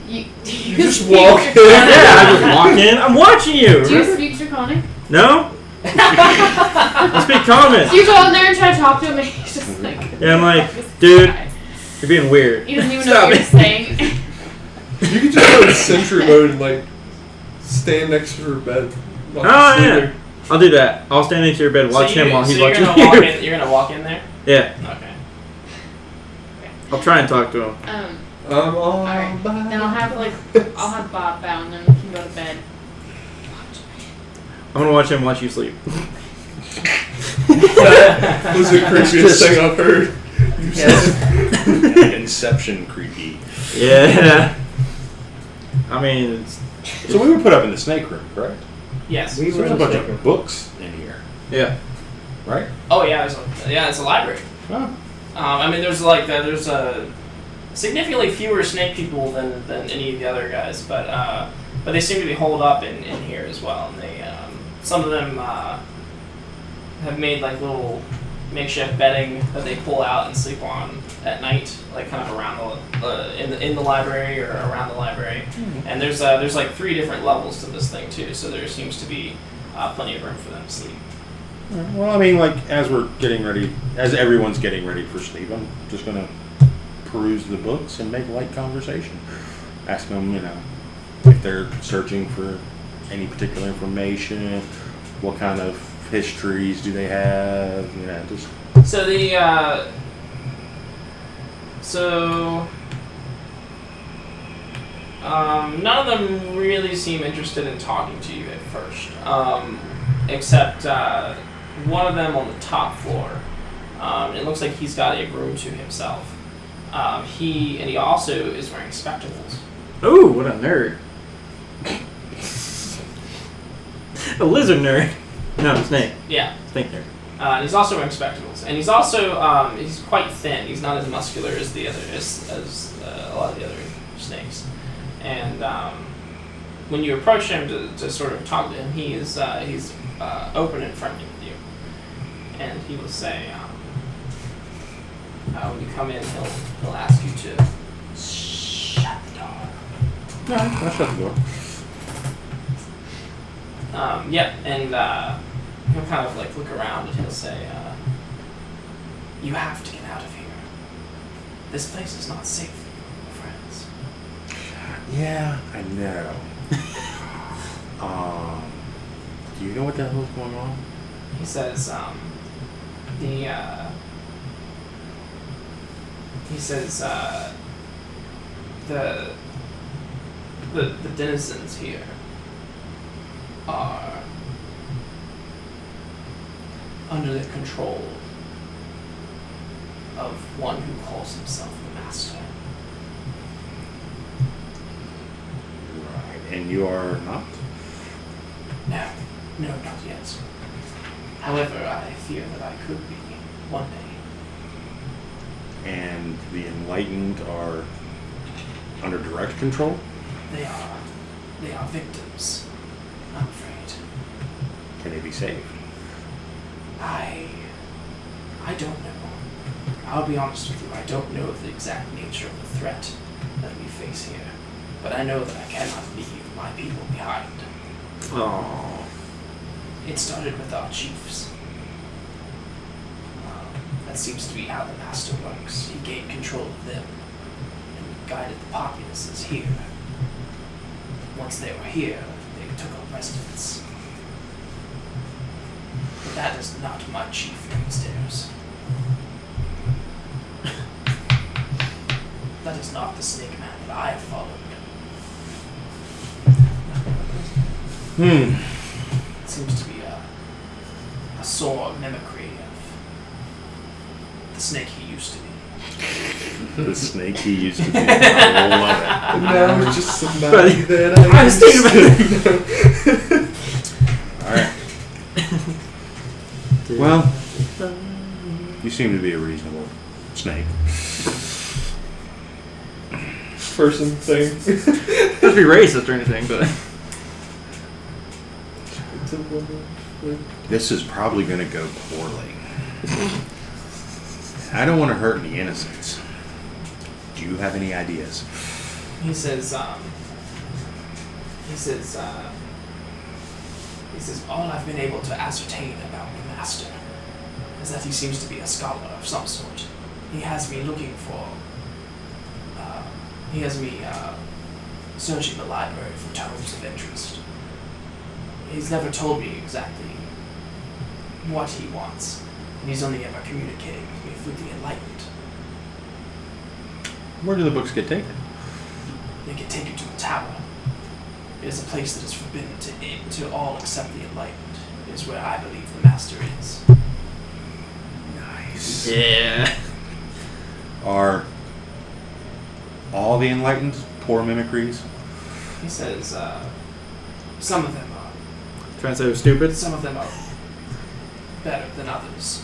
You just speak walk Draconic? in. Yeah, I just walk in. I'm watching you. Do you speak Draconic? No. I speak common. Do you go in there and try to talk to him and he's just like. Yeah, I'm like, "Fuck this dude, guy." you're being weird. He doesn't even know Stop what you're it. saying. You could just go in sentry mode and like stand next to her bed. while Oh she's yeah, sleeping. I'll do that. I'll stand next to your bed, watch him while he's you're watching gonna you. walk in, you're gonna walk in there? Yeah. Okay. I'll try and talk to him. I'm all Alright. by Then I'll have Bob bow and then we can go to bed. I'm gonna watch him watch you sleep. That was the creepiest thing I've heard. You said. Inception creepy. Yeah. I mean, So we were put up in the snake room, correct? Yes. We So were there's a in the bunch snake room. of books in here, yeah. right? Oh yeah, it's a library. Oh. I mean, there's significantly fewer snake people than any of the other guys, but they seem to be holed up in here as well. And they some of them have made like little makeshift bedding that they pull out and sleep on at night, like kind of around in the library or around the library. And there's like 3 different levels to this thing too, so there seems to be plenty of room for them to sleep. Well, I mean, like as everyone's getting ready for sleep, I'm just gonna peruse the books and make light conversation. Ask them, if they're searching for any particular information, what kind of histories do they have, just. So none of them really seem interested in talking to you at first, except one of them on the top floor. It looks like he's got a room to himself. He also is wearing spectacles. Ooh, what a nerd. A lizard nerd. No, snake. Yeah. Snake nerd. And he's also wearing spectacles, and he's also he's quite thin. He's not as muscular as the other as a lot of the other snakes. And when you approach him to sort of talk to him, he's open and friendly with you. And he will say, when you come in, he'll ask you to shut the door. No, I'll shut the door. And he'll kind of like look around and he'll say, you have to get out of here. This place is not safe for you, friends. Yeah, I know. Do you know what the hell's going on? He says, the denizens here are under the control of one who calls himself the Master. Right, and you are not? No, not yet. However, I fear that I could be one day. And the enlightened are under direct control? They are victims, I'm afraid. Can they be saved? I don't know. I'll be honest with you, I don't know the exact nature of the threat that we face here. But I know that I cannot leave my people behind. Oh. It started with our chiefs. That seems to be how the Master works. He gained control of them and guided the populaces here. Once they were here, they took up residence. But that is not my chief downstairs. That is not the snake man that I have followed. It seems to be a sore mimicry of the snake he used to be. The snake he used to be. I love it. And now it's just somebody that I was thinking Alright. Well, you seem to be a reasonable snake. person thing. Just be racist or anything, but This is probably going to go poorly. I don't want to hurt any innocents. Do you have any ideas? He says, all I've been able to ascertain about the Master is that he seems to be a scholar of some sort. He has me looking for, searching the library for tomes of interest. He's never told me exactly what he wants, and he's only ever communicating with me through the Enlightened. Where do the books get taken? They get taken to the tower. It is a place that is forbidden to all except the enlightened. It is where I believe the master is. Nice. Yeah. Are all the enlightened poor mimicries? He says, some of them are. Trying to say they're stupid? Some of them are better than others.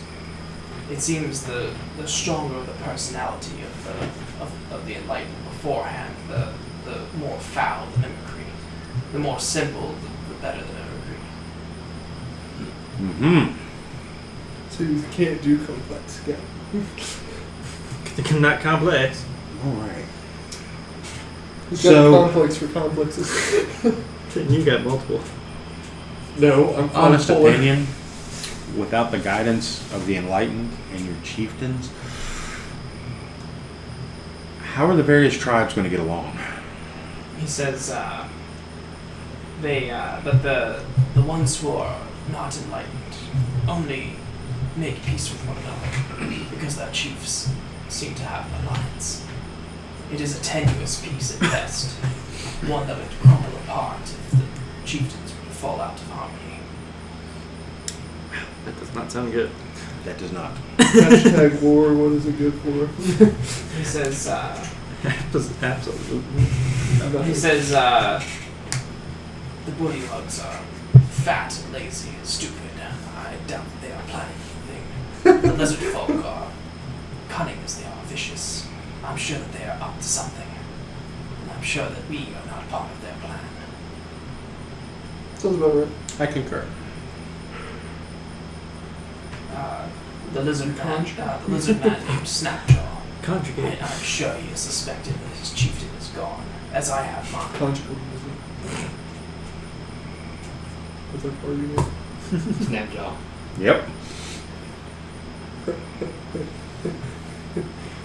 It seems the stronger the personality of the enlightened beforehand, the more foul the mimicry. The more simple, the better the mimicry. Mm-hmm. So you can't do complex. Yeah. They're not complex. All right. He's So- got complex for complexes. You got multiple. No, I'm Honest polar. opinion, without the guidance of the enlightened and your chieftains, how are the various tribes going to get along? He says, that the ones who are not enlightened only make peace with one another because their chiefs seem to have an alliance. It is a tenuous peace at best, one that would crumble apart if the chieftains were to fall out of harmony. That does not sound good. That does not. Hashtag war. What is it good for? He says, Absolutely. he says, the bullyhogs are fat and lazy and stupid. I doubt that they are planning anything. The lizard folk are cunning as they are vicious. I'm sure that they are up to something. And I'm sure that we are not part of their plan. Sounds about right. I concur. The lizard man named Snapjaw. Conjugate. I'm sure he has suspected that his chieftain is gone, as I have mine. Conjugal. What's that party name? Snapjaw. Yep.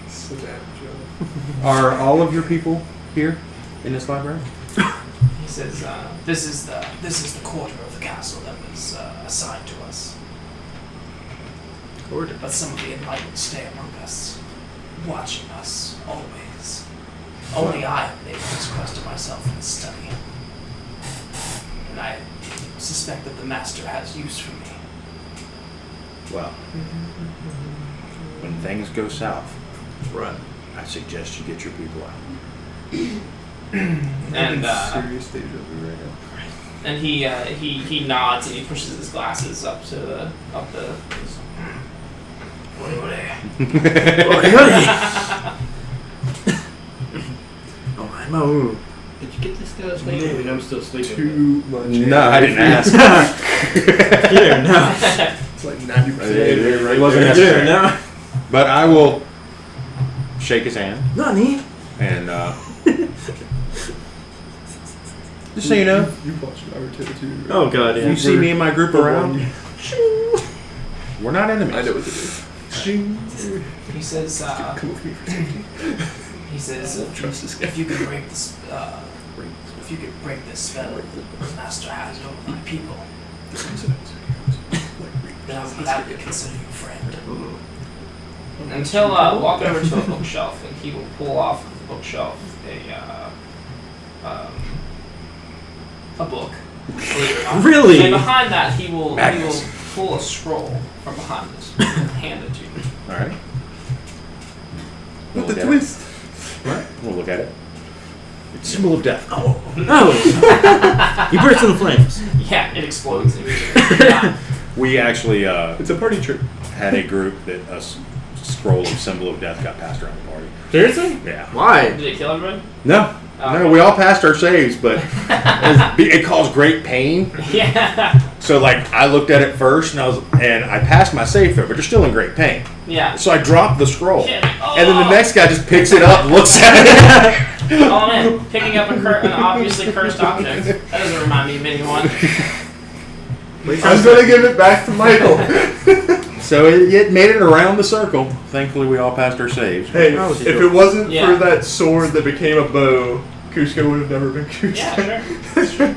Snapjaw. Are all of your people here in this library? He says, "This is the quarter of the castle that was assigned to us. Order. But some of the enlightened stay among us, watching us always. Only I am able to sequester myself in the study, and I suspect that the master has use for me." Well, when things go south, Run. I suggest you get your people out. And serious stage of it right now. and he nods and he pushes his glasses up the. What Oh, I'm a Did you get this guy's name? I mean, I'm still sleeping. Too much. No, I didn't ask. Here, no. It's like 90%. It wasn't Here, necessary. no. But I will shake his hand Nani? and just so you know, You watched Naruto too. Right? Oh, God, if yeah. you see me and my group around, we're not enemies. I know what to do. Shing. He says, Come with me for safety. he says, Trust this guy. if you could break this, if you could break this spell that the master has over my people, then I would gladly consider you a friend. And he'll walk over to a bookshelf and he will pull off of the bookshelf a book. Believe it or not. Really? And behind that he will Magnus. pull a scroll from behind it and hand it to you. All right. What We'll the look at twist? it. We'll look at it. It's symbol of death. Oh. No! You burst in the flames. Yeah, it explodes immediately. We actually It's a party trick. had a group that a scroll of symbol of death got passed around the party. Seriously? Yeah. Why? Did it kill everybody? No. No, we all passed our saves, but it caused great pain. Yeah. So like I looked at it first and I passed my save throw, but you're still in great pain. Yeah. So I dropped the scroll. Shit. And then the next guy just picks it up, looks at it. Oh man, picking up an obviously cursed object. That doesn't remind me of anyone. I'm gonna give it back to Michael. So it made it around the circle. Thankfully, we all passed our saves. Hey, How would if you it wasn't Yeah. for that sword that became a bow, Cusco would have never been Cusco. Yeah, sure.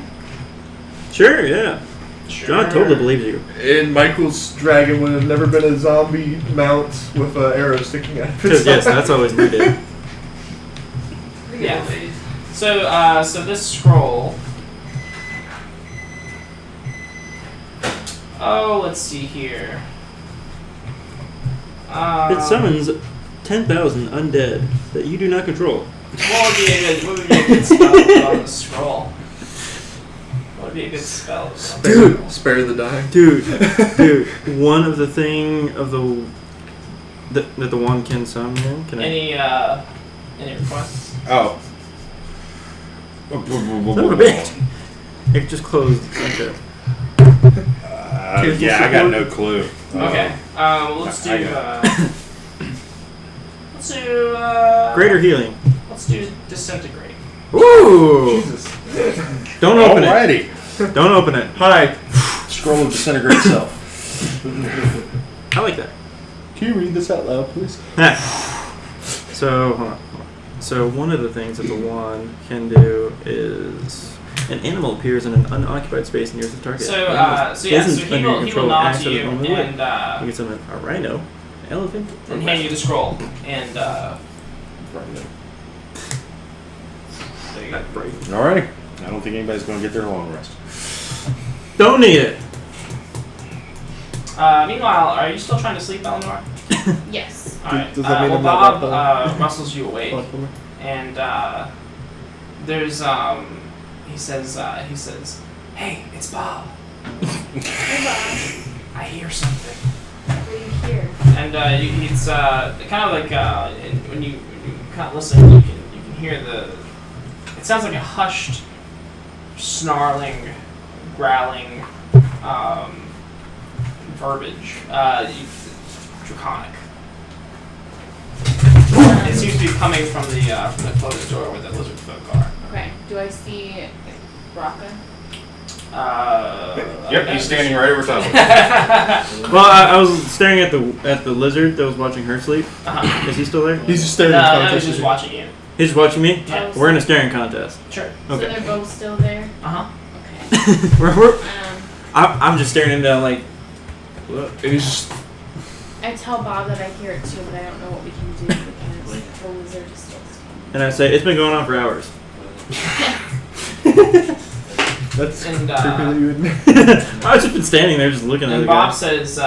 Sure, yeah. Sure. John totally believes you. And Michael's dragon would have never been a zombie mount with an arrow sticking out of its Yes, side. that's always needed. Yeah. So this scroll. Oh, let's see here. It summons 10,000 undead that you do not control. What would be a good spell to put on the scroll? What would be a good spell? To put on the Dude. scroll? Spare the dying. Dude, one of the thing of the that the wand can summon. Can Any requests? Oh. Son of a bitch. It just closed. Okay. Yeah, I got no clue. Okay. Let's do. Let's do. Greater healing. Let's do disintegrate. Ooh! Don't open Alrighty. it. Don't open it. Hi. Scroll of disintegrate self. I like that. Can you read this out loud, please? So, hold on. So one of the things that the wand can do is an animal appears in an unoccupied space near the target. So he will nod to you and you can summon a rhino, elephant, or hand you the scroll and there you go. Alrighty. I don't think anybody's going to get their long rest. Don't need it. Meanwhile, are you still trying to sleep, Eleanor? Yes. Alright. Does that mean Well, I'm not Bob rustles you awake, Fuck me. and there's he says, "Hey, it's Bob. I hear something." What do you hear? And it's kind of like when you kind of listen, you can hear it sounds like a hushed, snarling, growling verbiage, draconic. It seems to be coming from the closed door where the lizard folk are. Okay. Do I see Raka? Yep, he's standing right over top of Well, I was staring at the lizard that was watching her sleep. Uh-huh. Is he still there? He's just staring No, at the he's contest. just watching you. He's just watching me? Yeah. We're in a staring contest. Sure. So Okay. they're both still there? Uh-huh. Okay. we're, Um, I'm just staring him down like, what? He's just I tell Bob that I hear it too, but I don't know what we can do because the lizard is still standing. And I say, it's been going on for hours. that's And, creepy that you admit. I've just been standing there just looking at And the Bob guy. says,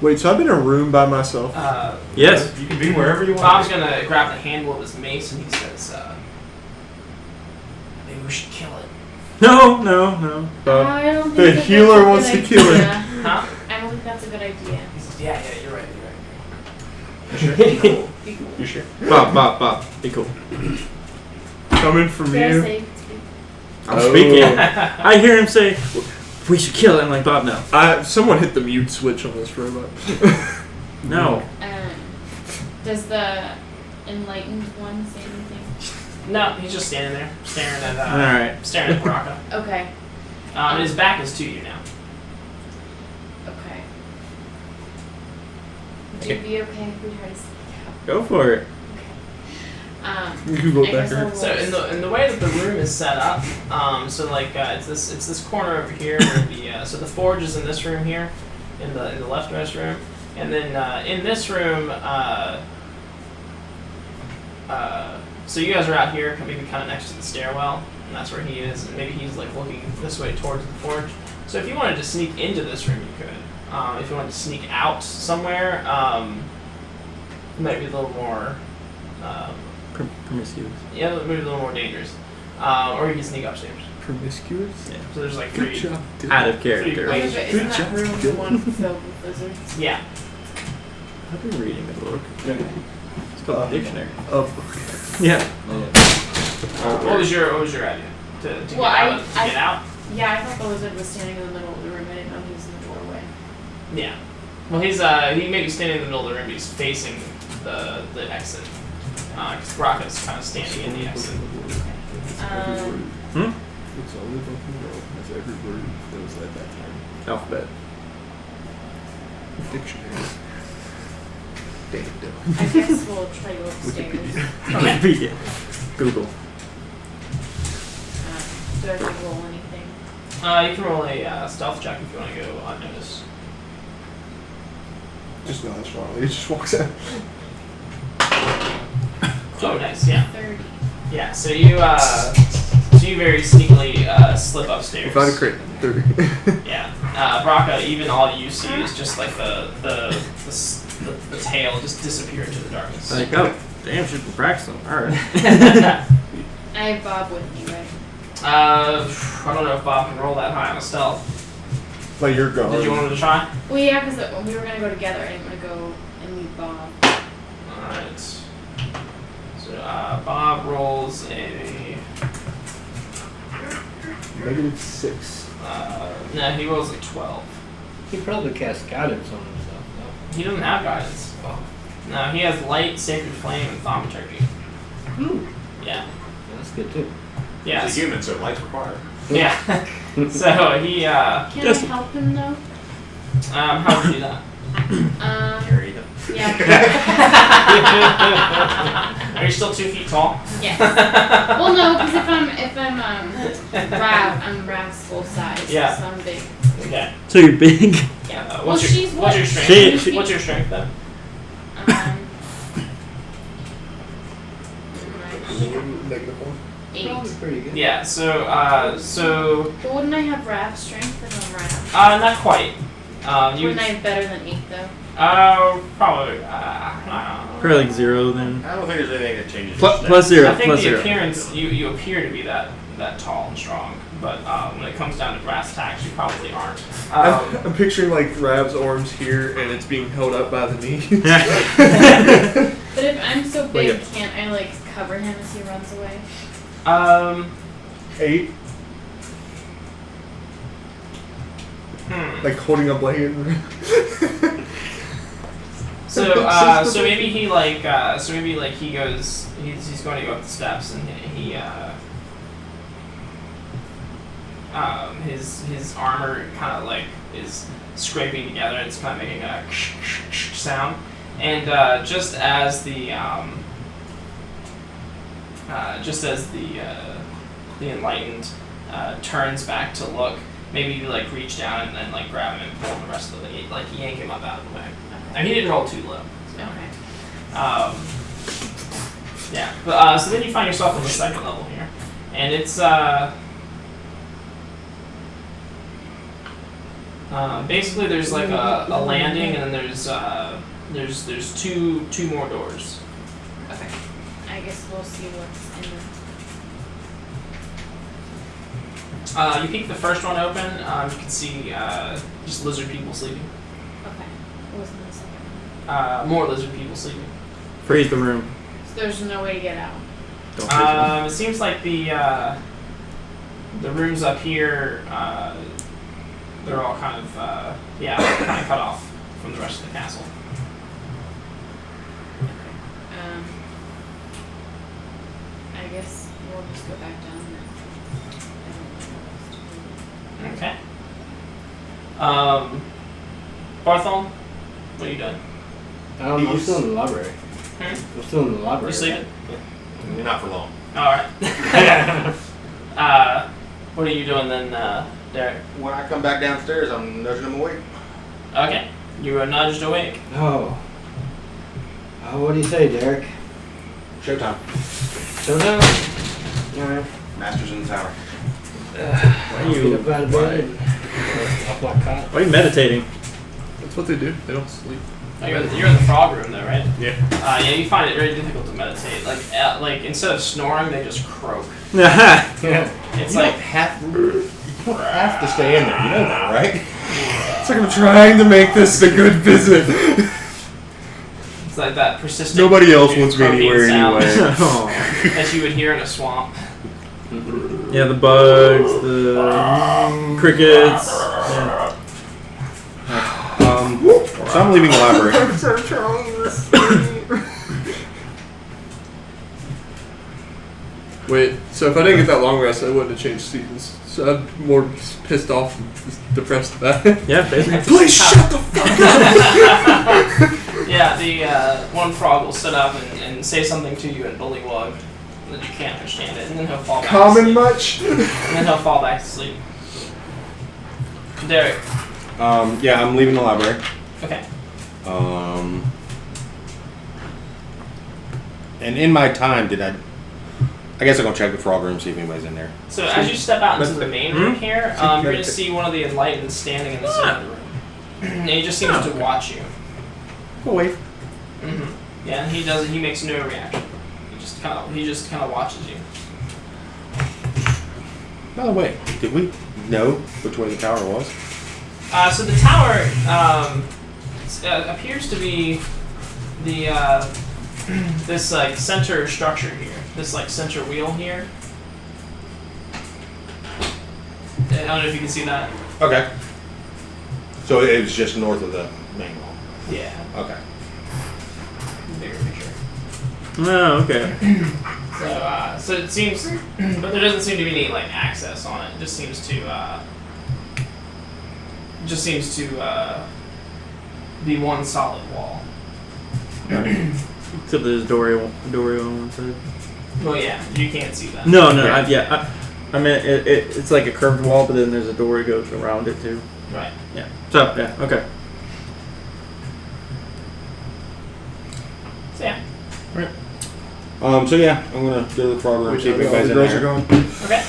Wait, so I've been in a room by myself. Yes. You can be wherever you want. Bob's gonna grab the handle of his mace and he says, maybe we should kill it. No. I don't think the that that's healer a good wants to kill it. idea. Huh? I don't think that's a good idea. He says, yeah, you're right. Be cool. You sure? Bob, be cool. Coming from Did I you. say I'm Oh. speaking. I hear him say, we should kill it. I'm like, Bob, no. Someone hit the mute switch on this robot. No. Does the enlightened one say anything? No, he's just standing there, staring at Alright. staring at Baraka. Okay. And his back is to you now. Okay. Would you be okay if we try to sneak out? Go for it. You can go I back guess I'll there. roll. So in the way that the room is set up, so like it's this corner over here where the so the forge is in this room here, in the leftmost room, and then in this room, so you guys are out here, maybe kind of next to the stairwell, and that's where he is, and maybe he's like looking this way towards the forge. So if you wanted to sneak into this room, you could. If you wanted to sneak out somewhere, it might be a little more. Promiscuous. Yeah, maybe a little more dangerous. Or you can sneak upstairs. Promiscuous? Yeah. So there's like Good three. job, dude. Out of character. Wait. Isn't that room the one filled with lizards? Yeah. I've been reading a book. It's called the dictionary. Oh, Yeah. What was your idea? To Well, get out? Yeah, I thought the lizard was standing in the middle of the room. I didn't know he was in the doorway. Yeah. Well, he may be standing in the middle of the room, but he's facing the exit. Because Rocco's kind of standing in the exit. It's every word. Hmm? It's all the fucking world. That's every word that was at that time. Alphabet. Dictionary. Data. I guess we'll try to go upstairs. Wikipedia. Google. Do I have to roll anything? You can roll a stealth check if you want to go unnoticed. Just not strong. He just walks out. Oh, nice. Yeah. 30. Yeah. So you very sneakily slip upstairs. If I'd crit 30. Yeah. Braca, even all you see is just like the tail just disappear into the darkness. Like, oh, damn, should be practicing. Alright. I have Bob with me, right? I don't know if Bob can roll that high on a stealth. Like you're going. Did you want him to try? Well, yeah, because we were gonna go together. I didn't want to go and leave Bob. Alright. So Bob rolls a -6. no, he rolls a 12. He probably casts guidance on himself, though. He doesn't have guidance. Oh. No, he has light, sacred flame, and thaumaturgy. Yeah. That's good too. Yeah. He's a human, so light's required. Yeah. So he Can I help him though? how would you do that? Carry them. Yeah. Are you still 2 feet tall? Yes. Well, no, because if I'm Rav, I'm Rav's full size. Yeah. So I'm big. Okay. So you're big? Yeah. What's your strength? She- What's your strength then? -1. 8. Probably pretty good. Yeah. So But wouldn't I have Rav strength if I'm Rav? not quite. You Wouldn't I have better than 8 though? probably. I don't know. Probably like 0 then. I don't think there's anything that changes. Plus 0. I think Plus the 0. appearance, you appear to be that tall and strong, but when it comes down to brass tacks, you probably aren't. I'm picturing like Rav's arms here, and it's being held up by the knee. But if I'm so big, Like can't I like cover him as he runs away? 8. Like holding a blade. So maybe he he goes, he's going to go up the steps, and he his armor kind of like is scraping together, and it's kind of making a sound, and just as the enlightened turns back to look, maybe you like reach down and then like grab him and pull the rest of the like yank him up out of the way. I mean, he didn't roll too low. So. Okay. Yeah, but so then you find yourself on the second level here, and it's basically there's like a landing, and then there's two more doors. Okay. I guess we'll see what's in them. You peek the first one open, you can see just lizard people sleeping. Okay. What was in the second one? More lizard people sleeping. Freeze the room. So there's no way to get out. Don't freeze the room. It seems like the rooms up here, they're all kind of kind of cut off from the rest of the castle. I guess we'll just go back down there. Okay. Barthol, what are you doing? I'm still in the library. Hmm? I'm still in the library. You sleeping? You're not for long. All right. What are you doing then, Derek? When I come back downstairs, I'm nudging him awake. Okay. You are nudged awake. Oh. What do you say, Derek? Showtime. Showtime? Alright. Masters in the tower. Why are you, Get up out of bed. Off my cot. why are you meditating? That's what they do. They don't sleep. Oh, you're in the frog room though, right? Yeah. Yeah, you find it very difficult to meditate. Like instead of snoring, they just croak. Yeah. It's You like don't have to stay in there. You know that, right? It's like I'm trying to make this a good visit. it's like that persistent. Nobody else wants me croaking anywhere sound anyway. Oh. that you would hear in a swamp. Yeah, the bugs, the crickets. Yeah. So I'm leaving the library. I'm so trying to Wait, so if I didn't get that long rest, I wouldn't have changed seasons. So I'm more pissed off and just depressed about it. Yeah, basically. Please shut the fuck up! Yeah, the one frog will sit up and say something to you in bullywug that you can't understand it, and then he'll fall back to Common sleep. much? And then he'll fall back to sleep. Derek. Yeah, I'm leaving the library. Okay. And in my time, I guess I'm gonna check the frog room, see if anybody's in there. So as you step out into the main room here, you're going to see one of the Enlightened standing in the center of the room. And he just seems to watch you. Go away. Mm-hmm. Yeah, and he makes no reaction. He just kind of watches you. By the way, did we know which way the tower was? So the tower appears to be the this like center structure here. This like center wheel here. I don't know if you can see that. Okay. So it was just north of the main wall. Yeah. Okay. Bigger picture. Oh, okay. So it seems, but there doesn't seem to be any like access on it. It just seems to be one solid wall. Except there's a doorway on one side. Well, yeah, you can't see that. No. I mean, it's like a curved wall, but then there's a door that goes around it too. Right. Yeah. So yeah. Okay. So yeah. So yeah, I'm gonna go to the frog room, see if all anybody's the in girls there. are going. Okay.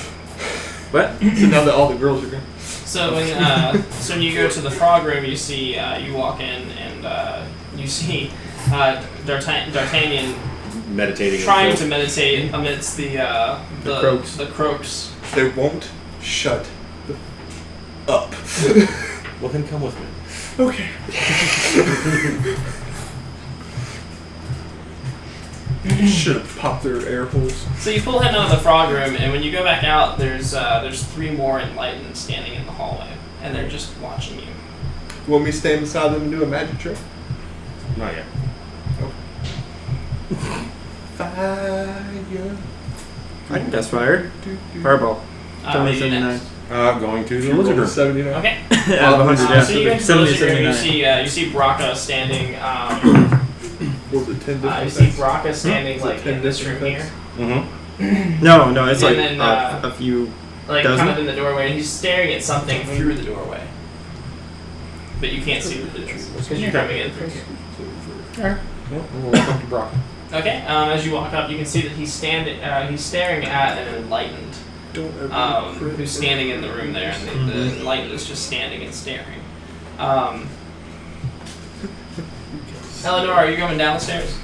What? So now that all the girls are going. So when you go to the frog room, you see you walk in and you see D'Artagnan Meditating. trying to meditate amidst the croaks. The croaks. They won't shut up. Well, then come with me. Okay. Should have popped their air holes. So you pull him out of the frog room, and when you go back out, there's 3 more Enlightened standing in the hallway, and they're just watching you. You want me to stand beside them and do a magic trick? Not yet. Fire. I think that's fired. Fireball. Tell me You 79. next. Going to the lizard room. 79. Okay. Out of 100, yeah. So you go to the 70, lizard room, 79. you see Braca standing. Was it 10 different You see things? Braca standing Was it like 10 in this room different here, Mm-hmm. No, it's And like then, a few. like Doesn't kind of in the doorway, and he's staring at something through the doorway, but you can't see what it is because you're coming in through here. Well, we'll welcome to Brock. Okay. As you walk up, you can see that he's staring at an Enlightened. Don't ever Who's standing in the room there, and the Enlightened is just standing and staring. Eleanor, are you going down the stairs?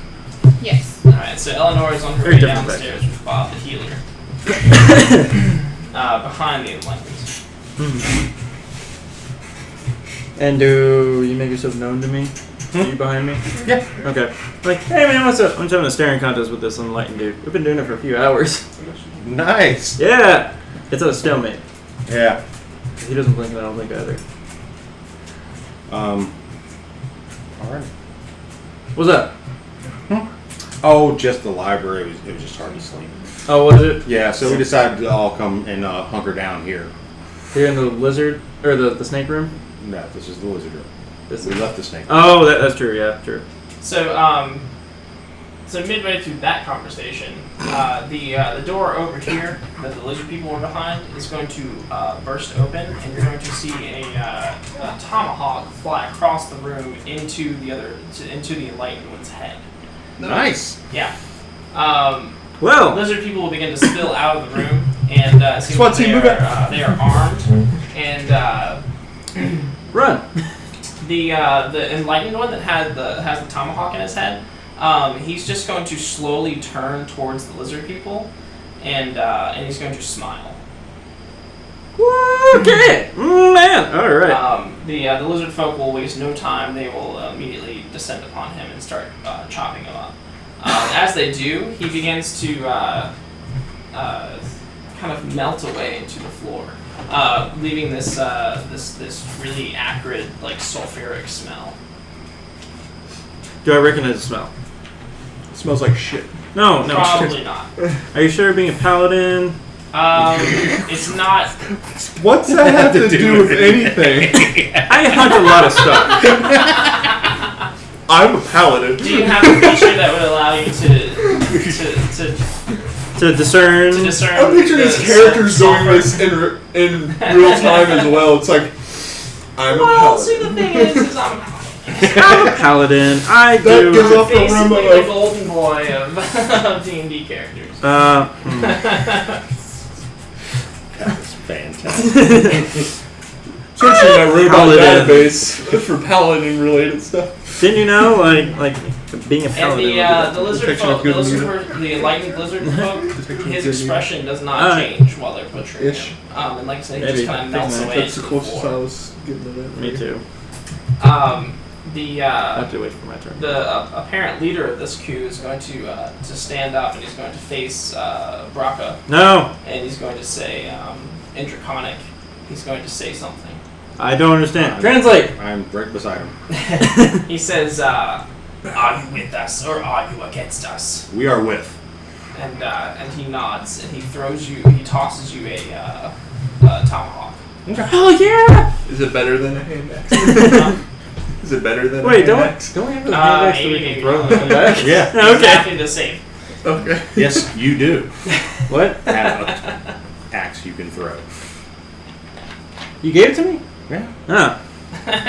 Yes. Alright, so Eleanor is on her Very way different down the back stairs with Bob the healer. Behind the Enlightened. And do you make yourself known to me? Are you behind me? Yeah. Okay. Like, hey man, what's up? I'm just having a staring contest with this Enlightened dude. We've been doing it for a few hours. Nice. Yeah! It's a stalemate. Yeah. He doesn't blink and I don't blink either. All right. What's up? Oh, just the library. It was just hard to sleep. Oh, was it? Yeah, so we decided to all come and hunker down here. Here in the lizard, or the snake room? No, this is the lizard room. This We is... left the snake. Oh, that's true, yeah, true. So, so midway through that conversation, the door over here that the lizard people were behind is going to burst open, and you're going to see a tomahawk fly across the room into the Enlightened one's head. Nice. Yeah. Well, Lizard people will begin to spill out of the room, and it seems SWAT that team, move they are armed, and run. the Enlightened one that has the tomahawk in his head, he's just going to slowly turn towards the lizard people, and he's going to smile. Okay, man. All right. The lizard folk will waste no time. They will immediately descend upon him and start chopping him up. As they do, he begins to kind of melt away into the floor, leaving this really acrid, like sulfuric smell. Do I recognize the smell? It smells like shit. No. Probably not. Are you sure being a paladin? It's not. What's that have to do with anything? I hunt a lot of stuff. I'm a paladin. Do you have a feature that would allow you To discern. to discern? I'm picturing the his characters doing sulfur? this in real time as well. It's like, I'm a Well, see, paladin. the thing is I'm a paladin. I'm a paladin. I That gives do. off the Basically rumor the of golden boy of D&D characters. That's fantastic. searching my robot Paladin. database for paladin related stuff. Didn't you know, like being a And paladin? the lizard Detection folk, of good the, and lizard, the enlightened lizard folk, Detection of his good expression does not Alright. change while they're butchering Ish. him. And like I said, he Maybe. just kind of melts away That's the into closest I floor. was getting to that. Me too. The I have to wait for my turn. the apparent leader of this coup is going to stand up and he's going to face Braca No, and he's going to say in Draconic, he's going to say something. I don't understand. Translate. I'm right beside him. He says, "Are you with us or are you against us?" We are with. And he nods and he tosses you a tomahawk. Hell yeah! Is it better than a hand axe? Is it better than Wait, a don't hand axe? we have the hand axe so we maybe can throw not. them back? Yeah. Okay. Exactly the same. Okay. Yes, you do What? have an axe you can throw. You gave it to me? Yeah. Ah,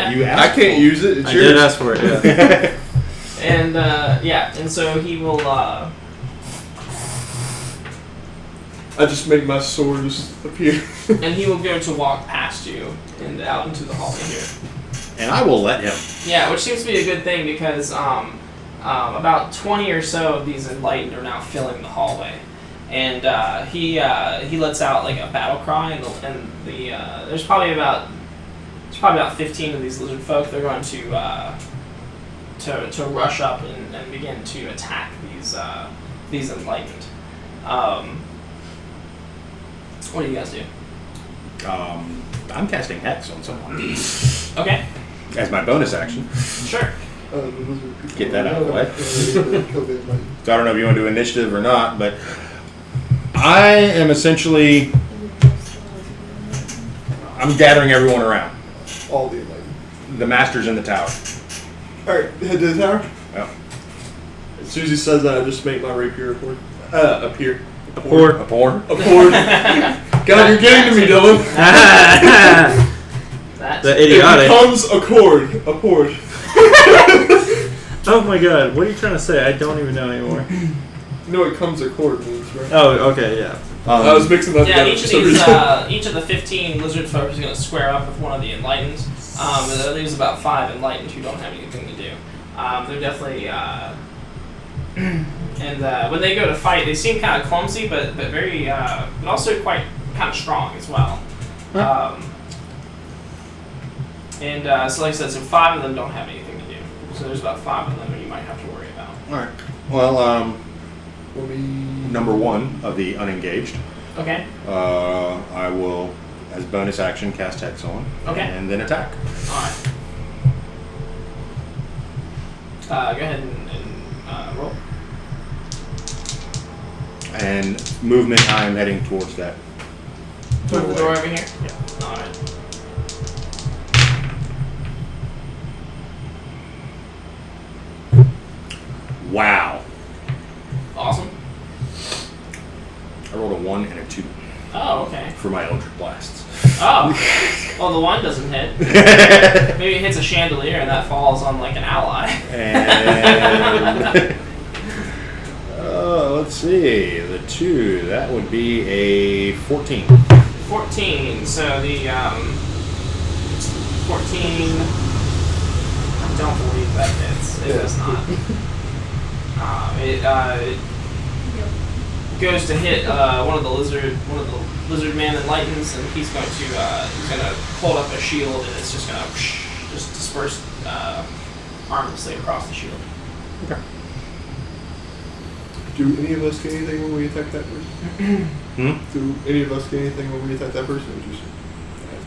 You I asked. can't use it. It's I yours. did ask for it. Yeah. And and so he will. I just make my sword just appear. And he will go to walk past you and out into the hallway here. And I will let him. Yeah, which seems to be a good thing because about 20 or so of these enlightened are now filling the hallway, and he lets out like a battle cry, and there's probably about 15 of these lizard folk. They're going to rush up and begin to attack these enlightened. What do you guys do? I'm casting Hex on someone Okay, as my bonus action. sure. Get that out of the way. So I don't know if you want to do initiative or not, but I am essentially I'm gathering everyone around. All the enlightened. The master's in the tower. Alright, head to the tower. Oh. As soon as he says that, I just make my rapier appear. Appear. A porn. Appear. God, you're getting to me, Dylan. That's The It idiotic. becomes a cord. A port. Oh my god, what are you trying to say? I don't even know anymore. You know what comes a cord means, right? Oh, okay, yeah. I was mixing that Yeah, together each for of some these, reason. each of the 15 lizard folk is going to square up with one of the enlightened. And that leaves about 5 enlightened who don't have anything to do. They're definitely, and when they go to fight, they seem kind of clumsy, but very, but also quite kind of strong as well. So like I said, so 5 of them don't have anything to do. So there's about 5 of them that you might have to worry about. Alright. Well, Let me... number 1 of the unengaged. Okay. I will, as bonus action, cast Hex on. Okay. And then attack. Alright. Go ahead and roll. And movement, I am heading towards that. Towards the door over here? Yeah. Alright. Wow. Awesome. I rolled a 1 and a 2 Oh, okay. for my Eldritch Blasts. Oh. Well, the 1 doesn't hit. Maybe it hits a chandelier and that falls on like an ally. And let's see, the 2, that would be a 14. 14. So the 14. I don't believe that hits. It does not. It goes to hit one of the lizard man enlightens, and he's gonna hold up a shield, and it's just gonna just disperse harmlessly across the shield. Okay. Do any of us get anything when we attack that person? Do any of us get anything when we attack that person? Or just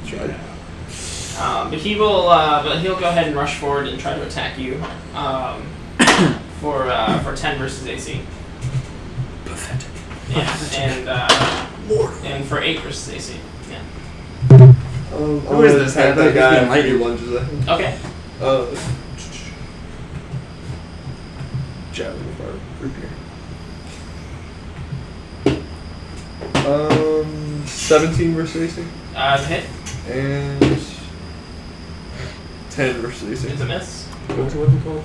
try. But he'll go ahead and rush forward and try to attack you for 10 versus AC. Pathetic. Yeah, and for 8 versus AC. Yeah. Who is this Attack guy? that guy He's and been few lunges at him. Okay. Javelin fire rapier. 17 versus AC. Hit. And 10 versus AC. It's a miss. What was the weapon called?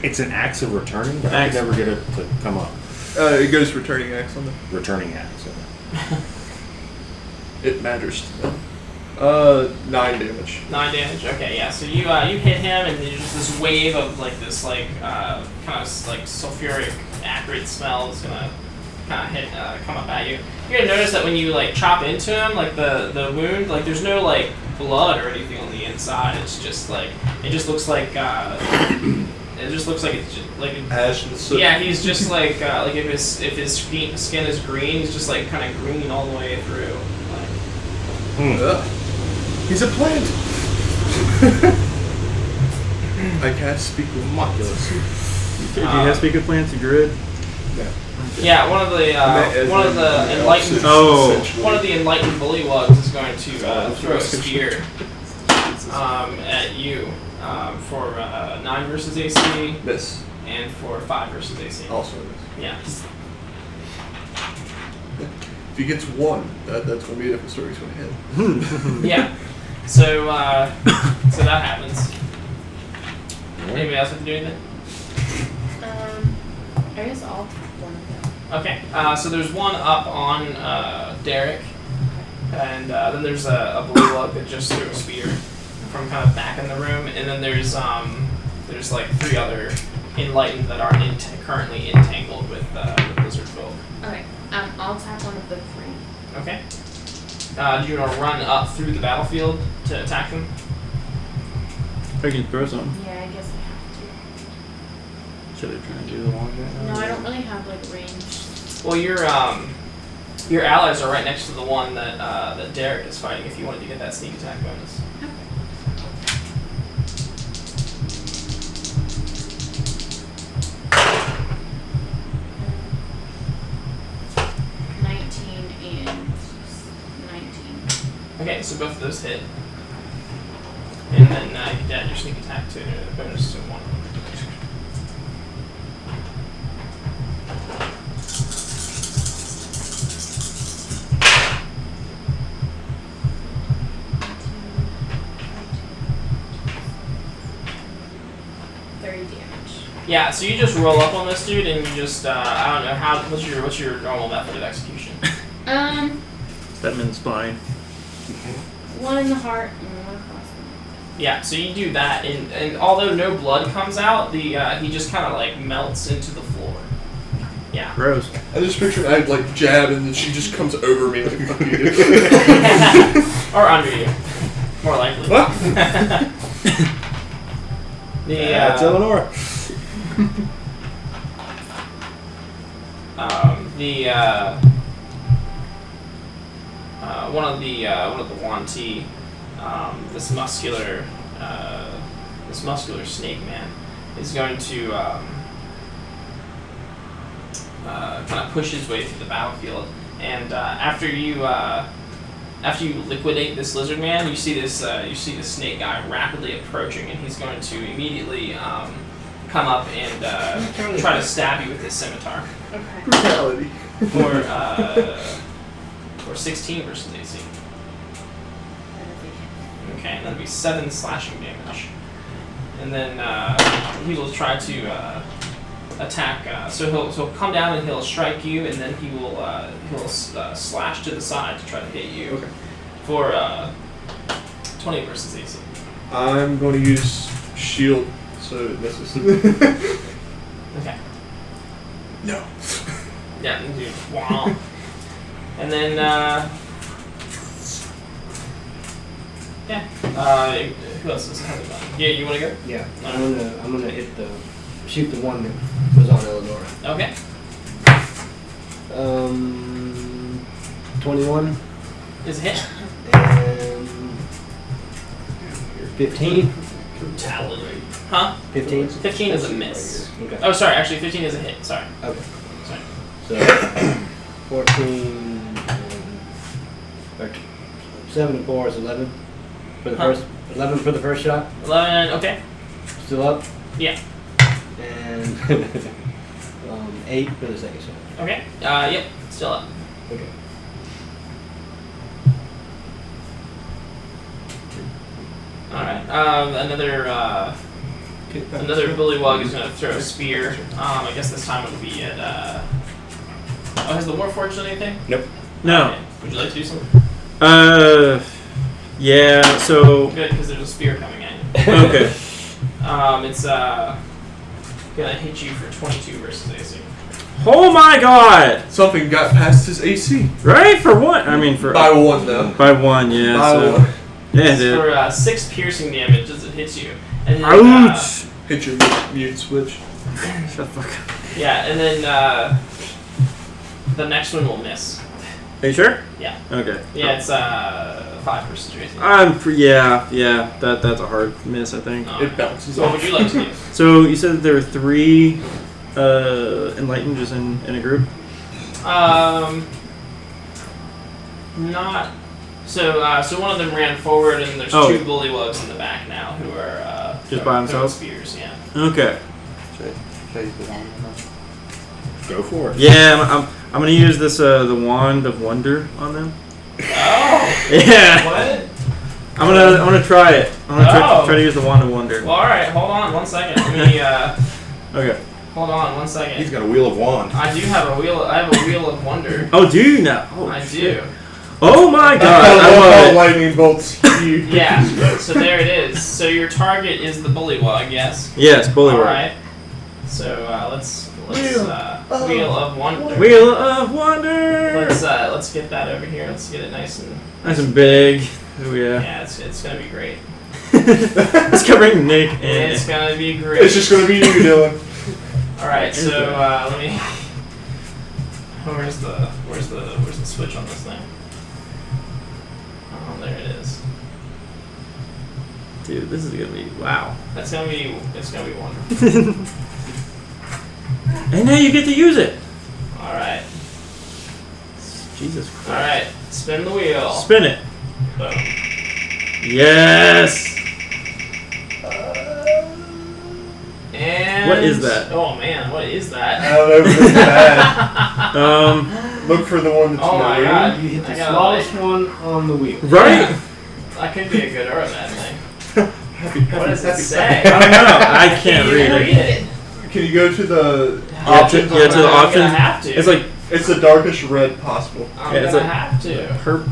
It's an axe of returning, but Axe. I could never get it to come up. It goes returning axe on the. Returning axe. It matters to them. 9 damage. 9 damage. Okay, yeah. So you hit him, and there's just this wave of like this kind of like sulfuric acrid smell is gonna kind of hit come up at you. You're gonna notice that when you like chop into him, like the wound, like there's no like blood or anything on the inside. It's just like it just looks like it just looks like it's just like Ash and soot. yeah. He's just like if his skin is green, he's just like kind of green all the way through. Like, Ugh. He's a plant. I can't speak with moculus. Do you have speak of plants? You good? yeah, one of the enlightened one of the enlightened bullywugs is going to throw a spear at you for 9 versus AC Miss. and for 5 versus AC. Also miss. Yeah. If he gets 1, that's going to be a different story. He's going to hit. Yeah. So so that happens. Anybody else have to do anything? I guess I'll tap one of them. Okay. So there's one up on Derek, and then there's a bullywug that just threw a spear from kind of back in the room, and then there's like 3 other enlightened that are currently entangled with lizard folk. Okay. I'll tap one of the 3. Okay. Do you want to run up through the battlefield to attack them? Or you can throw something. Yeah, I guess I have Should I try and do the long guy? to. No, I don't really have like range. Well, your allies are right next to the one that Derek is fighting. If you wanted to get that sneak attack bonus. Okay. 19 and 19. Okay, so both of those hit. And then you can add your sneak attack to bonus to 1. Yeah, so you just roll up on this dude and you just I don't know what's your normal method of execution? That man's spine. 1 in the heart and 1 across the neck. Yeah, so you do that, and although no blood comes out, he just kind of like melts into the floor. Yeah. Gross. I just pictured I'd like jab and then she just comes over me like fuck you. Or under you, more likely. That's Eleanor. One of the Wanti, this muscular snake man is going to kind of push his way through the battlefield, and after you liquidate this lizard man, you see this snake guy rapidly approaching, and he's going to immediately come up and try to stab you with his scimitar. Okay. Brutality. For 16 versus AC. That is a hit. Okay, and that'll be 7 slashing damage. And then he will try to attack. So he'll come down and he'll strike you, and then he'll slash to the side to try to hit you. Okay. For 20 versus AC. I'm going to use shield, so it misses. Okay. No. Yeah, and do wow. And then yeah. Who else has it done? Yeah, you want to go? Yeah, I'm gonna shoot the one that was on Eleanor. Okay. 21 Is a hit. and 15. Brutality. Huh? 15. 15 is a miss. Okay. Oh, sorry. Actually, 15 is a hit. Sorry. Okay. Sorry. So 14. And, 7 and 4 is 11 for the first. 11 for the first shot. 11. Okay. Still up. Yeah. And 8 for the second shot. Okay. Yep. Still up. Okay. All right. Another Another bullywug is going to throw a spear. I guess this time it'll be at. Oh, has the Warforged done anything? Nope. No. Okay. Would you like to do something? Yeah. So. Good, because there's a spear coming at you. Okay. It's gonna hit you for 22 versus AC. Oh my God! Something got past his AC. Right for what? I mean for By 1 though. by 1, yeah. By So 1. yeah, It's dude. for 6 piercing damage as it hits you. And then, Ouch! Hit your mute switch. Shut the fuck up. yeah, and then the next one will miss. Are you sure? Yeah. Okay. Yeah, it's 5 versus your AC. Yeah. That's a hard miss, I think. It bounces So what off. would you like to do? So you said that there were 3 enlightened just in a group. Not. So one of them ran forward, and there's Oh. 2 bullywugs in the back now who are Just by throwing themselves? spears. Yeah. Okay. Should I use the wand? Go for it. Yeah, I'm gonna use this the wand of wonder on them. Oh. Yeah. What? I'm gonna try it. I'm gonna Oh. try to use the wand of wonder. Well, all right. Hold on 1 second. Let me. Okay. Hold on 1 second. He's got a wheel of wand. I do have a wheel. I have a wheel of wonder. Oh, do you now? Oh, I shit. do. Oh my I God! I love love how it. lightning bolts you. Yeah. So there it is. So your target is the bullywug. Yes. Yes, bully All work. right. So let's wheel of wonder. Wheel of wonder. Let's get that over here. Let's get it nice and big. Oh yeah. yeah. It's gonna be great. It's covering Nick and It's gonna be great. It's just gonna be you, Dylan. All right. So let me. Where's the switch on this thing? Oh, there it is. dude, this is gonna be wow. It's gonna be wonderful. And now you get to use it. All right. Jesus Christ. All right. Spin the wheel. Spin it. Boom. Yes. And What is that? Oh man, what is that? I don't know if it's bad. Look for the one that's Oh my maroon. God. You hit the I gotta, smallest one on the wheel. Right? That could be a good or a bad thing. Happy, What does it happy, say? I don't know. I can't You read read it. it. Can you go to the Yeah, options? to the on that? I'm options. gonna have to. It's like It's the darkest red possible. I'm yeah, it's gonna like- have to. her.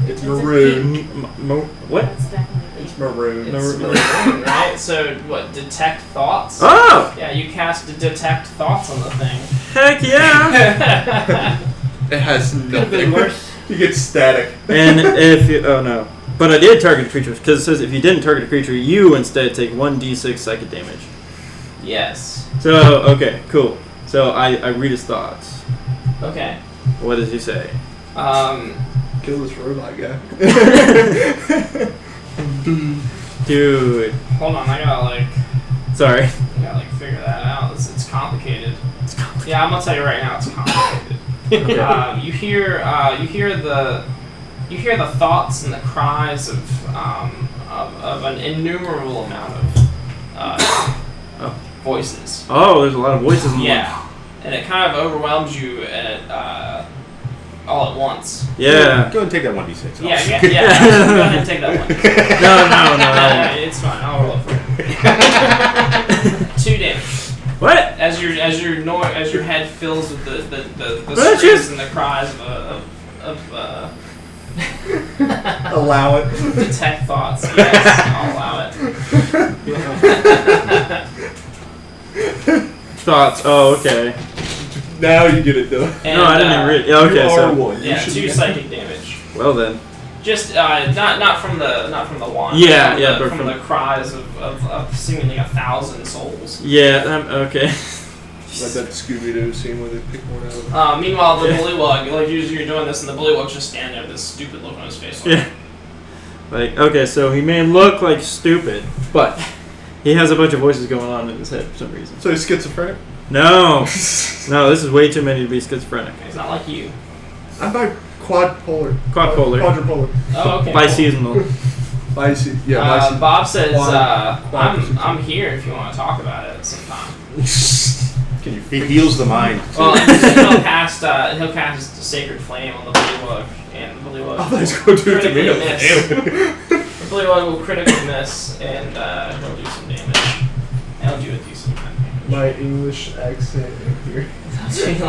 It's maroon. What? That's definitely It's maroon. It's maroon, right? So what? Detect thoughts. Oh! Yeah, you cast detect thoughts on the thing. Heck yeah! It has Could have been nothing. worse. You get static. And if you, oh no. But I did target a creature because it says if you didn't target a creature, you instead take 1d6 psychic damage. Yes. So okay, cool. So I read his thoughts. Okay. What does he say? Kill this robot guy. Dude, Hold on, I gotta sorry. figure that out. It's complicated. Yeah, I'm gonna tell you right now, it's complicated. Okay. You hear the thoughts and the cries of an innumerable amount of voices. Oh, there's a lot of voices in Yeah, and it kind of overwhelms you all at once. one. Yeah. Go and take that 1d6 off. Yeah. Go ahead and take that one. No. It's fine. I'll roll it for you. 2 damage. What? As your head fills with the That's screams just- and the cries of Allow it. detect thoughts. Yes, I'll allow it. Thoughts. Oh, okay. Now you get it done. And, No, I didn't even read. Yeah, You okay, are so one. You Yeah, should 2 be- psychic damage. well then. Just not from the wand. Yeah, from yeah, the, but from from- the cries of seemingly 1,000 souls. Yeah. Okay. Like that Scooby-Doo scene where they pick one out. Meanwhile, the bullywug, like you're doing this, and the bullywug's just standing there with this stupid look on his face. Like, Yeah. Like, okay, so he may look like stupid, but he has a bunch of voices going on in his head for some reason. So he's schizophrenic? No, this is way too many to be schizophrenic. It's not like you. I'm by quadpolar. Quadpolar. Quadrupolar. Oh, okay. Biseasonal. Biseasonal. Yeah, biseasonal. Bob says, Quad- I'm here if you want to talk about it sometime. Can you? He heals the mind. Well, he'll cast Sacred Flame on the bullywug, and the bullywug I thought he was going to do it to me. critically miss. The bullywug will critically miss, and he'll do some damage. And my English accent in here. Doing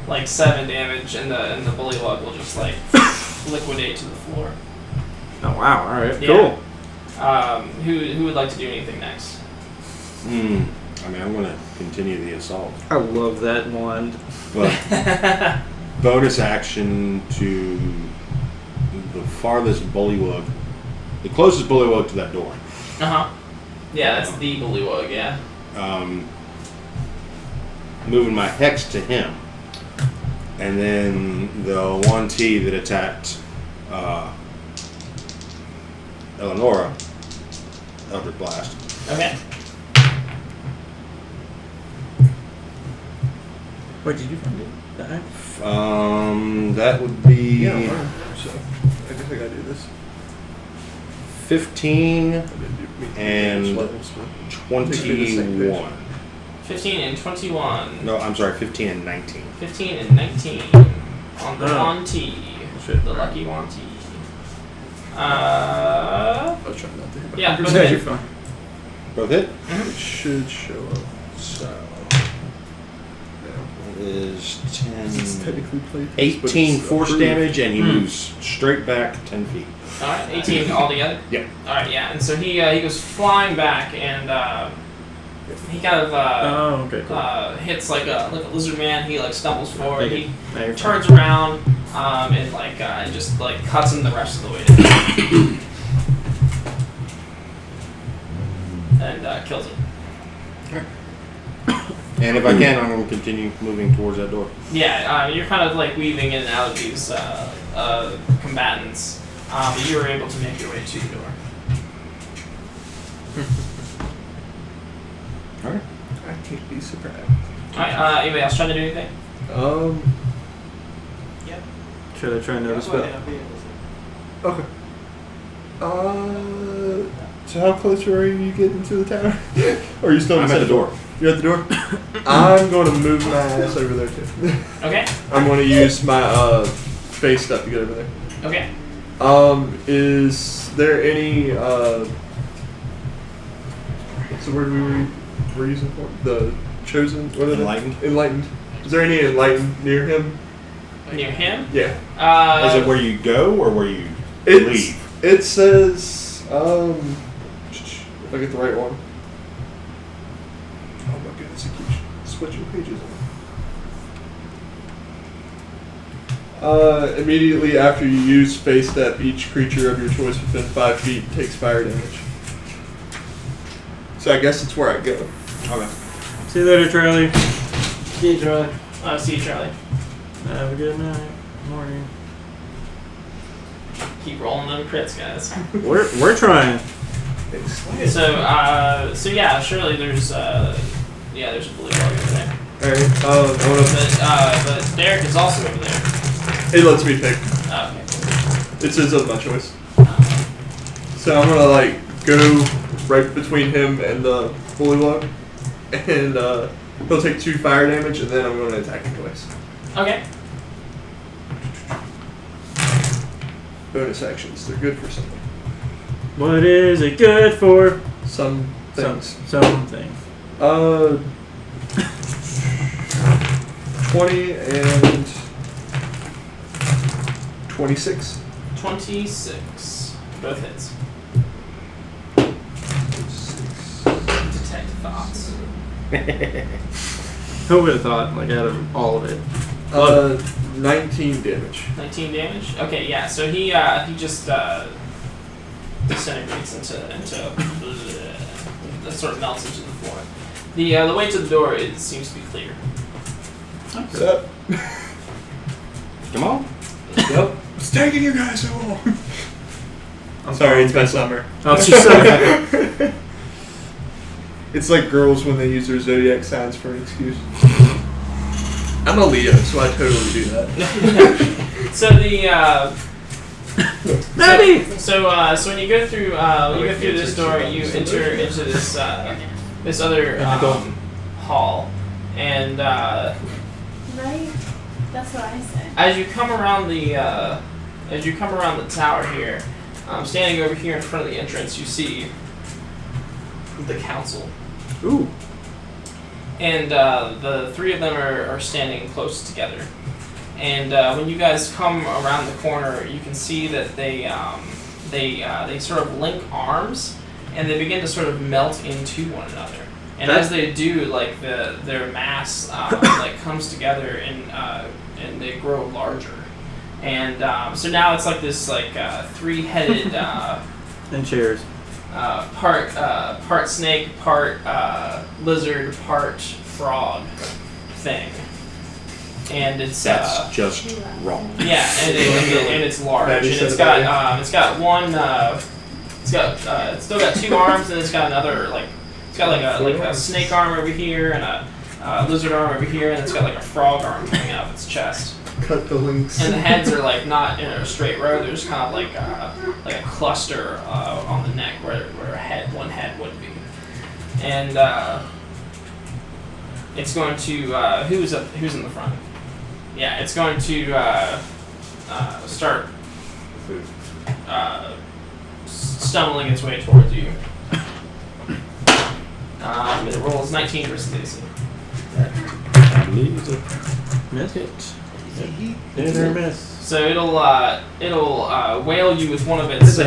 like 7 damage, and the bullywug will just like liquidate to the floor. Oh wow! All right, Yeah. cool. Who would like to do anything next? I mean, I'm gonna continue the assault. I love that wand. But bonus action to the farthest bullywug, the closest bullywug to that door. Yeah, that's the bullywug. Yeah. Moving my hex to him, and then the 1T that attacked Eleonora, Eldritch Blast. Okay. What did you find it? Die? That would be Yeah, I'm fine. So I guess I gotta do this. 15 I didn't do And levels, but 21. 15 and 21. No, I'm sorry, 15 and 19. 15 and 19 on the Oh. 1T. Shit. The lucky 1T. I was trying not to hit my Yeah, fingers. go ahead. You're fine. Both hit? It should show up. So That is it's 10. technically played. 18 force damage, and he Hmm. moves straight back 10 feet. Alright, 18 altogether? Yeah. Alright, yeah. And so he goes flying back, and he kind of Oh, okay, cool. hits like a lizard man. He like stumbles forward. Thank you. He No, you're turns around and just like cuts him the rest of the way down. And kills him. And if I can, I'm going to continue moving towards that door. Yeah, you're kind of like weaving in and out of these combatants, but you were able to make your way to the door. Alright. I can't be surprised. Alright, anybody else trying to do anything? Should I try another spell? Okay. So how close are you getting to the tower? Or are you still I'm at the door. You're at the door? I'm going to move my ass over there too. Okay. I'm going to use my face stuff to get over there. Okay. Is there any what's the word we were using for? The chosen? What are they? Enlightened? Enlightened. Is there any enlightened near him? Near him? Yeah. Is it where you go or where you It's, leave? It says if I get the right one. Oh my goodness, it keeps switching pages. Immediately after you use Face Step, each creature of your choice within 5 feet takes fire damage. So I guess it's where I go. Okay. See you later, Charlie. See you, Charlie. See you, Charlie. Have a good night. Morning. Keep rolling them crits, guys. We're trying. So yeah, surely there's a blue bug over there. Alright, But Derek is also over there. it lets me pick. Oh, okay. It says of my choice. So I'm gonna like go right between him and the bullywug, and he'll take 2 fire damage, and then I'm going to attack him twice. Okay. Bonus actions, they're good for something. What is it good for? Some things. Something. 20 and 26. 26. Both hits. Detect thoughts. Who would have thought, like, out of all of it? 19 damage. 19 damage. Okay, yeah. So he just disintegrates into that sort of melts into the floor. The way to the door seems to be clear. What's up? Come on. Yep. It's taking you guys so long. I'm sorry, it's my summer. Oh, she's so It's like girls when they use their zodiac signs for an excuse. I'm a Leo, so I totally do that. So the Maybe. so when you go through this door, you enter into this this other hall, and Right? That's what I said. as you come around the tower here, standing over here in front of the entrance, you see the council. Ooh. and the three of them are standing close together. And when you guys come around the corner, you can see that they sort of link arms, and they begin to sort of melt into one another. And as they do, like their mass like comes together and they grow larger. And so now it's like this like three-headed And chairs. part snake, part lizard, part frog thing. And it's That's just wrong. yeah, and it's large, and Maddie it's said got one. It's still got two arms, and it's got another it's got like a snake arm over here and a lizard arm over here, and it's got like a frog arm coming out of its chest. Cut the links. And the heads are like not in a straight row. They're just kind of like a cluster on the neck where one head would be. And it's going to who's in the front? Yeah, it's going to start stumbling its way towards you. It rolls 19 versus AC. I believe it's a Miss it. Hit or miss. So it'll whale you with one of its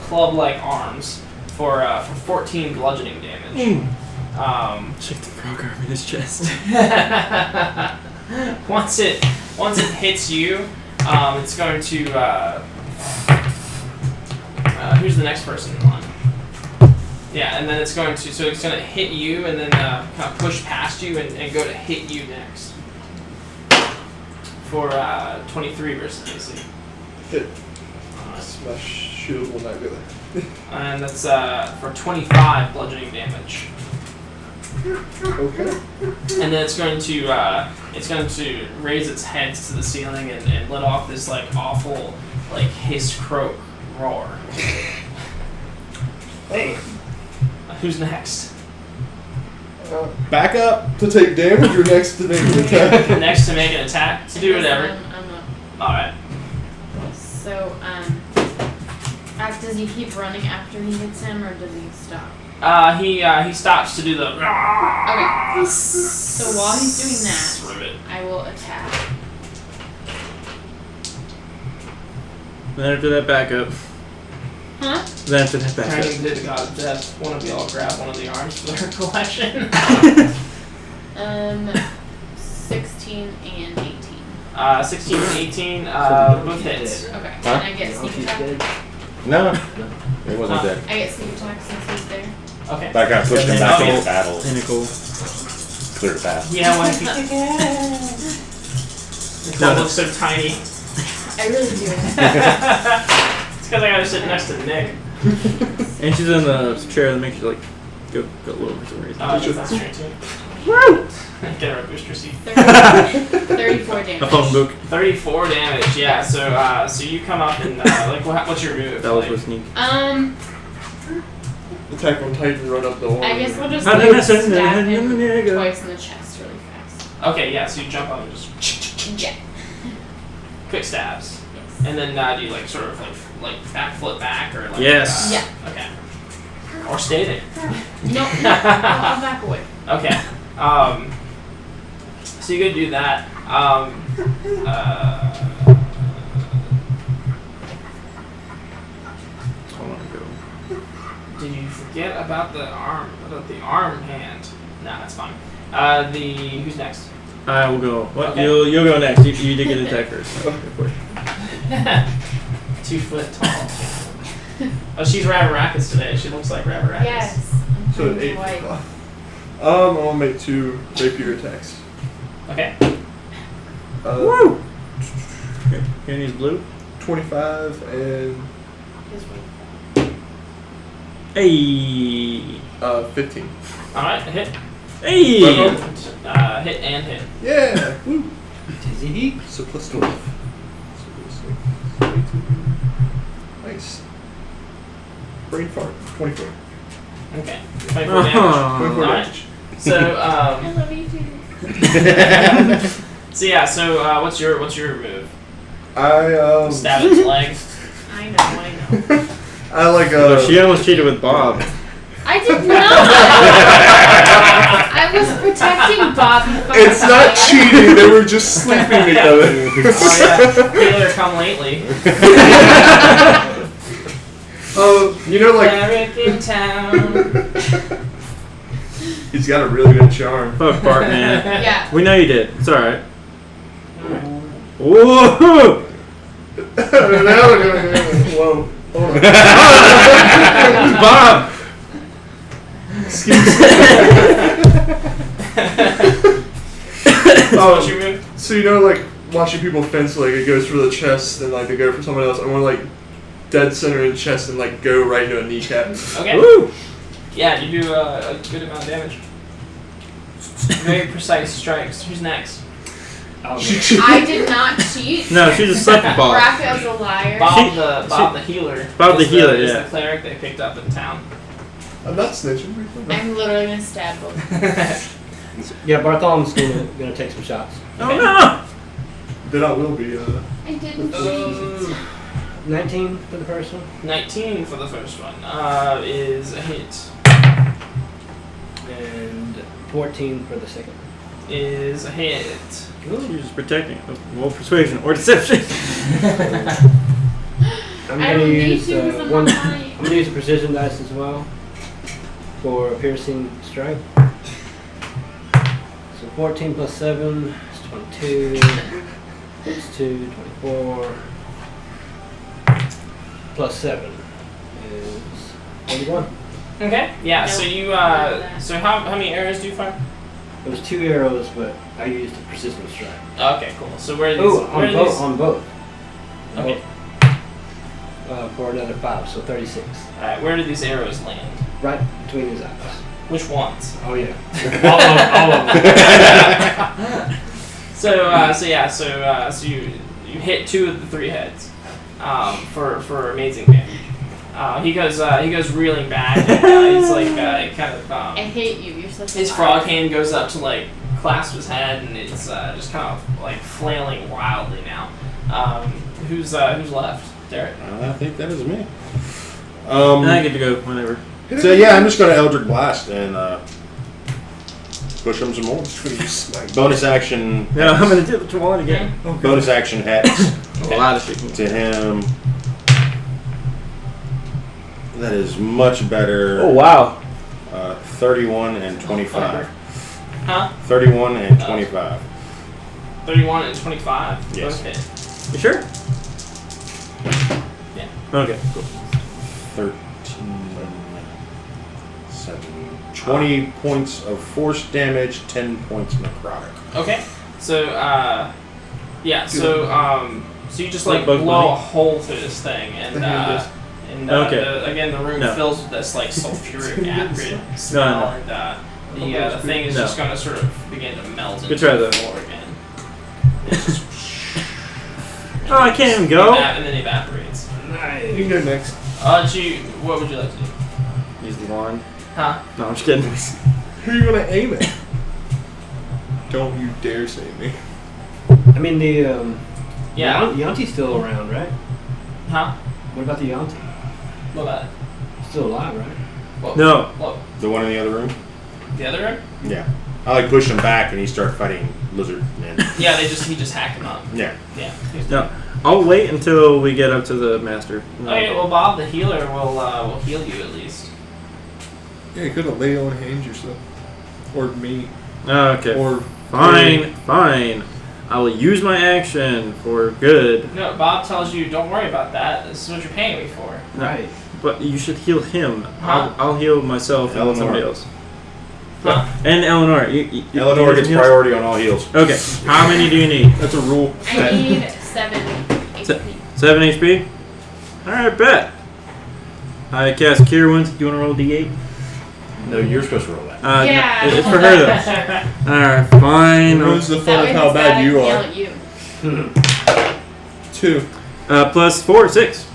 club-like arms for 14 bludgeoning damage. Check the frog arm in his chest. Once it hits you, it's going to. Who's the next person in line? Yeah, and then it's going to. So it's going to hit you, and then kind of push past you, and go to hit you next. For 23 versus AC. Hit. My shield will not go there. And that's for 25 bludgeoning damage. Okay. And then it's going to raise its head to the ceiling and let off this like awful like hiss croak roar. Hey. Who's next? Back up to take damage or next to make an attack? Next to make an attack? To do whatever. I'm up. Alright. So, does he keep running after he hits him, or does he stop? He stops to do the. Okay. So while he's doing that, Ribbit. I will attack. Then after that, back up. Huh? Then after that, back Turning up. to the god of death. One of y'all grab one of the arms for their collection. 16 and 18. 16 and 18, both hits. Okay. Huh? And I get sneak attack. No, it wasn't dead. I get sneak attack since he's there. Okay. That guy pushed him back Oh, into battle. Pinnacle. Clear the path. Yeah, when it looks so tiny. I really do. It's because I gotta sit next to Nick. And she's in the chair that makes you like go low for some reason. Oh, that's true too. Woo! Get her a booster seat. 34 damage. A phone book. 34 damage, yeah. So you come up and what's your move? That was Like, with sneak. Attack on Titan, run up the wall. I guess we'll just No, like, no, stab no, him no, no, no. twice in the chest really fast. Okay, yeah. So you jump up and just Yeah. quick stabs, Yes. and then do you like sort of like backflip back or like Yes. Yeah. Okay. Or stay there. No, I'll back away. Okay. So you could do that. Did you forget about the arm hand? Nah, that's fine. Who's next? I will go. What? Okay. You'll go next. You did get an attack first. So go for it. 2 foot tall. Oh, she's Ravaracus today. She looks like Ravaracus. Yes. So I'm an 8 white. foot off. I'm gonna make 2 rapier attacks. Okay. Woo! Okay. Here needs blue. 25 and His white. Hey. 15. All right. Hit. Hey. Hit and hit. Yeah! Woo! Dizzy heat. So plus 12. So this is 18. Nice. Brain fart. 24. Okay. 24 damage. 24 Alright. damage. So I love you too. so yeah. So what's your move? I Stab its leg. I know. I like Oh, she almost cheated with Bob. I did not! I was protecting Bobby from It's the not fire. cheating. They were just sleeping together. Oh yeah, Taylor, come lately. Oh, you know, like Eric in town. he's got a really good charm. Fuck Bart, man. Yeah. We know you did. It's alright. Whoa! Whoa. Hold on. Bob! Excuse me. Oh, what's your move? So you know, like watching people fence, like it goes for the chest, and like they go for someone else. I want to like dead center in chest and like go right into a kneecap. Okay. Woo! Yeah, you do a good amount of damage. Very precise strikes. Who's next? I did not cheat. No, she's a sucker Bob. Raka's a liar. Bob the healer. Bob the is healer, is yeah. the cleric they picked up in town. I'm not snitching. I'm literally gonna stab both. Yeah, Bartholomew's gonna take some shots. Oh no! Then I will be. I didn't cheat. 19 for the first one. 19 for the first one is a hit. And 14 for the second one. Is a hit. She's just protecting. Well, persuasion or deception. I'm I gonna don't need use to because I'm one. not I'm lying. gonna use a precision dice as well for a piercing strike. So 14 plus 7 is 22. Plus 2, 24. Plus 7 is 41. Okay. Yeah. Nope. So you None so how many arrows do you fire? It was 2 arrows, but I used a persistent strike. Okay. Cool. So where are these? Oh, where on are both. these? On both. Okay. For another 5, so 36. All right. Where do these arrows land? Right between his eyes. Which ones? Oh yeah. all of them. So you hit 2 of the 3 heads, for amazing damage. He goes reeling back. And, he's like kind of I hate you. You're such a his liar. frog hand goes up to like clasp his head, and it's just kind of like flailing wildly now. Who's left? Derek. I think that is me. And I get to go whenever. So yeah, I'm just gonna Eldritch Blast and push him some more. Bonus action. No, I'm gonna do the one again. Bonus action hex A lot of shit. to him. That is much better. Oh wow. 31 and 25. Huh? 31 and 25. 31 and 25. Yes. Okay. You sure? Yeah. Okay, cool. 13, 7, 20 points of force damage, 10 points necrotic. Okay. So yeah. So you just like Both blow money? a hole through this thing, and Okay. again the room No. fills with this like sulfuric acrid smell, No. and the thing is No. just gonna sort of begin to melt into Good try, the though. floor again. It's just Oh, I can't even go. and then evaporates. You can go next. What would you like to do? Use the wand. Huh? No, I'm just kidding. Who are you gonna aim at? Don't you dare say me. I mean the Yeah. Yanti's still around, right? Huh? What about the Yanti? What about it? Still alive, right? What? No. What? The one in the other room? The other room? Yeah. I like push him back and he start fighting lizard. And Yeah, he just hacked him up. yeah. Yeah. No. I'll wait until we get up to the master. No. Okay, well Bob the healer will heal you at least. Yeah, you could have laid on hands yourself. Or me. Okay. Or Fine. I will use my action for good. No, Bob tells you don't worry about that. This is what you're paying me for. Right. But you should heal him. Huh? I'll heal myself and Eleanor. somebody else. Huh? And Eleanor. Eleanor you gets heals? priority on all heals. Okay. How many do you need? that's a rule. I need 7 HP. 7 HP? Alright, bet. I cast Cure Wounds. Do you want to roll D8? No, you're supposed to roll that. No, Yeah. it's for her though. Alright, fine. Ruins the That fun way of how he's bad gotta you yell are. at you. 2. Plus 4, 6.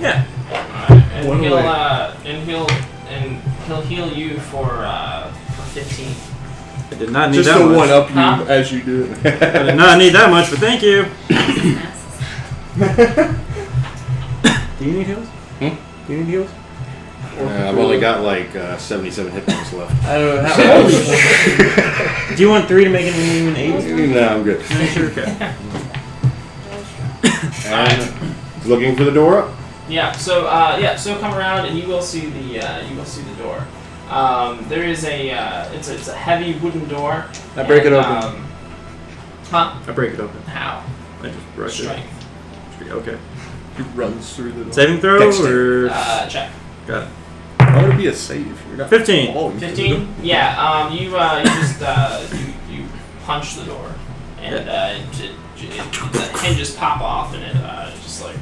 Yeah. Alright, and One he'll away. he'll heal you for 15. I did not need Just that to much. one up you Huh? as you do it. I did not need that much, but thank you. Do you need heals? Hmm? Do you need heals? I've only got like 77 hit points left. I don't know how. Do you want 3 to make it an even 8? No, I'm good. No, sure, okay. And looking for the door up. So come around and you will see the door. There is it's a heavy wooden door. I break it open. Huh? I break it open. How? I just rush it. Strength. Okay. He runs through the door. Saving throw or Check. got it. Why would it be a save? You're not 15. falling through the 15? door. Yeah, you just you punch the door and the hinges pop off and it just like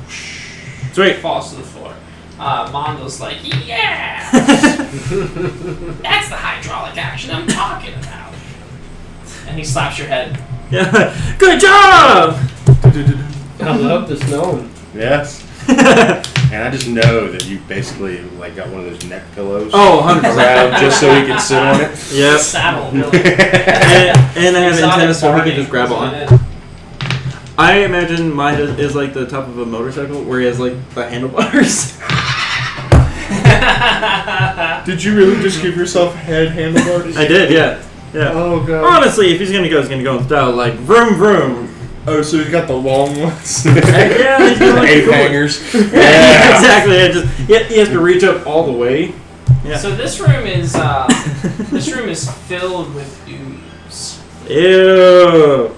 Sweet. falls to the floor. Mondo's like, yeah! That's the hydraulic action I'm talking about. And he slaps your head. Yeah. Good job! I love the snow. Yes. And I just know that you basically like got one of those neck pillows. Oh, 100%. Around just so he can sit on it. Yep. Saddle, really. And I have antennas so he Exotic can just grab on. party. I imagine mine is like the top of a motorcycle where he has like the handlebars. Did you really just give yourself head handlebars? I did, yeah. Yeah. Oh god. Honestly, if he's gonna go in style like vroom vroom. Oh, so he's got the long ones. Yeah, he's doing like Ape the cool- hangers. Yeah, exactly. He has to reach up all the way. Yeah. So this room is filled with ooze. Ew.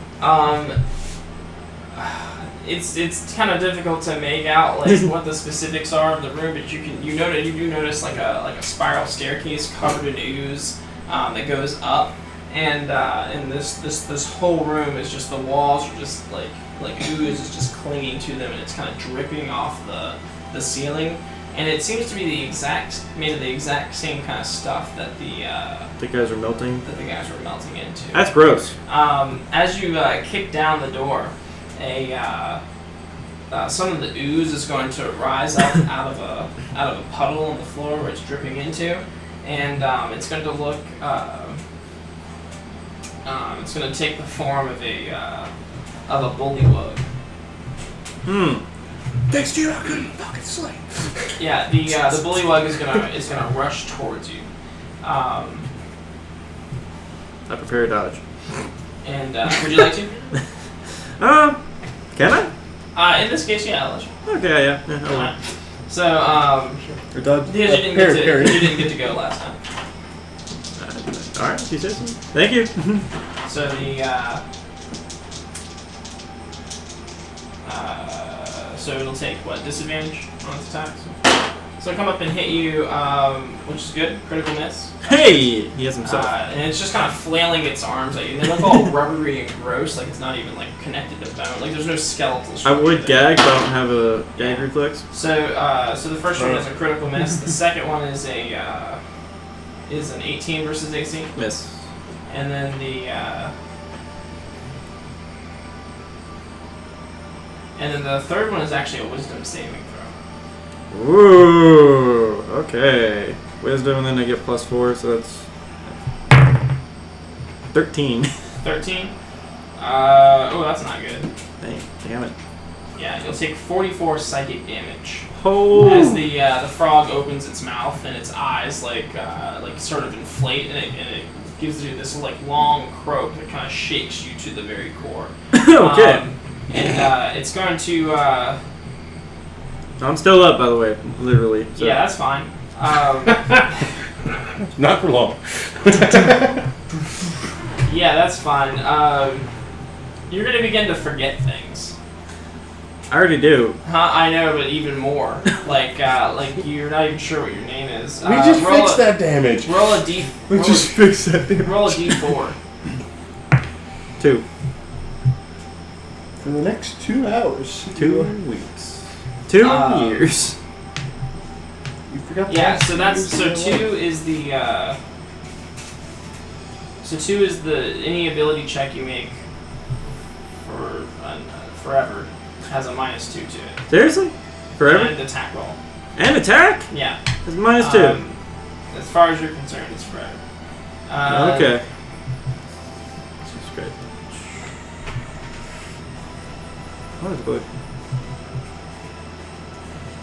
It's kind of difficult to make out like what the specifics are of the room, but you do notice like a spiral staircase covered in ooze that goes up, and this whole room is just the walls are just like ooze is just clinging to them, and it's kind of dripping off the ceiling, and it seems to be made of the exact same kind of stuff that the guys are melting. guys were melting into. That's gross. As you kick down the door, some of the ooze is going to rise up out of a puddle on the floor where it's dripping into, and it's going to look. It's going to take the form of a bullywug. Thanks to you, I couldn't fucking sleep. Yeah, the bullywug is gonna rush towards you. I prepare a dodge. And would you like to? Can I? In this case, yeah, I'll let you. Okay, yeah. Oh, well. Alright. So, Or dodge. because you didn't get to go last time. Alright, she says so. Thank you. So so it'll take what, disadvantage on its attacks? So it'll come up and hit you, which is good, critical miss. Hey! He has himself. And it's just kind of flailing its arms at you. They look all rubbery and gross, like it's not even like connected to bone. Like there's no skeletal I structure would there. gag, but I don't have a gag reflex. So the first one is a critical miss. The second one is an 18 versus AC, Miss. and then the third one is actually a wisdom saving throw. Ooh, okay. Wisdom, and then I get +4, so that's 13. 13. Oh, that's not good. Damn it. Yeah, you'll take 44 psychic damage. Oh. As the frog opens its mouth and its eyes like sort of inflate, and it gives you this like long croak that kind of shakes you to the very core. Okay. And it's going to. I'm still up, by the way, literally. So. Yeah, that's fine. Not for long. Yeah, that's fine. You're gonna begin to forget things. I already do. I know, but even more. Like you're not even sure what your name is. We just fixed that damage. Roll a d. We just fixed that damage. Roll a d4. 2. For the next 2 hours. 2 weeks. 2 years. You forgot the Yeah, last so that's 2 years so of 2 your life. is the so 2 is the any ability check you make for forever has a -2 to it. Seriously? Forever? And attack roll. And attack? Yeah. It's -2. As far as you're concerned, it's forever. Okay. This is great. What is good?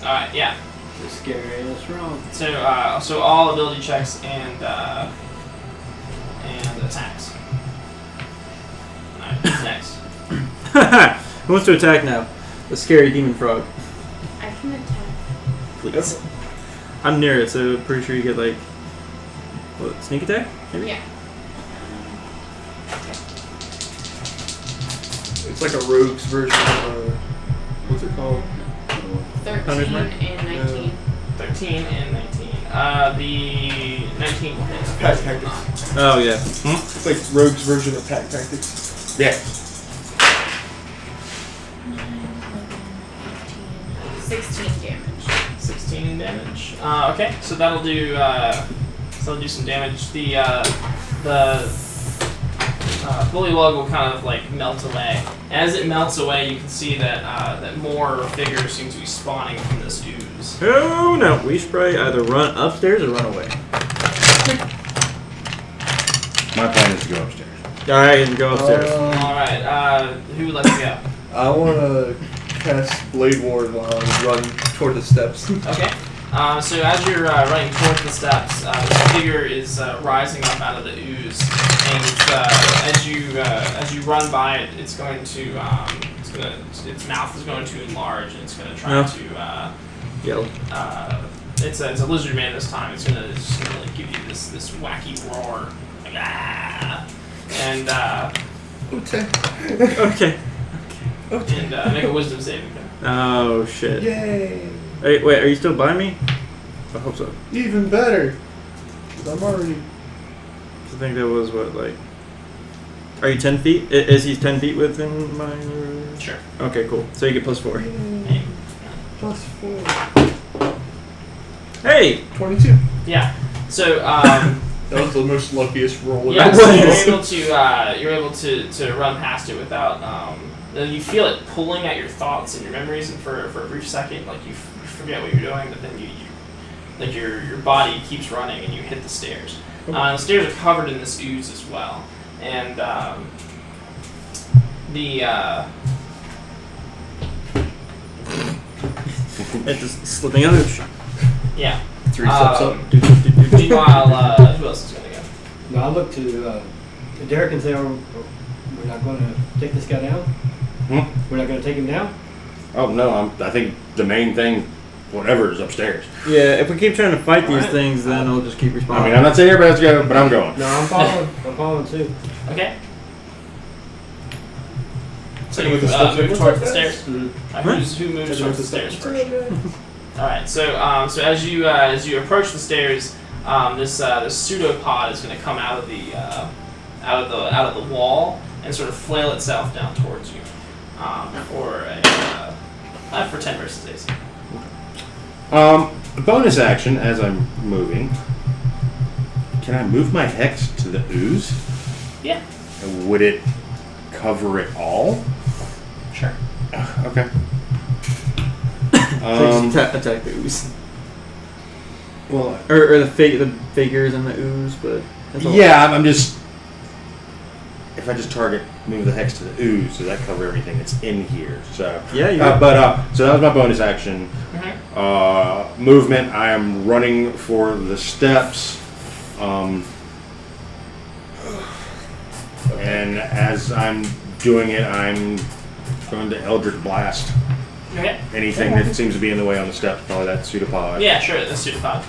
Alright, yeah. It's scary and it's wrong. So all ability checks and attacks. Alright, who's next? Who wants to attack now? The scary demon frog. I can attack. Please. I'm near it, so pretty sure you get like what, sneak attack? Maybe? Yeah. It's like a rogue's version of what's it called? 13 and 19. 13 and 19. The 19 will hit. Pack tactics. Oh yeah. It's like rogue's version of pack tactics. Yeah. 16 damage. 16 damage. Okay, so that'll do some damage. The bullywug will kind of like melt away. As it melts away, you can see that that more figures seem to be spawning from this ooze. Oh no, we should probably either run upstairs or run away. My plan is to go upstairs. Alright, and go upstairs. All right, who would like to go? I want to cast Blade Ward while I run toward the steps. Okay. So as you're running towards the steps, this figure is rising up out of the ooze, and as you run by it, it's going to its mouth is going to enlarge, and it's going to try to Yell. it's a lizard man this time. It's gonna like give you this wacky roar, like ah, and Okay. Okay. and make a wisdom saving throw. Oh shit. Yay! Hey, wait, are you still by me? I hope so. Even better. 'Cause I'm already. I think that was what, like. Are you 10 feet? Is he 10 feet within my. Sure. Okay, cool. So you get +4. Hey. +4. Hey! 22. Yeah. So That was the most luckiest roll. yeah, I've so ever you're able to run past it without you feel it pulling at your thoughts and your memories, and for a brief second, like you forget what you're doing, but then you like your body keeps running and you hit the stairs. The stairs are covered in this ooze as well, and It's just slipping out. yeah. 3 steps up. Meanwhile, who else is gonna go? No, I look to Derek and say, we're not going to take this guy down? We're not going to take him down? Oh no, I think the main thing, whatever, is upstairs. Yeah, if we keep trying to fight these Alright. things, then I'll just keep I responding. mean, I'm not saying everybody has to go, but I'm going. No, I'm following. I'm following too. Okay. So Taking you with the steps move over? towards the stairs. Mhm. Who moves Taking towards with the the stairs steps. first? All right. So as you approach the stairs, this pseudopod is going to come out of the wall and sort of flail itself down towards you for 10 versus AC. Bonus action as I'm moving. Can I move my hex to the ooze? Yeah. And would it cover it all? Sure. Okay. Attack the ooze. Well, Or the figures in the ooze, but. That's all. yeah, I'm just. If I just move the hex to the ooze, does that cover everything that's in here? So Yeah, you so that was my bonus action. Mm-hmm. Movement. I am running for the steps. And as I'm doing it, I'm going to Eldritch Blast Okay. anything that seems to be in the way on the steps. Probably that pseudopod. Yeah, sure. The pseudopod.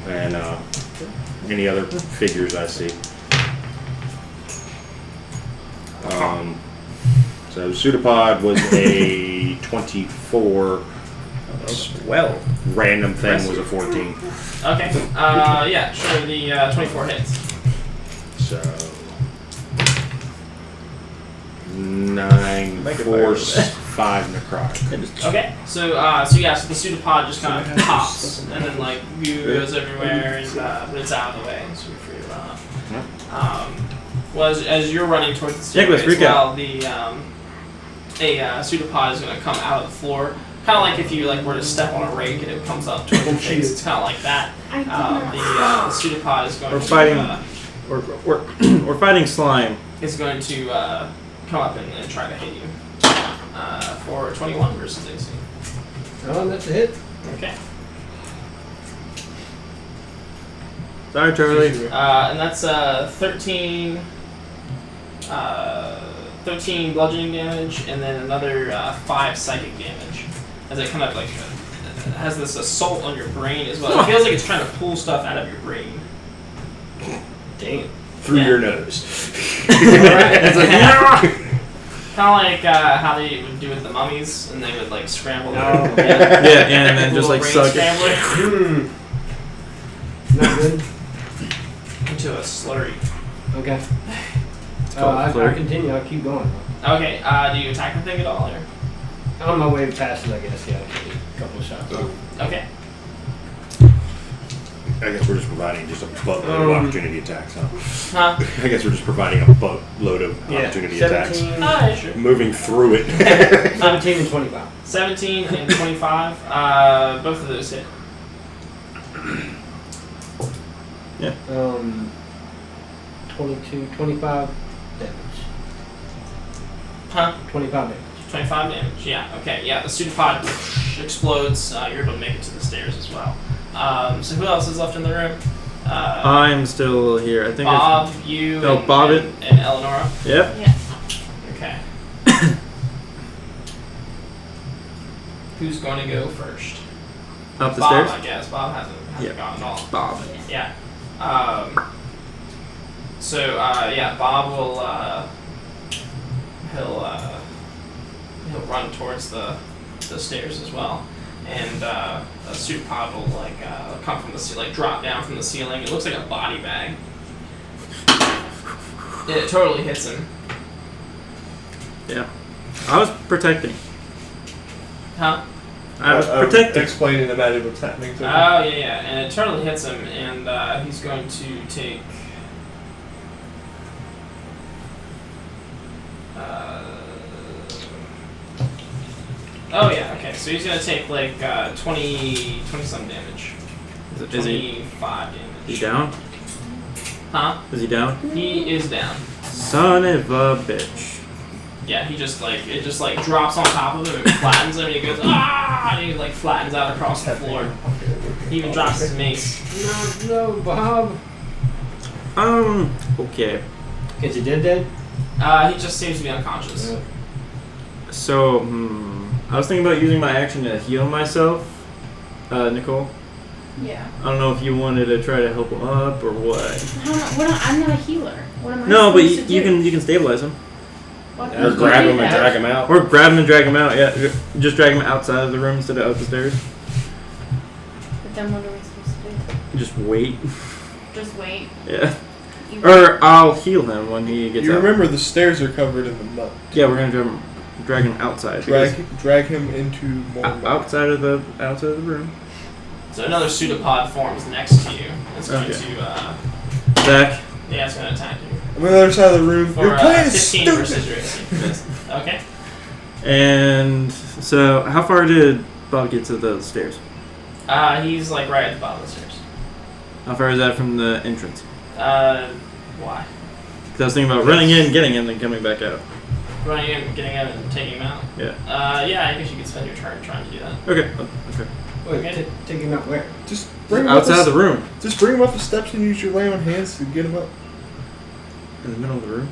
And any other figures I see. So pseudopod was a 24. Well. Random thing was a 14. Okay. Yeah, sure. The 24 hits. So 9 Make it force, fire. 5 necrotic. Okay. So the pseudopod just kind of pops, and then like goo goes everywhere, and but it's out of the way, so you're free to run up. Well, as you're running towards the Nicholas, stairway, freak out. a pseudopod is going to come out of the floor, kind of like if you like were to step on a rake and it comes up towards your face. It's kind of like that. The pseudopod is going We're to fighting. We're fighting slime. is going to come up and try to hit you for 21 versus AC. Oh, that's a hit. Okay. Sorry, Charlie. And that's 13 bludgeoning damage, and then another 5 psychic damage. As it kind of like has this assault on your brain as well. It feels like it's trying to pull stuff out of your brain. Damn. Through Yeah. your nose. It's like, Kind of like how they would do with the mummies, and they would like scramble. Oh. yeah, and then just Little like brain suck it. scrambler Not good. into a slurry. Okay. called I flurry. continue. I'll keep going. Okay, do you attack the thing at all? Or? On my way past it, I guess. Yeah, I'll take a couple of shots. Okay. I guess we're just providing just a boatload of opportunity attacks, huh? Huh? I guess we're just providing a boatload of opportunity attacks. 17, Yeah, sure. Moving through it. 17 and 25. 17 and 25. Both of those hit. 22, 25 damage. Huh? 25 damage. 25 damage. Yeah. Okay. Yeah. The pseudopod explodes. You're able to make it to the stairs as well. So who else is left in the room? I'm still here. I think Bob, you, Oh, and, Bob and Eleonora. it's. Yep. Yeah. Okay. Who's going to go first? Up the Bob, stairs. I guess. Bob hasn't Yeah. gone at all. Bob. Yeah. Yeah, Bob will he'll run towards the stairs as well, and a pseudopod will come from the drop down from the ceiling. It looks like a body bag. It totally hits him. Yeah. I was protecting. Huh? I was protecting. Explaining the magic what's happening to him. Oh yeah, and it totally hits him, and he's going to take. Oh yeah, okay. So he's gonna take like 20 some damage. Is he? 25 damage. He down? Huh? Is he down? He is down. Son of a bitch. Yeah, he just it just drops on top of him and flattens him, and he goes ah, and he flattens out across the floor. He even drops his mace. No, Bob. Okay. Is he dead? He just seems to be unconscious. So, I was thinking about using my action to heal myself, Nicole. Yeah. I don't know if you wanted to try to help him up or what. I'm not a healer. What am I No, but supposed to you do? can stabilize him. What Or grab him and drag him out. Or grab him and drag him out, yeah. Just drag him outside of the room instead of up the stairs. But then what are we supposed to do? Just wait. Just wait. Yeah. Or I'll heal him when he gets You out. remember the stairs are covered in the mud. Yeah, we're gonna drag him outside. Drag him into more mud. Outside of the room. So another pseudopod forms next to you. It's going Okay. to Back. yeah, it's going to attack you. I'm on the other side of the room. For Your plan is 15 stupid. versus your AC. Okay. And so, how far did Bob get to the stairs? He's right at the bottom of the stairs. How far is that from the entrance? Why? Because I was thinking about running in, getting him, then coming back out. Running in, getting him, and taking him out. Yeah. Yeah, I guess you could spend your turn trying to do that. Okay. Okay. Wait, Okay. take him out where? Just bring him up Outside of the room. Just bring him up the steps and use your lay on hands to get him up In the middle of the room.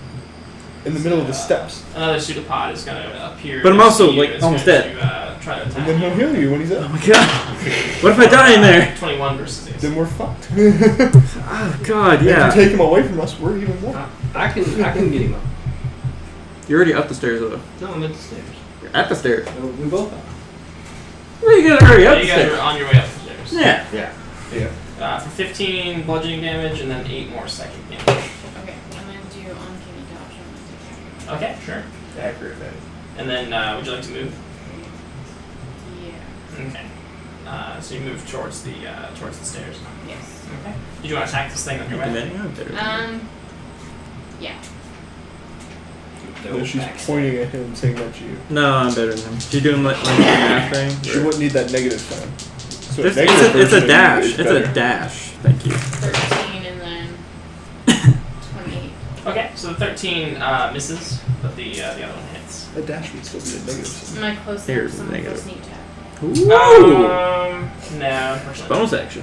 in the middle of the steps. Another pseudopod is going to appear. But I'm next to also, you, like, it's almost going dead. To, try to attack And then he'll you. heal you when he's Oh up. my god. What if I die in there? 21 versus AC. Then we're fucked. Oh god, yeah. If you take him away from us, we're even more. I can get him up. You're already up the stairs though. No, I'm at the stairs. You're at the stairs. We both are. Well, you gotta hurry up You the guys stairs. are on your way up the stairs. Yeah. Yeah. For 15 bludgeoning damage and then 8 more psychic damage. Okay, I'm gonna do uncanny dodge on Okay, sure. Accurate, man. And then would you like to move? Yeah. Okay. So you move towards the stairs. Yes. Okay. Did you want to attack this thing on your way? Yeah. No, she's pointing at him, saying that's you. No, I'm better than him. She's doing like the math thing. She wouldn't need that negative sign. So It's negative a version of you dash. is It's better. a dash. Thank you. 13 and then 28. Okay, so the 13 misses, but the other one hits. A dash would still be a negative sign. Am I close Here's enough? the Someone negative. close sneak attack. Ooh. No, unfortunately. Bonus action.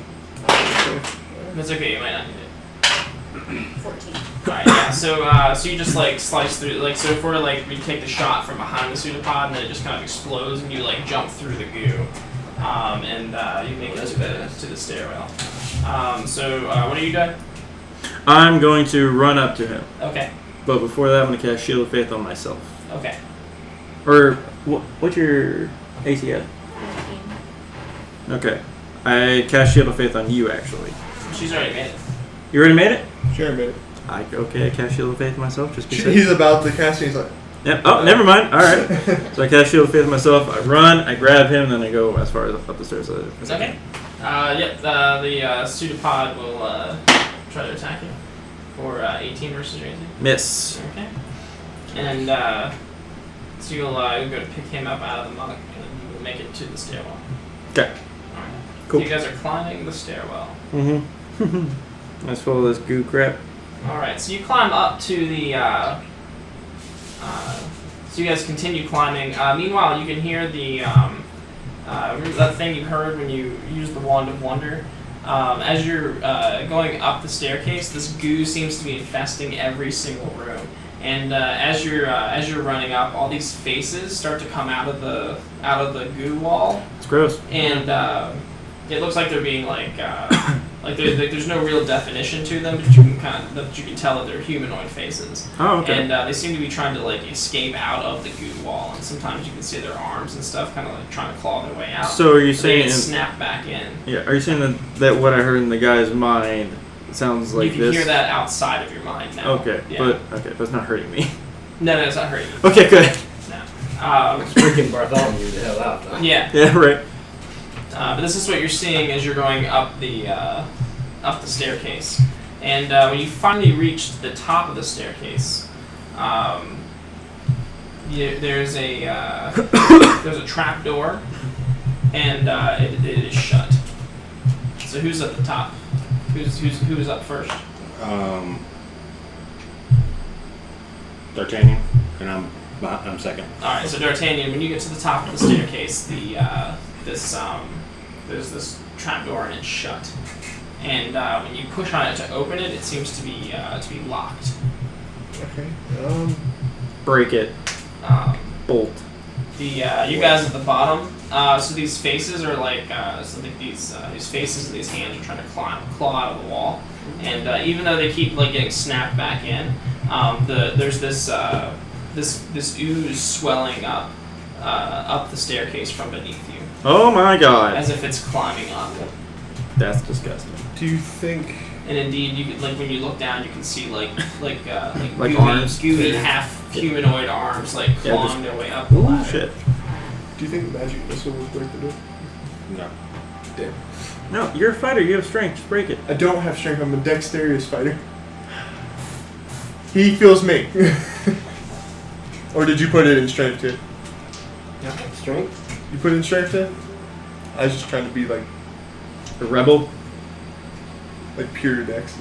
That's okay. You might not need it. 14. Alright, yeah, so you just like slice through, like, so if we're like, we take the shot from behind the pseudopod and then it just kind of explodes and you like jump through the goo. And you make it to the stairwell. What are you doing? I'm going to run up to him. Okay, But before that, I'm going to cast Shield of Faith on myself. okay. Or, what's your AC at? 15. Okay. I cast Shield of Faith on you, actually. She's already made it. You already made it? Sure, man. I cast Shield of Faith on myself, just because. He's about to cast it, he's like... Yep. Oh, never mind. Alright. So I cast Shield of Faith on myself, I run, I grab him, then I go as far as up the stairs. Okay. The pseudopod will try to attack you for 18 versus your AC. Miss. Okay. And so you'll go to pick him up out of the muck and you'll make it to the stairwell. Okay. Alright. Cool. So you guys are climbing the stairwell. Mm-hmm. Let's follow this goo crap. Alright, so you climb up to the so you guys continue climbing. Meanwhile, you can hear the remember that thing you heard when you used the Wand of Wonder? As you're going up the staircase, this goo seems to be infesting every single room. And as you're running up, all these faces start to come out of the goo wall, It's gross. and it looks like they're being like there's no real definition to them, but you can tell that they're humanoid faces. Oh, okay. And they seem to be trying to like escape out of the goo wall, and sometimes you can see their arms and stuff, kind of like trying to claw their way out. So are you But they saying? get snapped back in. Yeah. Are you saying that what I heard in the guy's mind sounds like you can this? hear that outside of your mind now. Okay, Yeah. but it's not hurting me. No, it's not hurting you. Okay, good. No. It's freaking Bartholomew the hell out, though. Yeah. Yeah, right. But this is what you're seeing as you're going up the staircase. And when you finally reach the top of the staircase, there's a trap door, and it is shut. So who's at the top? Who's up first? D'Artagnan, and I'm second. All right. So D'Artagnan, when you get to the top of the staircase, there's this trap door and it's shut. And when you push on it to open it, it seems to be locked. Okay. Break it. Bolt. You guys at the bottom. So these faces are like these faces and these hands are trying to claw out of the wall. And even though they keep like getting snapped back in, there's this ooze swelling up the staircase from beneath you, Oh my god. as if it's climbing up. That's disgusting. Do you think... And indeed, you can, like when you look down, you can see like Like gooey, arms? gooey half humanoid arms like Yeah, clawing their way up the Ooh, ladder. shit. Do you think the magic missile will break the door? No. Damn. No, you're a fighter. You have strength. Just break it. I don't have strength. I'm a dexterous fighter. He feels me. Or did you put it in strength too? Yeah, strength. You put it in strength too? I was just trying to be like A rebel. pure dex.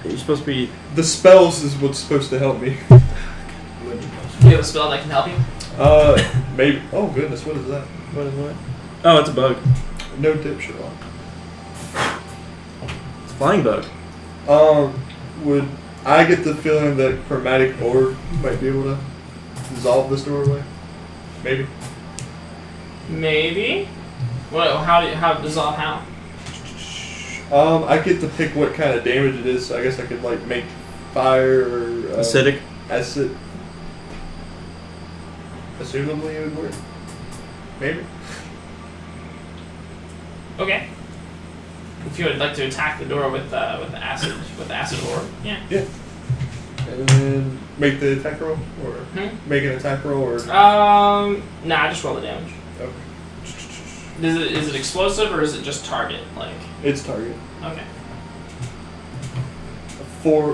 You're supposed to be. The spells is what's supposed to help me. Do you have a spell that can help you? Maybe. Oh goodness, what is that? What is what? Oh, it's a bug. No dipshit on. It's a flying bug. Would I get the feeling that chromatic orb might be able to dissolve this doorway? Maybe. Maybe. Well, how dissolve how? I get to pick what kind of damage it is, so I guess I could like make fire or Acidic. acid. Assumably it would work. Maybe. Okay. If you would like to attack the door with acid orb, yeah. Yeah. And then make the attack roll, or make an attack roll, or Nah, just roll the damage. okay. Is it explosive or is it just target? Like, It's target. okay. Hurl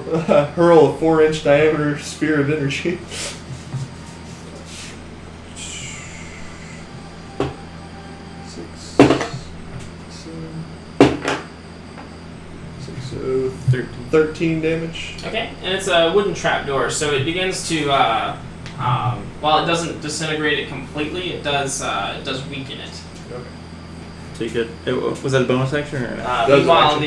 a 4-inch diameter sphere of energy. So 13 damage. Okay, and it's a wooden trap door, so it begins to while it doesn't disintegrate it completely, it does weaken it. Okay. So so you could. Was that a bonus action or not? Meanwhile,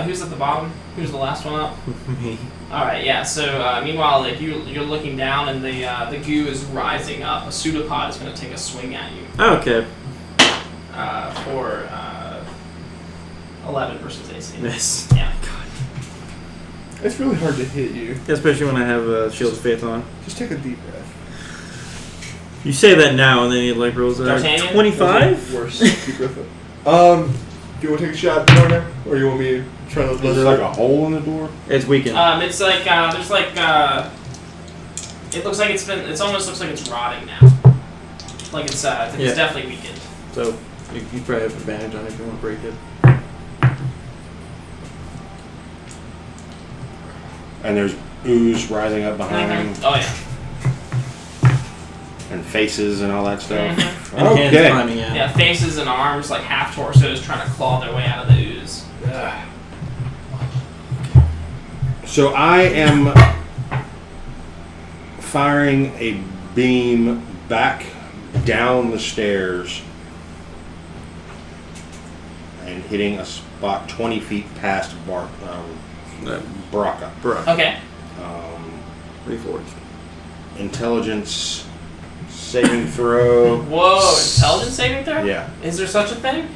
who's at the bottom? Who's the last one up? Me. All right, yeah. So meanwhile, like you're looking down, and the goo is rising up. A pseudopod is going to take a swing at you. Okay. For 11 versus AC. Miss. Yeah. It's really hard to hit you. Especially when I have Shield of Faith on. Just take a deep breath. You say that now, and then he like rolls out. D'Artagnan? 25. Worse. Deep breath. Do you want to take a shot at the door now, or you want me to try to? Is there like a hole in the door? It's weakened. It's like there's like it looks like it almost looks like it's rotting now. Like it's definitely weakened. So you probably have advantage on it if you want to break it. And there's ooze rising up behind, Oh yeah. and faces and all that stuff. Mhm. And hands Okay. climbing out. Yeah, faces and arms, like half torsos, trying to claw their way out of the ooze. So I am firing a beam back down the stairs and hitting a spot 20 feet past Baraka. Okay. Reforged. Intelligence saving throw. Whoa! Intelligence saving throw? Yeah, Is there such a thing?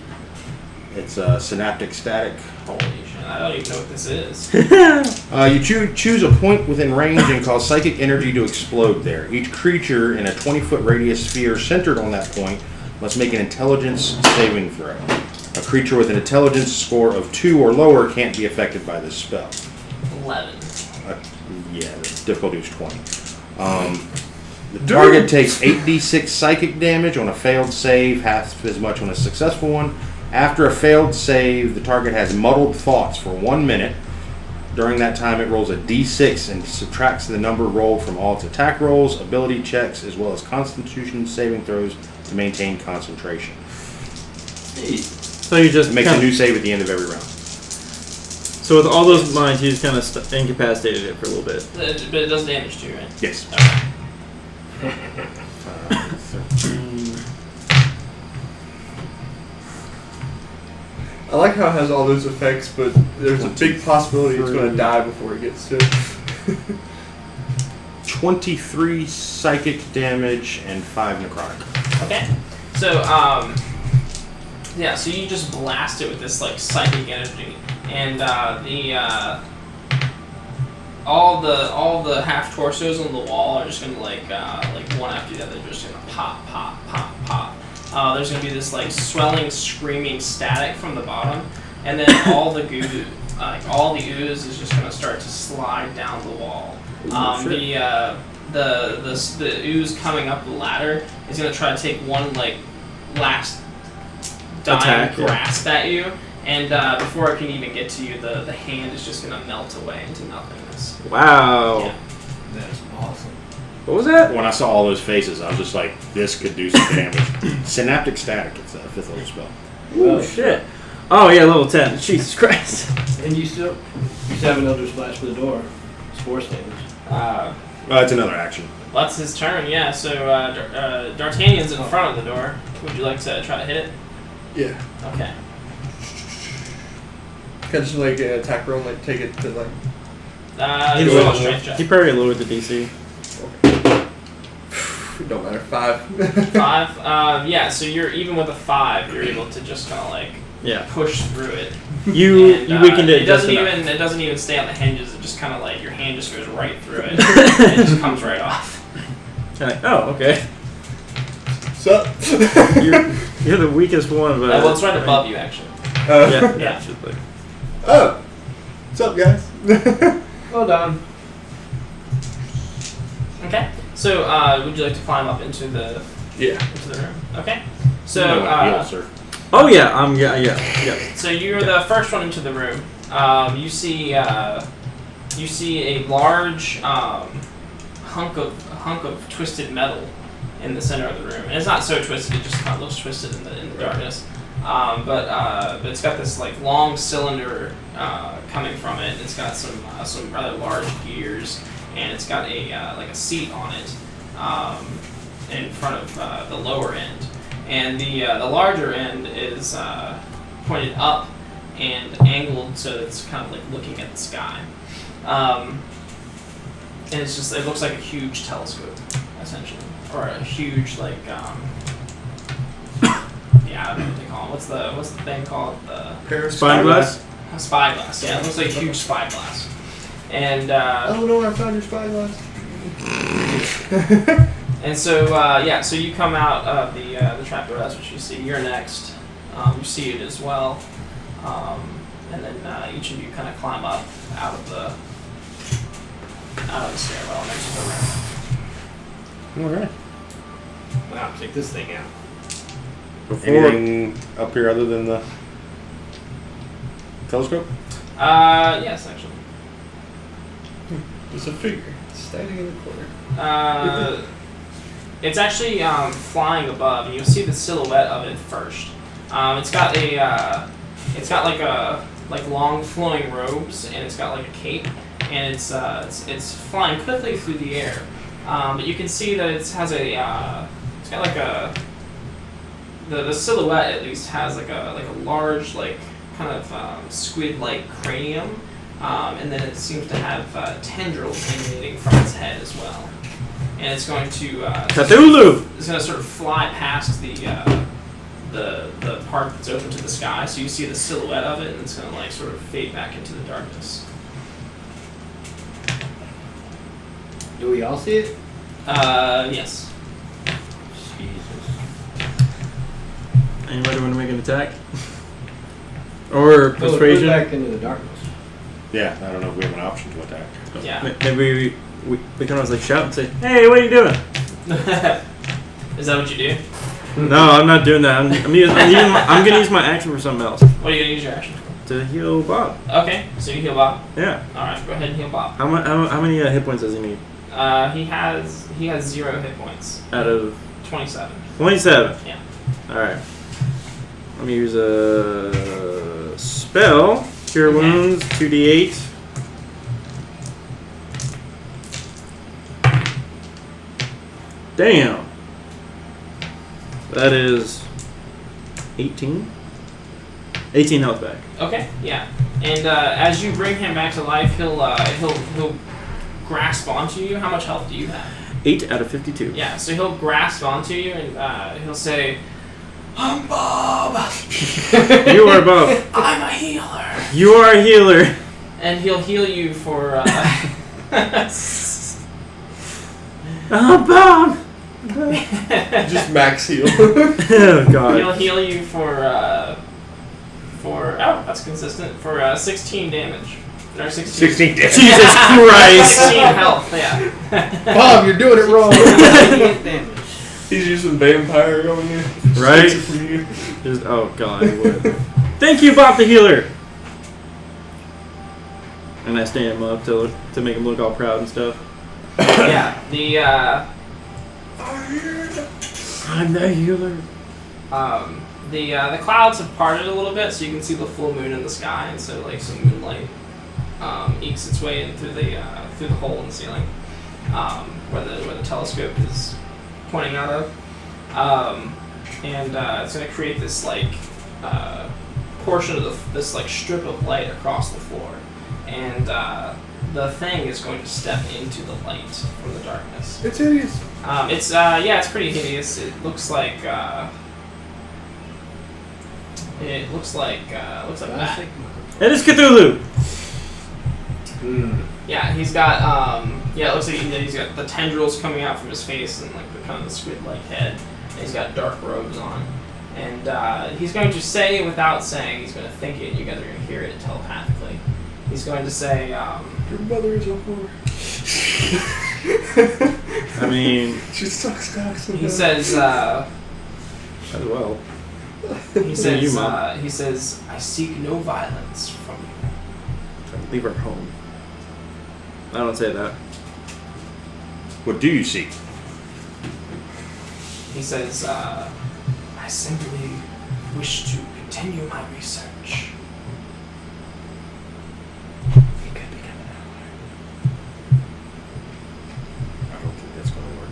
it's synaptic static. Holy shit! I don't even know what this is. You choose a point within range and cause psychic energy to explode there. Each creature in a 20-foot radius sphere centered on that point must make an intelligence saving throw. A creature with an intelligence score of 2 or lower can't be affected by this spell. 11. Yeah, the difficulty is 20. The target takes 8d6 psychic damage on a failed save, half as much on a successful one. After a failed save, the target has muddled thoughts for 1 minute. During that time, it rolls a d6 and subtracts the number rolled from all its attack rolls, ability checks, as well as constitution saving throws to maintain concentration. So you just It makes a kinda, new save at the end of every round. So with all those mines, you just kind of incapacitated it for a little bit. But it does damage to you, right? Yes. Okay. 13. I like how it has all those effects, but there's a big possibility it's going to die before it gets to it. 23 psychic damage and 5 necrotic. Okay. So yeah. So you just blast it with this like psychic energy, and all the half torsos on the wall are just gonna like one after the other, just gonna pop, pop, pop, pop. There's gonna be this like swelling, screaming static from the bottom, and then all the goo, all the ooze is just gonna start to slide down the wall. The ooze coming up the ladder is gonna try to take one like last dying Attack, yeah. grasp at you. And before it can even get to you, the hand is just going to melt away into nothingness. Wow. Yeah. That's awesome. What was that? When I saw all those faces, I was just like, this could do some damage. Synaptic static, it's a 5th level spell. Oh shit. Oh yeah, level 10. Jesus Christ. And you still have another splash for the door. It's force damage. It's another action. That's his turn, yeah. So D'Artagnan's in front of the door. Would you like to try to hit it? Yeah. Okay. Can I just like an attack roll, like take it to like. He He roll a lowered- strength check. He probably lowered the DC. It don't matter. 5. 5. Yeah. So you're even with a 5, you're able to just kind of like Yeah. push through it. You And, weakened it. It just doesn't enough. even it doesn't even stay on the hinges. It just kind of like your hand just goes right through it. And it just comes right off. You're like, oh, okay. Sup? You're the weakest one, but Well, it's right above you actually. Yeah. Yeah. Just like- Oh. What's up, guys? Well done. Okay. So would you like to climb up into the Yeah. room? Okay. You So might wanna heal, sir. Oh yeah. Yeah. So you're the first one into the room. You see a large hunk of twisted metal in the center of the room, and it's not so twisted; it just kind of looks twisted in the darkness. But it's got this like long cylinder coming from it. And it's got some rather large gears, and it's got a seat on it in front of the lower end. And the larger end is pointed up and angled so it's kind of like looking at the sky. And it's just, it looks like a huge telescope, essentially. Or a huge, like, yeah, I don't know what they call it. What's the thing called? The Spyglass? a spyglass, yeah. It looks like a huge spyglass. And, oh no, I found your spyglass. and so, yeah, so you come out of the trapdoor, that's what you see. You're next. You see it as well. And then each of you kind of climb up out of the stairwell next to the room. Alright. Wow, check this thing out. Before Anything up here other than the telescope? Yes, actually. There's a figure standing in the corner. It's actually flying above, and you'll see the silhouette of it first. It's got like long flowing robes, and it's got like a cape, and it's flying quickly through the air. But you can see that it has it's got like the silhouette at least has like a large like kind of squid-like cranium, and then it seems to have tendrils emanating from its head as well. And it's going to Cthulhu! It's going to sort of fly past the part that's open to the sky, so you see the silhouette of it, and it's going to like sort of fade back into the darkness. Do we all see it? Yes. Jesus. Anybody want to make an attack? Or Go persuasion? back into the darkness. Yeah, I don't know if we have an option to attack. Yeah. Maybe we can always like shout and say, "Hey, what are you doing?" Is that what you do? No, I'm not doing that. I'm gonna use my action for something else. What are you going to use your action for? To heal Bob. Okay, so you heal Bob. Yeah. Alright, go ahead and heal Bob. How many hit points does he need? He has 0 hit points. Out of 27. 27. Yeah. Alright. Let me use a spell. Cure wounds, 2d8. Damn. That is 18. 18 health back. Okay, yeah. And as you bring him back to life, he'll grasp onto you. How much health do you have? 8 out of 52. Yeah, so he'll grasp onto you and he'll say, "I'm Bob. You are Bob. I'm a healer." You are a healer. And he'll heal you for Oh, Bob. Just max heal. Oh God. he'll heal you for oh, that's consistent, for 16 damage. Or 16 damage. Jesus Christ. 16 health, yeah. Bob, you're doing it wrong. Damage. He's using vampire on you. Right? Takes it from you. Just, oh God. I would. Thank you, Bob the healer. And I stand him up to make him look all proud and stuff. Yeah, I'm the healer. the clouds have parted a little bit, so you can see the full moon in the sky, and so like some moonlight ekes its way in through the hole in the ceiling, where the telescope is pointing out of, and it's going to create this like portion of this like strip of light across the floor, and the thing is going to step into the light from the darkness. It's hideous. It's pretty hideous. It looks like that. It is Cthulhu. Yeah, he's got it looks like he's got the tendrils coming out from his face and like the kind of the squid-like head. And he's got dark robes on, and he's going to say without saying. He's going to think it, and you guys are going to hear it telepathically. He's going to say, "Your mother is a whore." I mean, she sucks cocks. He says, as well. He says, you, Mom. he says, "I seek no violence from you." Leave her home. I don't say that. What do you seek? He says, "I simply wish to continue my research." He could become an ally. I don't think that's going to work.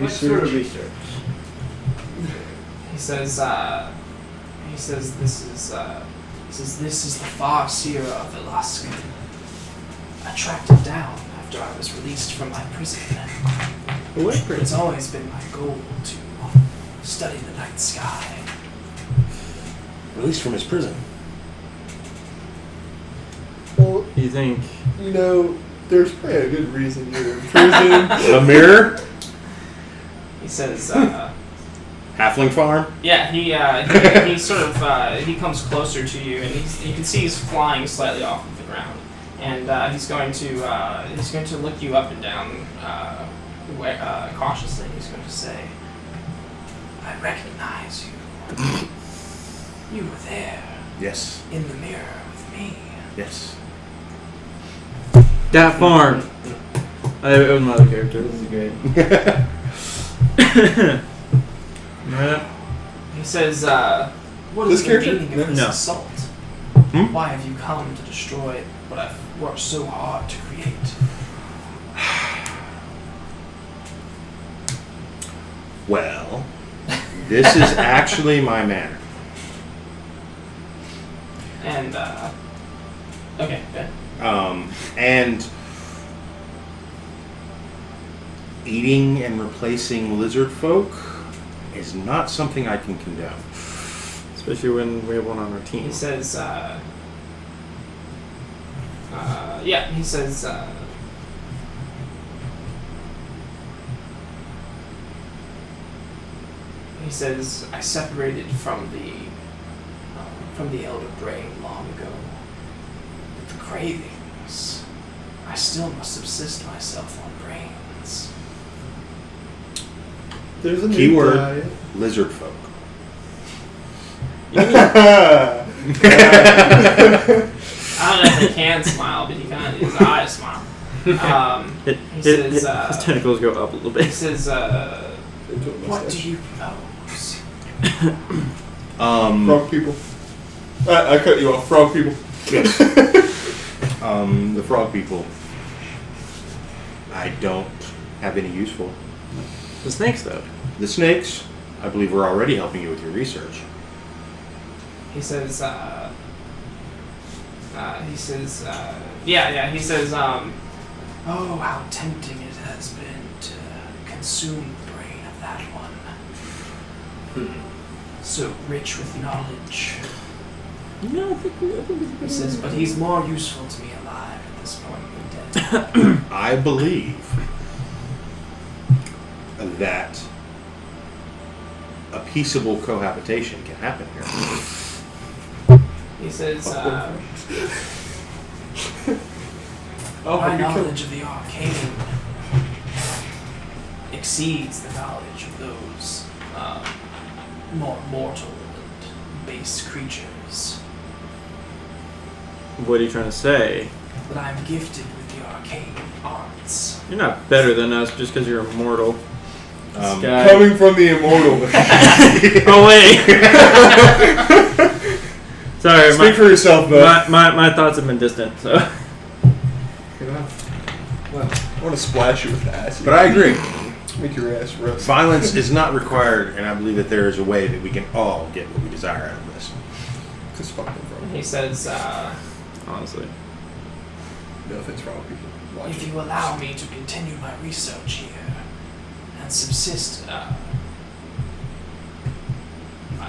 What sort of research? He says, He says this is the far seer of the Lusk. I tracked him down after I was released from my prison. It's always been my goal to study the night sky. Released from his prison. Well, You think? There's probably a good reason you're in prison. A mirror? He says, Halfling farm? yeah, he sort of he comes closer to you, and you can see he's flying slightly off of the ground, and he's going to look you up and down cautiously. He's going to say, "I recognize you. You were there Yes. in the mirror with me." Yes. That farm. It was my other character. This is great. Yeah. He says, "What is This the character? meaning of this No. assault? Hmm? Why have you come to destroy what I've worked so hard to create?" Well, this is actually my manor. And okay, good. And eating and replacing lizard folk is not something I can condone. Especially when we have one on our team. He says, yeah, he says, I separated from the elder brain long ago. But the cravings, I still must subsist myself on brains. There's a new Keyword: diet. lizard folk. I don't know if he can smile, but he kind of, his eyes smile. He says, his tentacles go up a little he bit. says, Into a what do mustache. you propose? Frog people. I cut you off. Frog people. Yes. The frog people. I don't have any use for. The snakes, though. The snakes, I believe, we're already helping you with your research. He says, he says, oh, how tempting it has been to consume the brain of that one. So rich with knowledge. No, I think He says, but he's more useful to me alive at this point than dead. I believe that a peaceable cohabitation can happen here. He says, Oh, my you killed. knowledge of the arcane exceeds the knowledge of those more mortal and base creatures. What are you trying to say? But I'm gifted with the arcane arts. You're not better than us just because you're immortal. This guy. Coming from the immortal. Oh wait. Sorry, Speak for yourself, bud. my thoughts have been distant. So I want to splash you with acid. But I agree. Make your ass rust. Violence is not required, and I believe that there is a way that we can all get what we desire out of this. Just fuck them, bro. He says, honestly, No offense, frog people. Watch if it. you allow me to continue my research here and subsist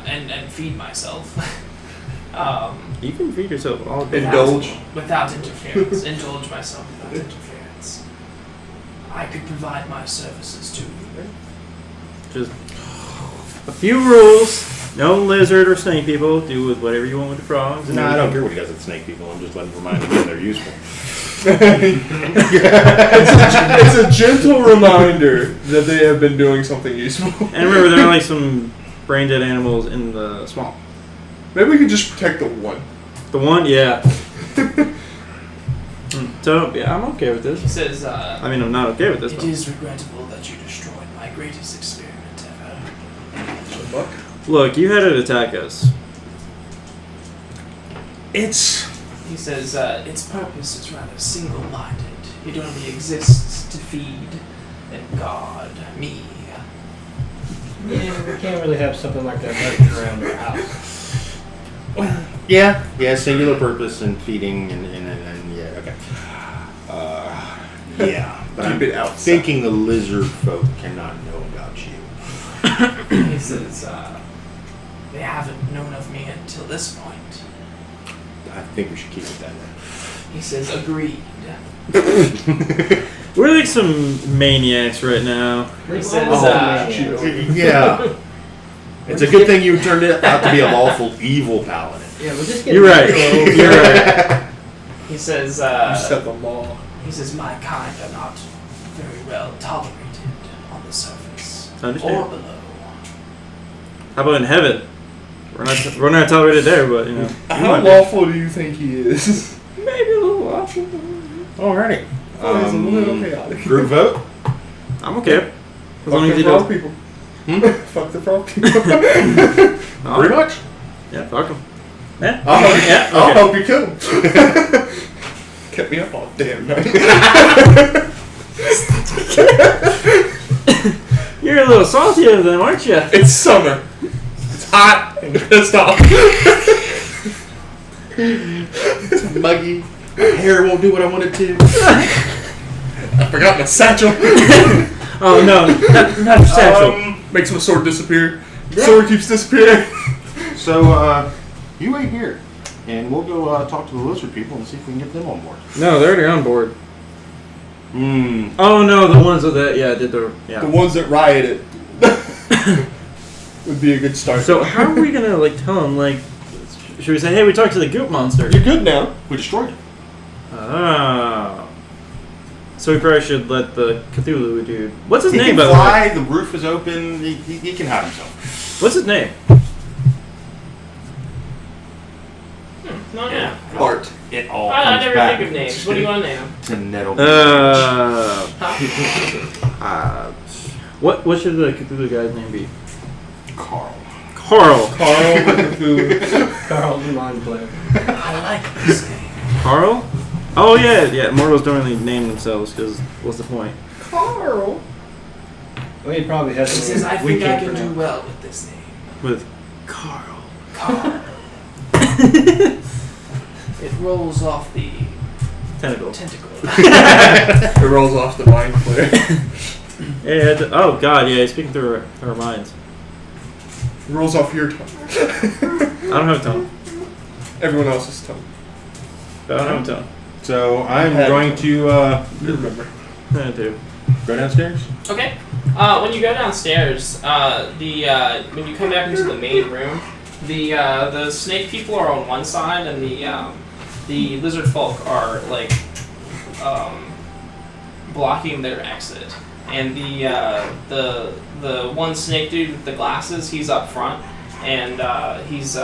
and feed myself you can feed yourself all day. Indulge. without interference, indulge myself without interference, I could provide my services to you. Just a few rules. No lizard or snake people. Do with whatever you want with the frogs. And No, I don't everything. care what he does with snake people. I'm just letting them remind them they're useful. It's a gentle reminder that they have been doing something useful. And remember, there are like some brain dead animals in the swamp. Maybe we could just protect the one. The one, yeah. So yeah, I'm okay with He this. says, I mean, I'm not okay with this it one. is regrettable that you destroyed my greatest experiment ever. The buck. Look, you had it attack us. It's He says, its purpose is rather single-minded. It only exists to feed and guard me. Yeah, we can't really have something like that lurking around our house. Yeah, singular purpose and feeding and yeah, okay. Yeah, but Keep I'm it outside. thinking the lizard folk cannot know about you. He says, they haven't known of me until this point. I think we should keep it that way. He says, agreed. We're like some maniacs right now. He says, Yeah. It's a good thing you turned out to be a lawful evil paladin. Yeah, we're just getting. You're right. You're right. he says, You set the law. he says, my kind are not very well tolerated on the surface. Understand. Or below. How about in heaven? We're not tolerated there, but you know. How lawful do you think he is? Maybe a little lawful. Alrighty. He's a little chaotic. Group vote? I'm okay. As Fuck long as the he frog does. people. Hmm? Fuck the frog people. Pretty much. Yeah, fuck him. Yeah. I'll help you kill him. Kept me up all damn night. You're a little salty over them, aren't you? It's summer. It's hot and pissed off. It's muggy. My hair won't do what I want it to. I forgot my satchel. Oh no, not your satchel. Makes my sword disappear. Sword keeps disappearing. So, you wait here, and we'll go talk to the lizard people and see if we can get them on board. No, they're already on board. Hmm. Oh no, the ones that did the The ones that rioted would be a good start. So how are we gonna like tell them like? Should we say, hey, we talked to the goop monster? You're good now. We destroyed it. Ah. So we probably should let the Cthulhu dude. What's his He name, can by the way? fly. The roof is open. He can hide himself. What's his name? No, yeah. Bart. It all I comes never back think of names. What do you want to name? to Nettle. What should the Cthulhu guy's name be? Carl. Carl. Carl Cthulhu. Carl's mind player. I like this name. Carl? Oh yeah. Mortals don't really name themselves because what's the point? Carl. Well, he probably has. He says, I we think I can't can do pronounce. well with this name. With Carl. Carl. It rolls off the Tentacle. tentacle. It rolls off the mind player. Yeah. Oh god, yeah. Speaking through our minds. It rolls off your tongue. I don't have a tongue. Everyone else's tongue. But I don't have a tongue. So I'm Had- going to You remember. I do. go downstairs. Okay. When you go downstairs, when you come back into the main room, the snake people are on one side, and the lizard folk are like blocking their exit. And the one snake dude with the glasses, he's up front, and he's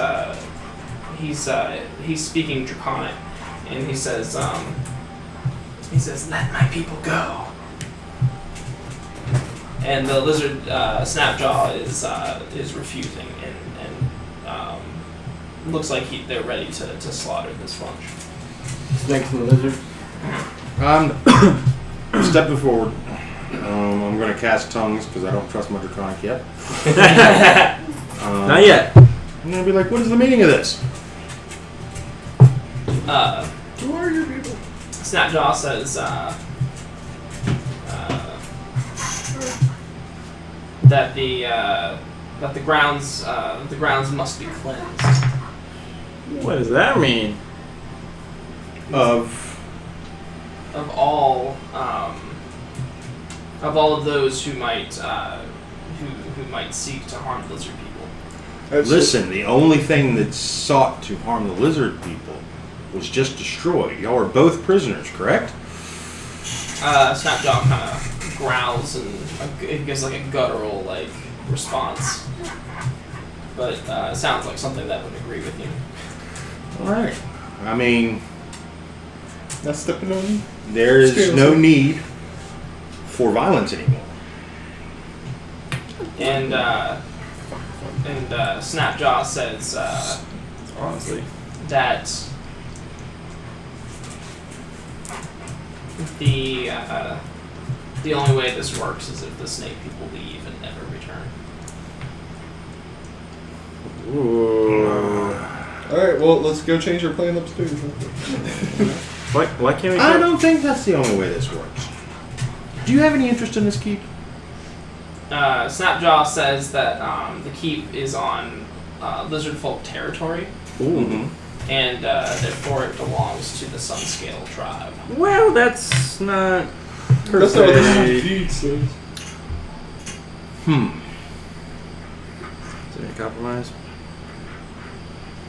speaking Draconic, and he says, "Let my people go." And the lizard Snapjaw is refusing, and looks like they're ready to slaughter this bunch. Snakes and lizards. Stepping forward. I'm going to cast tongues because I don't trust my Draconic yet. Not yet. I'm going to be like, what is the meaning of this? Who are your people? Snapjaw says that the grounds must be cleansed What does that mean? Of of all of those who might who might seek to harm the lizard people. listen, the only thing that sought to harm the lizard people was just destroyed. Y'all are both prisoners, correct? Snapjaw kind of growls and it gives like a guttural like response, but it sounds like something that would agree with you. All right. I mean, Not stepping on you. there is Excuse no me. need for violence anymore. And Snapjaw says Honestly. that the only way this works is if the snake people leave and never return. Ooh. Alright, well, let's go change our plan upstairs. Why can't we? I don't think that's the only way this works. Do you have any interest in this keep? Snapjaw says that the keep is on lizard folk territory, Ooh. and therefore it belongs to the Sunscale tribe. Well, that's not. Per That's not what se. this deed says. Hmm. Is there any compromise?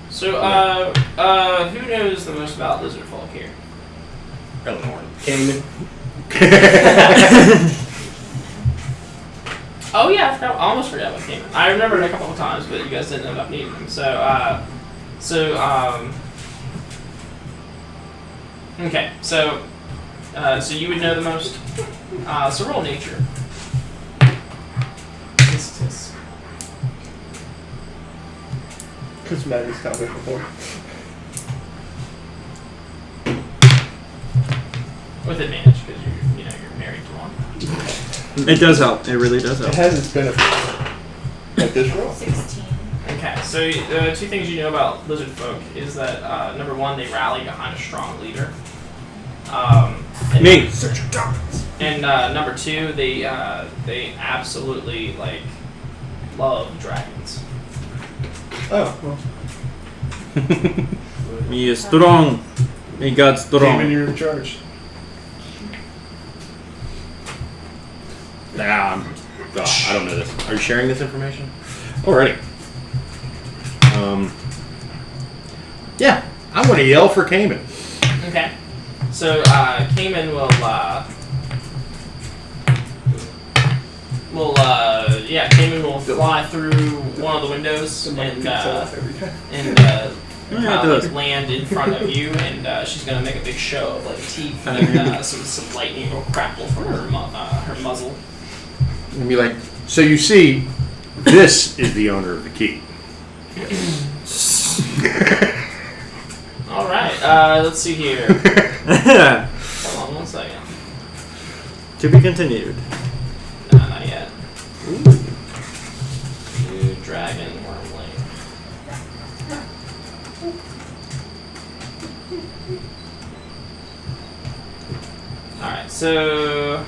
So, who knows the most about lizard folk here? Eleanor. Cayman. Oh yeah, I almost forgot about Cayman. I remembered a couple of times, but you guys didn't end up needing them. Okay, so you would know the most. So roll nature. Because Maddie's told me before. With advantage, because you're married to one. It does help. It really does It help. has its benefits. Like this roll. 16. Okay, so two things you know about lizard folk is that number one, they rally behind a strong leader. And Me. And number two, they absolutely love dragons. Oh, well. He is strong. He got Damon, strong. you're in charge. Nah, I don't know this. Are you sharing this information? Alrighty. Yeah, I'm gonna yell for Cayman. Okay. So Cayman Cayman will fly through one of the windows and land in front of you, and she's gonna make a big show of teeth and some lightning will crackle from her muzzle. And be like, so you see, this is the owner of the key. All right. Let's see here. Hold on 1 second. To be continued. No, not yet. New dragon wormling. All right. So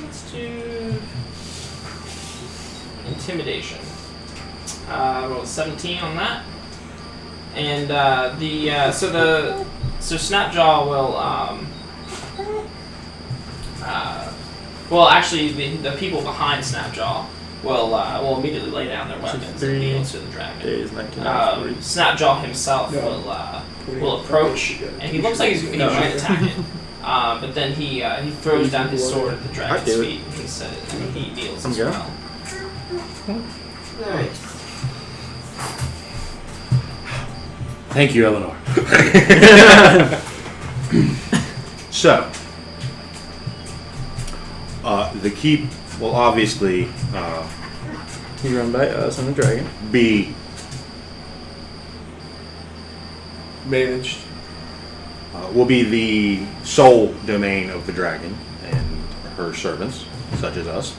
let's do intimidation. Roll 17 on that, and so Snapjaw will actually the people behind Snapjaw will immediately lay down their weapons and kneel to the dragon. Days 19. Snapjaw himself will approach, and he looks like he might attack it. But then he throws down his sword at the dragon's feet, and he kneels as well. Nice. Thank you, Eleanor. So, the keep will obviously He run by us and the dragon. be Managed. will be the sole domain of the dragon and her servants, such as us.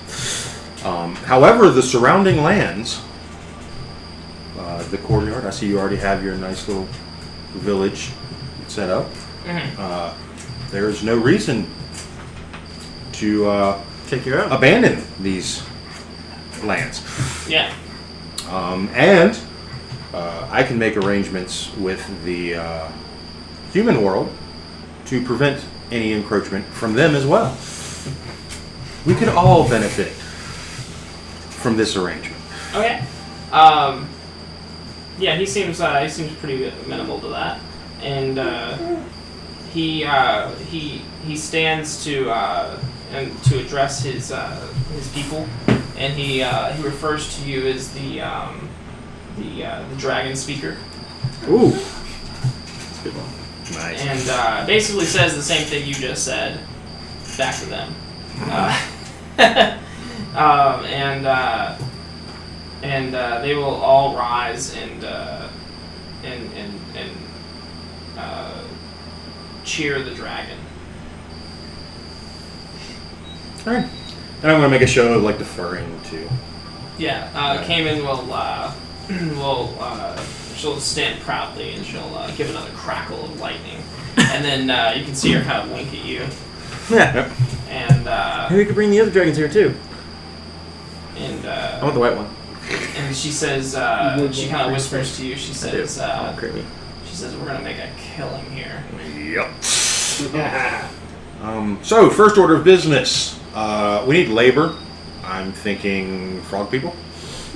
However, the surrounding lands, the courtyard, I see you already have your nice little village set up. Mm-hmm. There's no reason to Take you out. abandon these lands. Yeah. And I can make arrangements with the human world to prevent any encroachment from them as well. We could all benefit from this arrangement. Okay. Yeah, he seems pretty amenable to that, and he stands to address his people, and he refers to you as the dragon speaker, Ooh. That's a good one. Nice. and basically says the same thing you just said back to them. And they will all rise and cheer the dragon. Alright. And I'm going to make a show of deferring to Cayman she'll stand proudly and she'll give another crackle of lightning, and then you can see her kind of wink at you. Yeah. And Maybe we could bring the other dragons here too. And I want the white one. And she says, she kind of whispers to you. She says, creepy. She says, we're gonna make a killing here. Yep. So first order of business. We need labor. I'm thinking frog people.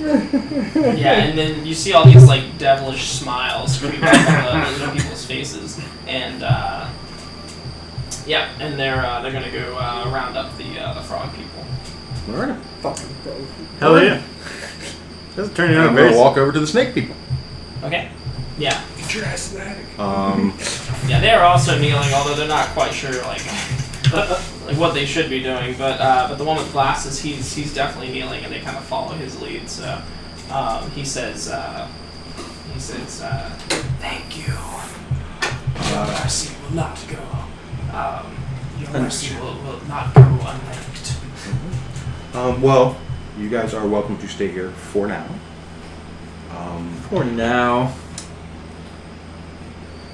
Yeah, and then you see all these like devilish smiles creep up on the people's faces, and and they're gonna go round up the frog people. All right. Fucking frog. Hell yeah. That's turning out I'm very. gonna walk over to the snake people. Okay. Yeah. Get your ass in the attic. Yeah, they are also kneeling, although they're not quite sure like what they should be doing. But the one with glasses, he's definitely kneeling, and they kind of follow his lead. So he says, thank you. Your mercy will not go. Your mercy will not go unthanked. Well, you guys are welcome to stay here for now. For now.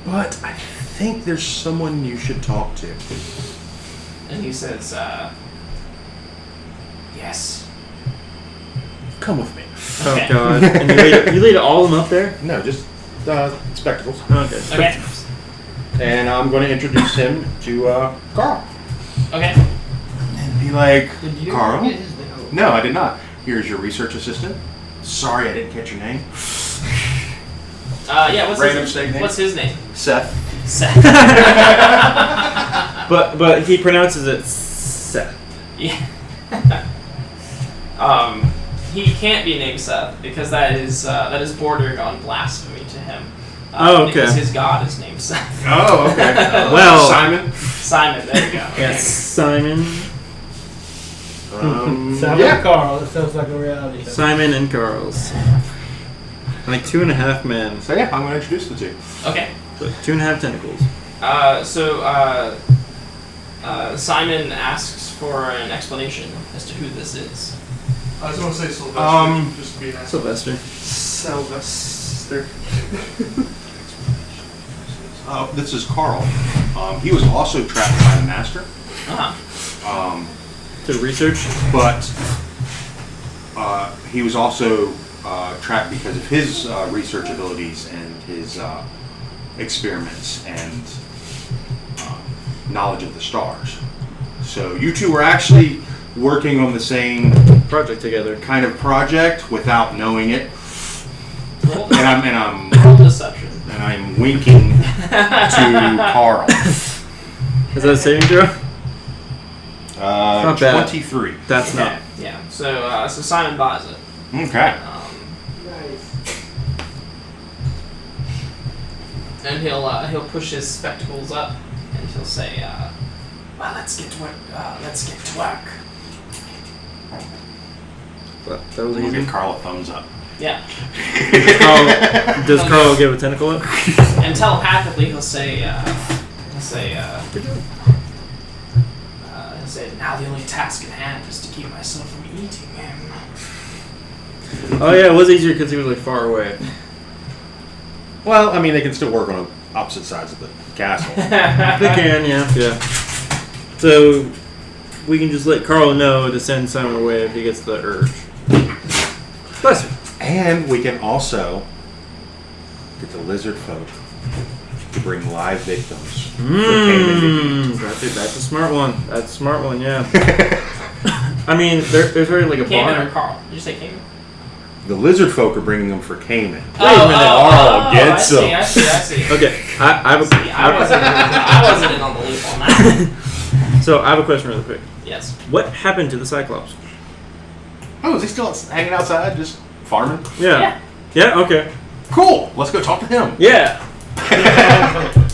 But I think there's someone you should talk to. And he says, yes. Come with me. Okay. Oh god. And you laid all of them up there? No, just spectacles. Okay. Okay. And I'm going to introduce him to Carl. Okay. And be like, Did you Carl? get his name? No, I did not. Here's your research assistant. Sorry I didn't catch your name. What's his name? Seth. Seth. But he pronounces it Seth. Yeah. He can't be named Seth because that is bordering on blasphemy to him. Okay. Because his god is named Seth. Oh, okay. Well, Simon, there you go. Yes, Simon. Simon and Carl. That sounds like a reality show. Simon and Carl's. Like 2.5 men. So yeah, I'm going to introduce the two. Okay. But 2.5 tentacles. Simon asks for an explanation as to who this is. I was going to say Sylvester. Just to be nice. Sylvester. Sylvester. This is Carl. He was also trapped by the master. Uh-huh. To research? But he was also trapped because of his research abilities and his experiments and knowledge of the stars. So you two were actually working on the same Project together. kind of project without knowing it. Roll And deception. I'm winking to Carl. Is that a saving throw? Not bad. 23. That's not. Yeah. So Simon buys it. Okay. And he'll push his spectacles up and he'll say, "Well, let's get to work. Let's get to work." That was We'll easy. give Carl a thumbs up. Yeah. Does Carl give a tentacle up? And telepathically he'll say, "Now the only task at hand is to keep myself from eating him." Oh yeah, it was easier because he was like far away. Well, I mean, they can still work on opposite sides of the castle. They can, yeah. So we can just let Carl know to send Simon away if he gets the urge. Bless her. And we can also get the lizard folk to bring live victims. That's a smart one. That's a smart one, yeah. I mean, there's already like a Cayman or barn. Carl? Did you say Cayman? The lizard folk are bringing them for Cayman. I see. Okay, I have a. I wasn't in on the loop on that. So I have a question really quick. Yes. What happened to the Cyclops? Oh, is he still hanging outside, just farming? Yeah. Yeah. Okay. Cool. Let's go talk to him. Yeah.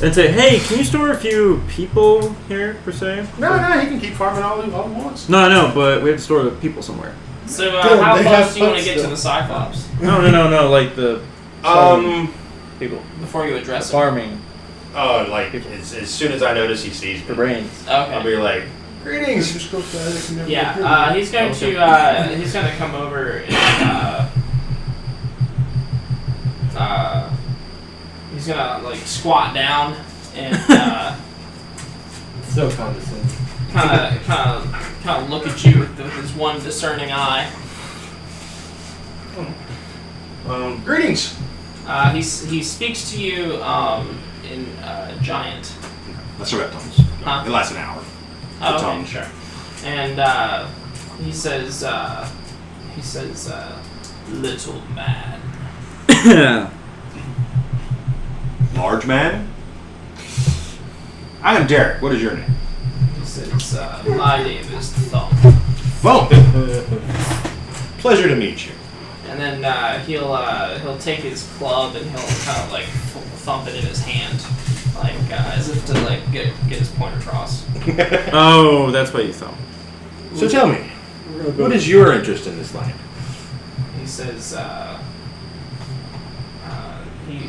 And say, hey, can you store a few people here per se? No, he can keep farming all he wants. No, I know, but we have to store the people somewhere. So how close do you want to get to the Cyclops No, like the people before you address it? farming Like as soon as I notice he sees the me, brains. I'll Okay. be like, Greetings. Just go fast, never Yeah, he's going to he's going to come over and he's going to like squat down and So condescending. kind of look at you with his one discerning eye. Greetings. He speaks to you in Giant. That's reptiles. Huh? It lasts an hour. Oh, okay, tongue. sure. And he says, little man. Large man. I am Derek. What is your name? He says, my name is Thump. Phone. Pleasure to meet you. And then he'll take his club and he'll kind of like thump it in his hand, like as if to like get his point across. Oh, that's why you thumb. So tell me, what is your interest in this land? He says,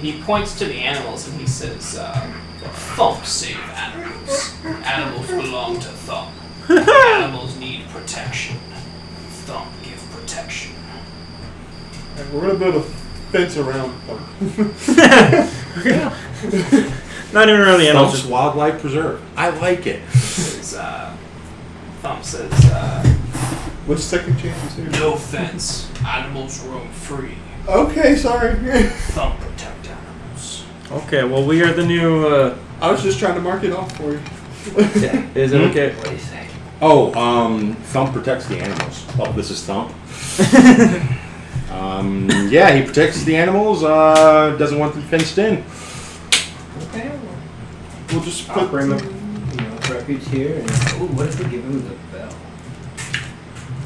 he points to the animals and he says, Thump save animals. Animals belong to Thump. Animals need protection. Thump give protection. We're gonna build a fence around them. Not even around the animals. Thump's Wildlife Preserve. I like it. Says, Thump says, What's second chances here? no fence. Animals roam free. Okay, sorry. Thump protect animals. Okay, well we are the new. I was just trying to mark it off for you. Is it okay? What do you say? Oh, Thump protects the animals. Oh, this is Thump. Yeah, he protects the animals. Doesn't want them fenced in. Okay. We'll just I'll put bring him, refuge here. And what if we give him the bell?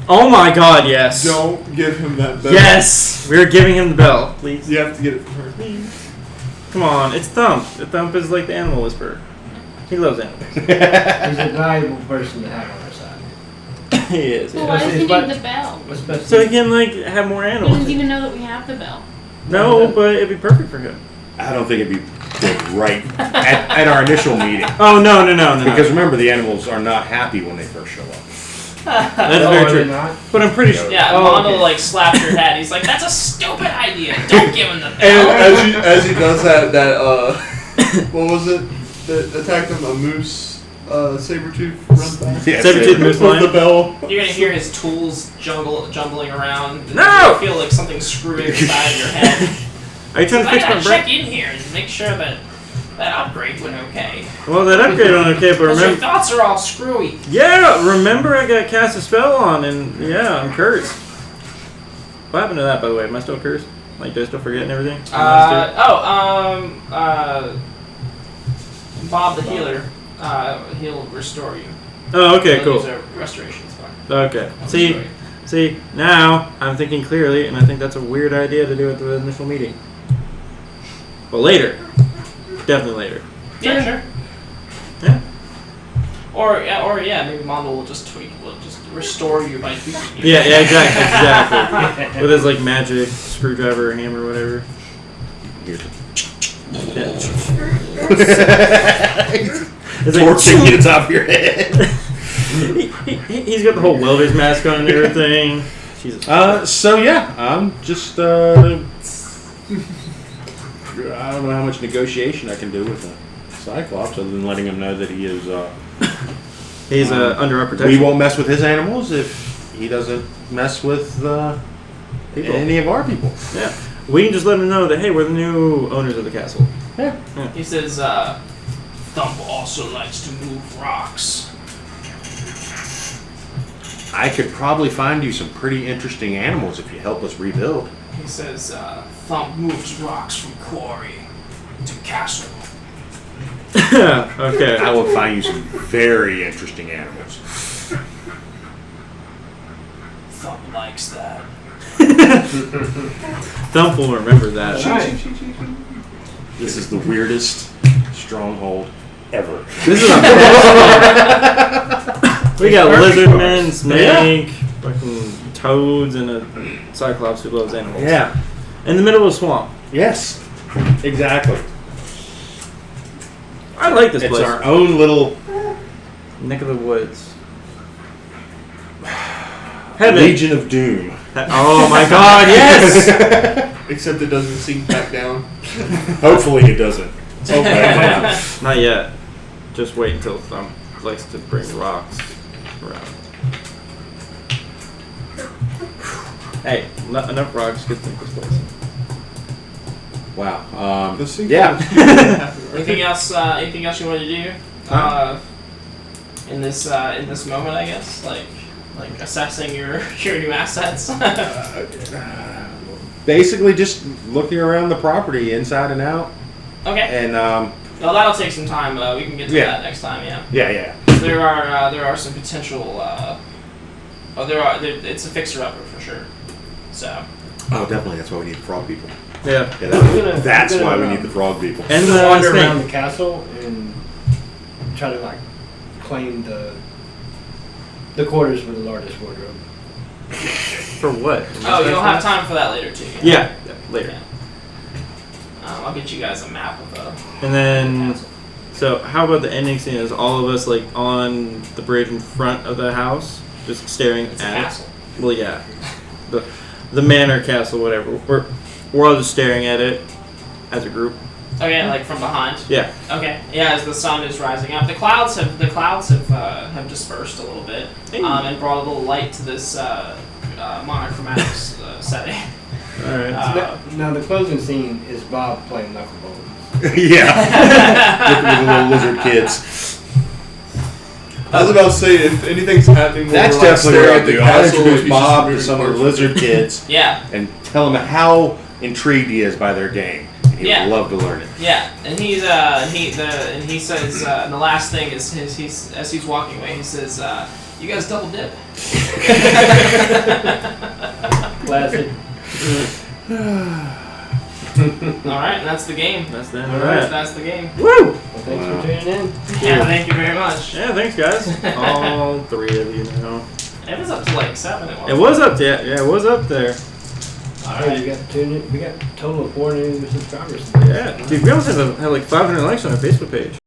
Oh my God! Yes. Don't give him that bell. Yes, we're giving him the bell, please. You have to get it from her. Come on, it's Thump. Thump is like the animal whisperer. He loves animals. He's a valuable person to have on our side. He is. Well, why does he But- need the bell? Especially So he can like have more He animals. doesn't even know that we have the bell. No, but it'd be perfect for him. I don't think it'd be good right at our initial meeting. Oh no. Because remember, the animals are not happy when they first show up. That's Oh, very are they true. not? But I'm pretty sure. Yeah, Oh, Mondo okay. like slaps your head. He's like, "That's a stupid idea. Don't give him the And bell." as he does that what was it that attacked him? A moose, saber-tooth runs back. Yeah, Saber-tooth moose With the lion. bell. You're gonna hear his tools jumbling around. And No! You're gonna feel like something screwing inside your head. Are you trying to I fix my gotta brain? check in here and make sure that upgrade went okay. Well, that upgrade went okay, but Because your remember. thoughts are all screwy. Yeah, remember I got cast a spell on, and yeah, I'm cursed. What happened to that, by the way? Am I still cursed? Like, do I still forget and everything? Bob the healer, he'll restore you. Oh, okay, He'll cool. use a restoration spell. Okay. I'll See, restore you. See, now I'm thinking clearly, and I think that's a weird idea to do at the initial meeting. But later. Definitely later. Yeah, sure. Yeah. Or maybe Mondo will just restore you by tweaking you. Yeah, exactly. With his, like, magic screwdriver or hammer or whatever. Here's Yeah. It's torching you to the top of your head. He's got the whole welder's mask on and everything. Jesus. So yeah, I'm just I don't know how much negotiation I can do with a Cyclops other than letting him know that he is. He's under our We protection. won't mess with his animals if he doesn't mess with People. any of our people. Yeah. We can just let him know that, hey, we're the new owners of the castle. Yeah. He says, Thump also likes to move rocks. I could probably find you some pretty interesting animals if you help us rebuild. He says, Thump moves rocks from quarry to castle. Okay. I will find you some very interesting animals. Thump likes that. Thump will remember that. This is the weirdest stronghold ever. This is we got lizard men, snake, fucking toads, and a cyclops who loves animals. Yeah. In the middle of a swamp. Yes. Exactly. I like this It's place. our own little. Neck of the woods. Heaven. Legion of Doom. Oh my God! Yes. Except it doesn't sink back down. Hopefully it doesn't. Okay. Not yet. Just wait until Thumb likes to bring rocks around. Hey, not enough rocks gets in this place. Wow. The sequel. Yeah. Anything else? Anything else you want to do? In this moment, I guess, like assessing your new assets. Basically, just looking around the property inside and out, Okay. and Well, that'll take some time. We can get to that next time. Yeah. yeah. There are some potential. It's a fixer-upper for sure. So. Oh, definitely. That's why we need the frog people. Yeah. Yeah, that's why we need the frog people. And I'm the gonna wander snake. around the castle and try to like claim the quarters with the largest wardrobe. For what? Oh, you'll have time for that later too. Yeah, later. Yeah. I'll get you guys a map of the. And then, so how about the ending scene? Is all of us like on the bridge in front of the house, just staring It's a at castle. it? Well, yeah, the manor castle, whatever. We're all just staring at it as a group. Okay, like from behind. Yeah. Okay. Yeah, as the sun is rising up, the clouds have dispersed a little bit, and brought a little light to this monochromatic setting. All right. Now the closing scene is Bob playing knuckleball. Yeah. with the little lizard kids. I was about to say, if anything's happening, where That's we're, like, definitely what staring I'll at the do. I'll castle, introduce he's Bob just to some of the moving lizard kids Yeah. and tell him how intrigued he is by their game. He Yeah. would love to learn it. Yeah, and he says, and the last thing is he's as he's walking away, he says, "You guys double dip." Classic. All right, and that's the game. That's the end All of right, that. that's the game. Woo! Well, thanks for tuning in. Yeah, thank you very much. Yeah, thanks guys. All three of you now. It was up to like 7 at one It was up there. Yeah, it was up there. All Hey, right. we got a total of 4 new subscribers. Yeah, dude, we almost had like 500 likes on our Facebook page.